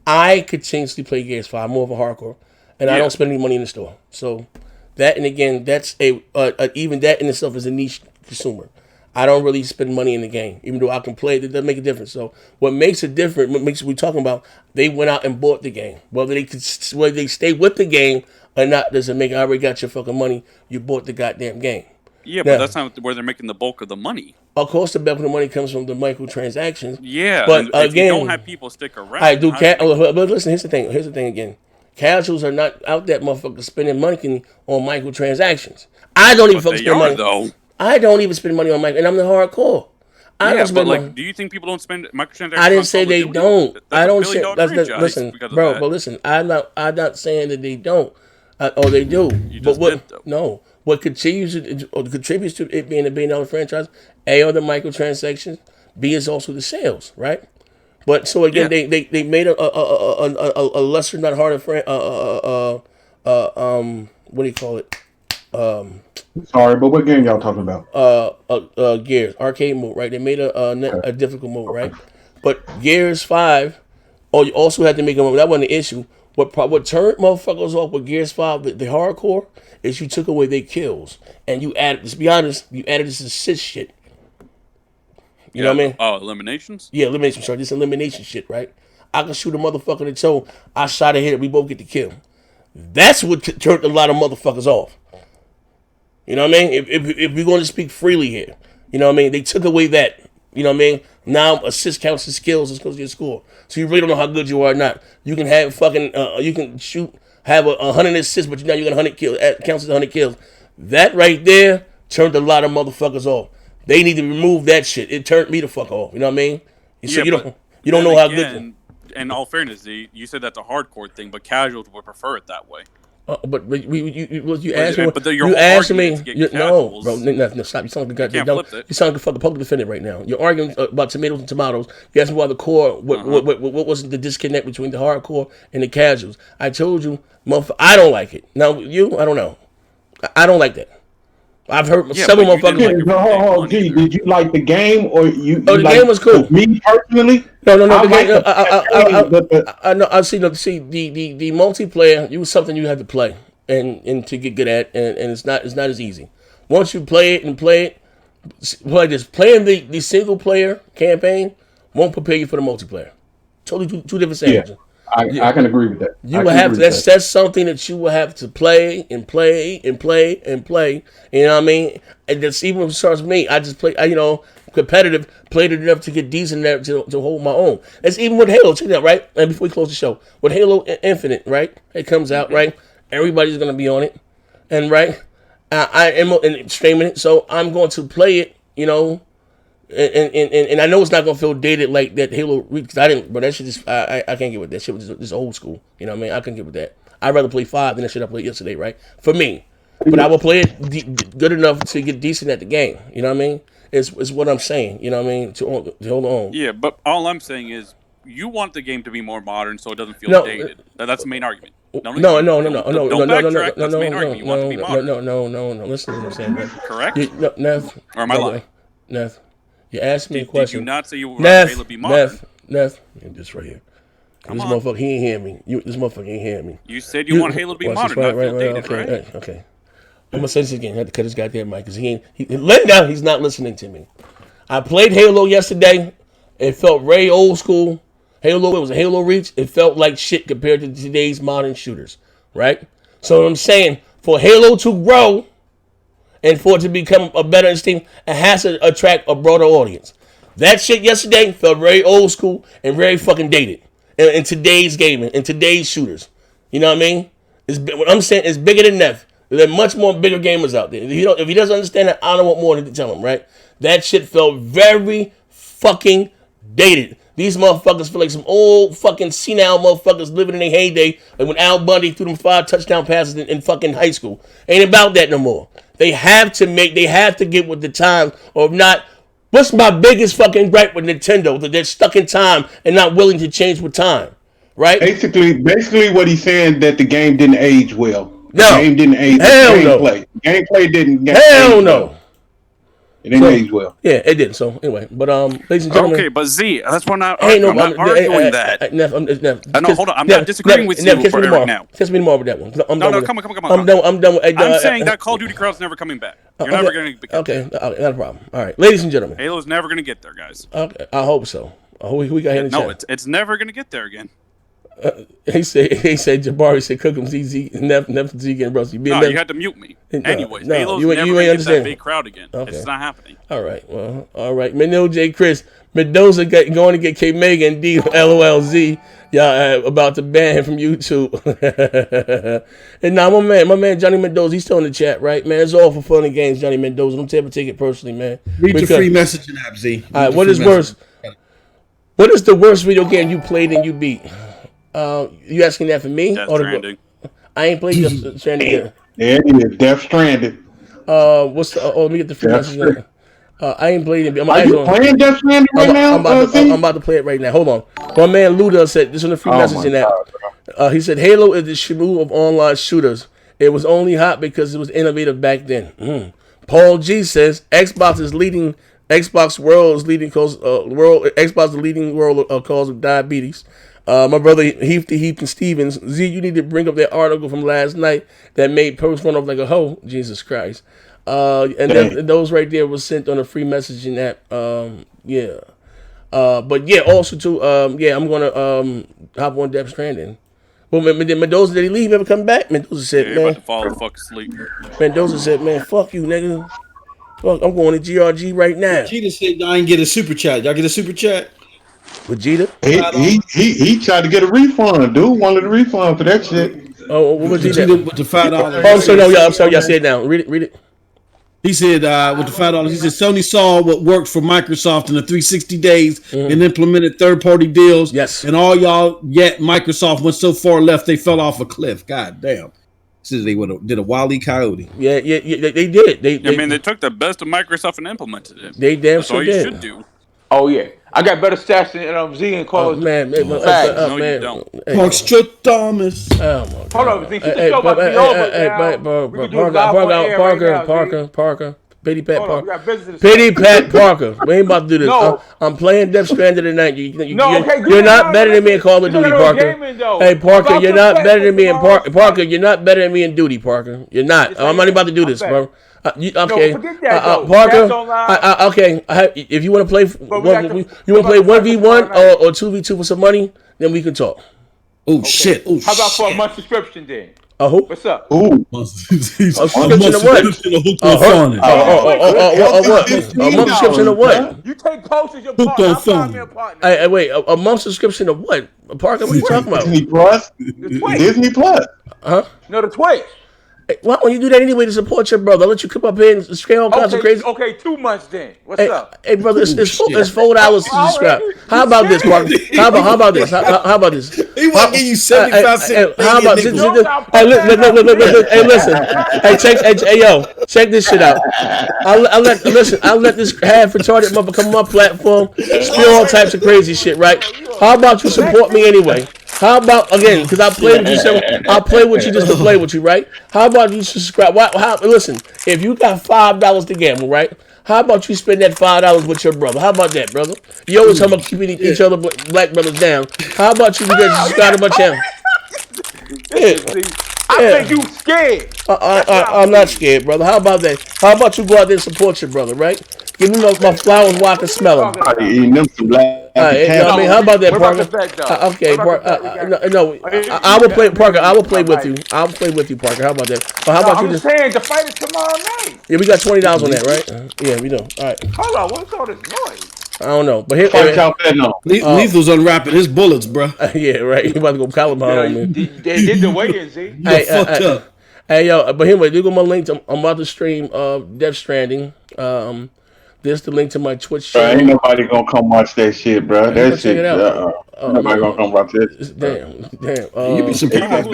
I continuously play Gears 5. I'm more of a hardcore, and I don't spend any money in the store. So That, and again, that's even that in itself is a niche consumer. I don't really spend money in the game, even though I can play it. It doesn't make a difference. So what makes it different? What makes we talking about? They went out and bought the game. Whether they stay with the game or not doesn't make. I already got your fucking money. You bought the goddamn game. Yeah, but that's not where they're making the bulk of the money. Of course, the bulk of the money comes from the microtransactions. Yeah, but if again, you don't have people stick around. I do. But listen, here's the thing. Here's the thing again. Casuals are not out that motherfucker spending money on microtransactions. I don't even fucking spend money. Though. I don't even spend money on micro, and I'm the hardcore. I don't spend money. Do you think people don't spend microtransactions? I didn't say they don't. I don't say. Listen, bro. But listen, I'm not saying that they don't. Or they do. But what? No. What contributes to it being a $1 billion franchise? A, are the microtransactions. B is also the sales, right? But so again, they made a lesser, not harder what do you call it? Sorry, but what game y'all talking about? Gears arcade mode, right? They made a difficult mode, right? But Gears 5, you also had to make a mode. That wasn't the issue. What turned motherfuckers off with Gears 5, the hardcore, is you took away their kills and you added. Let's be honest, you added this assist shit. You know what I mean? Oh, eliminations? Yeah, elimination. Sorry, this elimination shit, right? I can shoot a motherfucker in the toe. I shot a hit. We both get the kill. That's what turned a lot of motherfuckers off. You know what I mean? If we're going to speak freely here, you know what I mean? They took away that. You know what I mean? Now assist counts as skills as goes to your score. So you really don't know how good you are or not. You can have fucking you can have 100 assists, but now you got 100 kills. Counts as 100 kills. That right there turned a lot of motherfuckers off. They need to remove that shit. It turned me the fuck off. You know what I mean? So you don't know how good. In all fairness, you said that's a hardcore thing, but casuals would prefer it that way. But you asked me. But you asked me. No, bro. No, stop. You sound like a goddamn. You sound like a fucking public defender right now. You're arguing about tomatoes and tomatoes. You asked me why the core. What was the disconnect between the hardcore and the casuals? I told you, I don't like it. Now I don't know. I don't like that. I've heard several motherfuckers. Did you like the game or you? Oh, the game was cool. Me personally, no. I see. The multiplayer. It was something you had to play and to get good at, and it's not as easy. Once you play it, like this, playing the single player campaign won't prepare you for the multiplayer. Totally two different sandwiches. Yeah. I can agree with that. You will have to. That's something that you will have to play and play and play and play. You know what I mean? And that's even as far as me. I just play. Competitive. Played it enough to get decent enough to hold my own. That's even with Halo. Check it out, right? And before we close the show, with Halo Infinite, right? It comes out, right? Everybody's gonna be on it, and right. I am streaming it, so I'm going to play it. You know. And I know it's not gonna feel dated like that Halo because I didn't, but that shit just I can't get with that shit. Was just old school, you know what I mean? I couldn't get with that. I'd rather play 5 than that shit I played yesterday, right? For me, but I will play it good enough to get decent at the game. You know what I mean? It's what I'm saying. You know what I mean? To hold on. Yeah, but all I'm saying is you want the game to be more modern so it doesn't feel dated. That's the main argument. No. Listen to what I'm saying, man. Correct? Neff. Or am I lying? Neff. You asked me a question. Did you not say you were able to be modern? Neff, this right here. This motherfucker, he ain't hear me. This motherfucker ain't hear me. You said you want Halo to be modern, not feel dated, right? Okay. I'm gonna say this again. I had to cut his goddamn mic because he's not listening to me. I played Halo yesterday. It felt very old school. Halo, it was a Halo Reach. It felt like shit compared to today's modern shooters, right? So I'm saying for Halo to grow. And for it to become a better esteem, it has to attract a broader audience. That shit yesterday felt very old school and very fucking dated in today's gaming, in today's shooters. You know what I mean? What I'm saying is bigger than Neff. There are much more bigger gamers out there. If he doesn't understand that, I don't want more to tell him, right? That shit felt very fucking dated. These motherfuckers feel like some old fucking senile motherfuckers living in their heyday, like when Al Bundy threw them 5 touchdown passes in fucking high school. Ain't about that no more. They have to get with the times, or if not, what's my biggest fucking gripe with Nintendo? That they're stuck in time and not willing to change with time, right? Basically what he's saying that the game didn't age well. No. The game didn't age. Hell no. Gameplay didn't. Hell no. Well. It didn't age well. Yeah, it did. So anyway, but ladies and gentlemen. Okay, but Z, that's why I'm not arguing that. No, hold on. I'm not disagreeing with you for Eric now. Kiss me tomorrow with that one. No, come on. I'm done. I'm saying that Call of Duty crowd's never coming back. You're never going to. Okay, not a problem. All right, ladies and gentlemen. Halo's never going to get there, guys. Okay, I hope so. We got him. No, it's never going to get there again. He said Jabari said cook him ZZ never Z again, bro. No, you had to mute me. Anyways, Halo's never going to get that big crowd again. Okay. It's not happening. All right, well, all right. Manil J. Chris Mendoza going to get K Mega and D LOLZ. Y'all about to ban him from YouTube. And now my man Johnny Mendoza, he's still in the chat, right, man? It's all for fun and games, Johnny Mendoza. Don't ever take it personally, man. Read the free messaging app, Z. All right, what is worse? What is the worst video game you played and you beat? You asking that for me? Death Stranding. I ain't played Death Stranding yet. Yeah, it is. Death Stranding. What's the? Let me get the free message. I ain't played it. Are you playing Death Stranding right now? I'm about to play it right now. Hold on. My man Luda said this on the free message in that. He said Halo is the Shamu of online shooters. It was only hot because it was innovative back then. Paul G says Xbox is leading. Xbox world is leading cause Xbox is leading world cause of diabetes. My brother Heath Stevens, Z, you need to bring up that article from last night that made Purse run off like a hoe. Jesus Christ. And then those right there was sent on a free messaging app. Yeah. But yeah, also too, I'm gonna hop on Death Stranding. Well, Mendoza, did he leave? Ever come back? Mendoza said, man. About to fall the fuck asleep. Mendoza said, man, fuck you, nigga. Fuck, I'm going to GRG right now. Vegeta said I ain't get a super chat. Y'all get a super chat? Vegeta? He tried to get a refund. Dude wanted a refund for that shit. Oh, what was Vegeta with the $5? Oh, so no, I'm sorry. Y'all said it down. Read it. He said with the $5, he said Sony saw what worked for Microsoft in the 360 days and implemented third-party deals. Yes. And all y'all, yet Microsoft went so far left they fell off a cliff. God damn. Says they did a Wile E. Coyote. Yeah, they did. They took the best of Microsoft and implemented it. They damn That's sure all you did. should do. Oh yeah, I got better stats than Z and Call. Man, you don't. Thomas. Hold on, Z. The show about to be over now. Parker. Pity Pat Parker. We ain't about to do this. No. I'm playing Death Stranding tonight. You're you're not better than me in Call of Duty, Parker. Hey, Parker, you're not better than me in Parker. You're not better than me in Duty, Parker. You're not. I'm not about to do this, bro. Okay, forget that, Parker. Okay, if you want to play, you want to play 1v1 or 2v2 for some money, then we can talk. Oh shit! Oh, how about for a month subscription then? Who? What's up? Ooh. A subscription to what? A month subscription to what? You take posts as your partner. Hey, wait, a month subscription to what? Parker, what are you talking about? Disney Plus. Disney Plus. Huh? No, the Twitch. Hey, why don't you do that anyway to support your brother? I'll let you come up here and scam all kinds of crazy. Okay, 2 months then. What's up? Hey, brother, it's $4 to subscribe. How about this, Parker? How about this? How about this? He want to give you 75 cents. How about this? Hey, listen. Hey, yo, check this shit out. I'll let this half retarded mother come on my platform, spill all types of crazy shit, right? How about you support me anyway? How about, again, because I play with you, I'll play with you just to play with you, right? How about you subscribe? Listen, if you got $5 to gamble, right? How about you spend that $5 with your brother? How about that, brother? You always talking about keeping each other black brothers down. How about you just subscribe to my channel? I think you scared. I'm not scared, brother. How about that? How about you go out there and support your brother, right? Give me my flowers while I can smell them. Eating them some black. How about that, Parker? Okay, no, I will play, Parker. I will play with you. I'll play with you, Parker. How about that? How about you just saying the fight is tomorrow night. Yeah, we got $20 on that, right? Yeah, we do. All right. Hold on, what's all this noise? I don't know, but here. Lethal's unwrapping his bullets, bro. Yeah, right. He about to go Caliban on me. They did the weigh-in, Z. Fucked up. Hey, yo, but anyway, do go my link. I'm about to stream Death Stranding. This the link to my Twitch channel. Ain't nobody gonna come watch that shit, bro. That shit. Nobody gonna come watch this. Damn. You be surprised.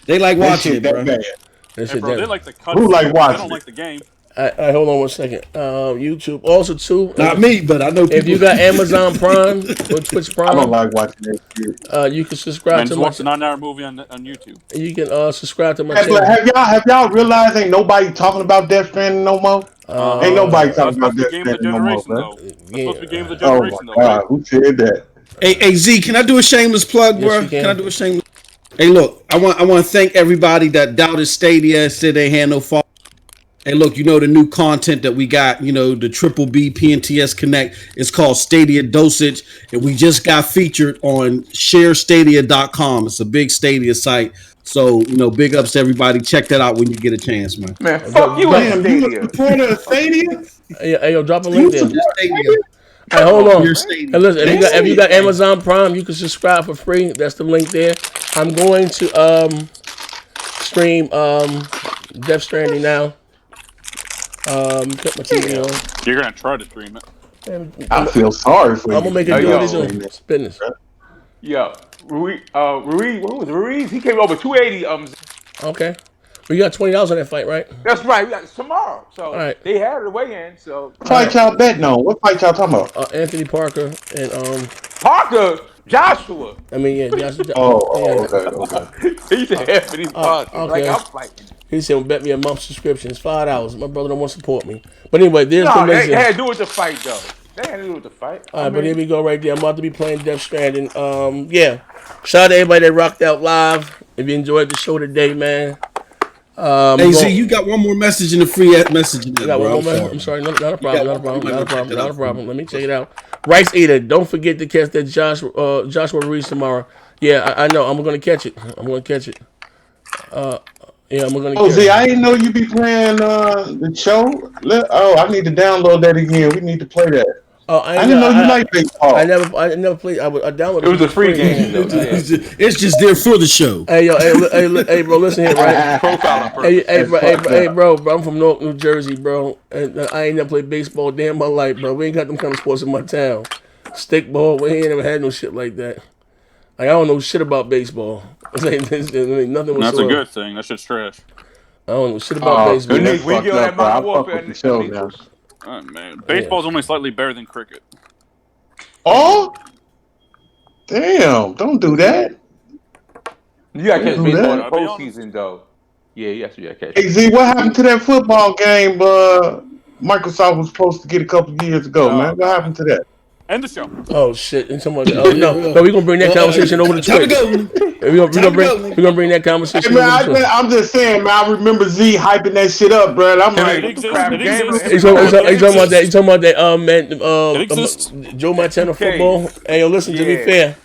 They like watching it, bro. Bro, they like the cut. Who like watching? I don't like the game. Hold on 1 second. YouTube also too. Not me, but I know people. If you got Amazon Prime or Twitch Prime, I don't like watching that shit. You can subscribe to my. Watch the 9-hour movie on YouTube. You can subscribe to my Hey, channel. have y'all realized ain't nobody talking about Death Stranding no more? Ain't nobody talking about Death Stranding no more, bro. That's supposed to be game of the Oh generation, my though. God, who said that? Hey, Z, can I do a shameless plug, bro? Yes, can I do a shameless? Hey, look, I want to thank everybody that doubted Stadia and said they had no fault. Hey, look, the new content that we got, the Triple B PNTS Connect is called Stadia Dosage, and we just got featured on sharestadia.com. It's a big Stadia site. So, big ups to everybody. Check that out when you get a chance, man. Man, fuck you and Stadia. You a supporter of Stadia? Hey, yo, drop a link there. Stadia. Hey, hold on. Hey, listen, if you got Amazon Prime, you can subscribe for free. That's the link there. I'm going to stream Death Stranding now. Put my TV on. You're gonna try to stream it. I feel sorry for you. I'm gonna make it do what he's doing. It's business. Yo, Ruiz, what was Ruiz? He came over 280. Okay. We got $20 on that fight, right? That's right. We got tomorrow. So right. they had it weigh in. So What fight y'all betting on? What fight y'all talking about? Anthony Parker and Parker, Joshua. I mean, yeah, Joshua. Okay. He said Anthony Parker. Okay. Like I'm fighting. He said, well, bet me a month subscription. It's $5. My brother don't want to support me. But anyway, there's No, the they mission. had to do with the fight, though. They had to do with the fight. All right, but here we go right there. I'm about to be playing Death Stranding. Yeah. Shout out to everybody that rocked out live. If you enjoyed the show today, man. Hey, Z, you got one more message in the free message. I got one more message. I'm sorry. Not a problem. Let me check it out. Rice Eater, don't forget to catch that Joshua Reese tomorrow. Yeah, I know. I'm going to catch it. Yeah, I'm gonna. Oh, Z, I didn't know you be playing the show. I need to download that again. We need to play that. Oh, I didn't know you like baseball. I never played. I downloaded. It was a free game. It's just there for the show. Hey, yo, hey, bro, listen here, right? Hey, bro, I'm from Newark, New Jersey, bro, and I ain't never played baseball day in my life, bro. We ain't got them kind of sports in my town. Stickball, we ain't never had no shit like that. Like, I don't know shit about baseball. Nothing whatsoever. That's a good thing. That shit's trash. I don't know shit about baseball. We get on that Modern Warfare. Oh, man. Baseball's only slightly better than cricket. Oh? Damn, don't do that. You got to catch baseball in the postseason, though. Yeah, yes, you got to catch. Hey, Z, what happened to that football game Microsoft was supposed to get a couple of years ago, man? What happened to that? End the show. Oh shit! No, we're gonna bring that conversation over to Twitch. We're gonna bring that conversation. Hey, man, I'm just saying, man. I remember Z hyping that shit up, bro. I'm like, it exists. You talking about that? Man, Joe Montana football. Hey, yo, listen. To be fair,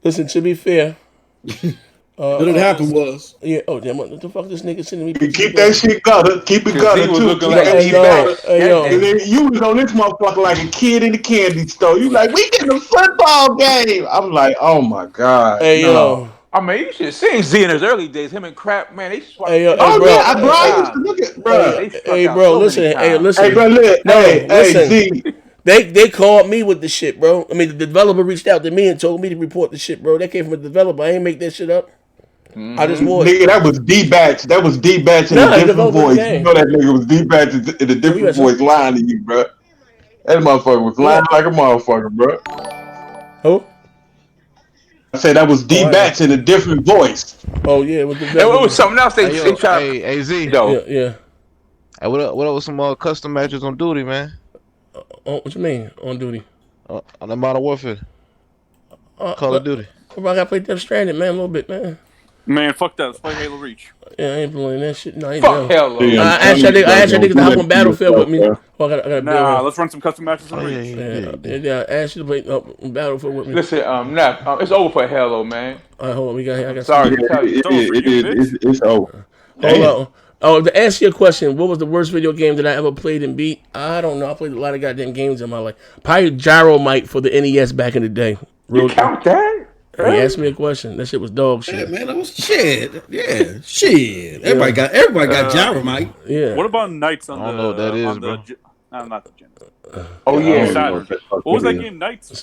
listen. To be fair. What had happened was, oh damn! What the fuck? This nigga sending me. Keep that shit gutter. Keep it gutter too. And then you was on this motherfucker like a kid in the candy store. You like, we getting a football game. I'm like, oh my god. Hey yo. I mean, you should have seen Z in his early days. Him and Crap, man, they swapped. Hey, bro. I used to look at, bro. Hey, bro, listen. Hey, bro, look. Listen. Z. They called me with the shit, bro. I mean, the developer reached out to me and told me to report the shit, bro. That came from a developer. I ain't make that shit up. I just was. Nigga, that was D-Batch. That was D-Batch in a different voice. You know that nigga was D-Batch in a different voice lying to you, bro. That motherfucker was lying like a motherfucker, bro. Who? I said that was D-Batch in a different voice. Oh, yeah. It was something else they tried. Hey, Z. Yeah. Hey, what up with some custom matches on duty, man? What you mean, on duty? On the Modern Warfare. Call of Duty. I gotta play Death Stranding, man, a little bit, man. Man, fuck that. Let's play Halo Reach. Yeah, I ain't playing that shit. No, I ain't fuck Halo. I asked you to hop on Battlefield with me. Oh, I gotta let's run some custom matches on Reach. Yeah, I asked you to play Battlefield with me. Listen, it's over for Halo, man. All right, hold on. I got sorry to tell you. It's over. Hold on. Oh, to answer your question, what was the worst video game that I ever played and beat? I don't know. I played a lot of goddamn games in my life. Probably Gyromite for the NES back in the day. You count that? He asked me a question. That shit was dog shit. Yeah, man, that was shit. Yeah, shit. Everybody got Gyromite. Yeah. What about Knights on I don't know what that is, bro. Not the Genesis. Oh yeah, Saturn. What was that game? Knights.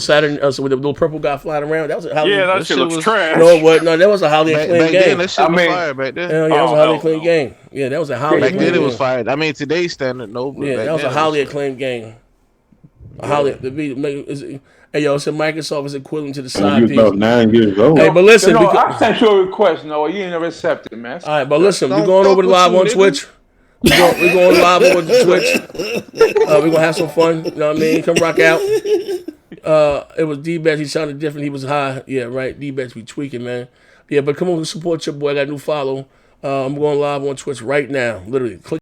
Saturn. So with the little purple guy flying around. That was a highly. Yeah, that shit looks trash. No, what? No, that was a highly acclaimed game. Then, that shit was fire back then. Yeah, that was a highly acclaimed game. Yeah, that was a highly. Back then it was fire. I mean, today's standard, no. Yeah, that was a highly acclaimed game. Hey, yo, so Microsoft is equivalent to the side piece. About 9 years old. Hey, but listen, I sent you a request, Noah. You ain't never accepted, man. All right, but listen, we're going over live on Twitch. We're going live on Twitch. We're gonna have some fun. You know what I mean? Come rock out. It was D-Betts. He sounded different. He was high. Yeah, right. D-Betts be tweaking, man. Yeah, but come on, support your boy. I got a new follow. I'm going live on Twitch right now. Literally, click.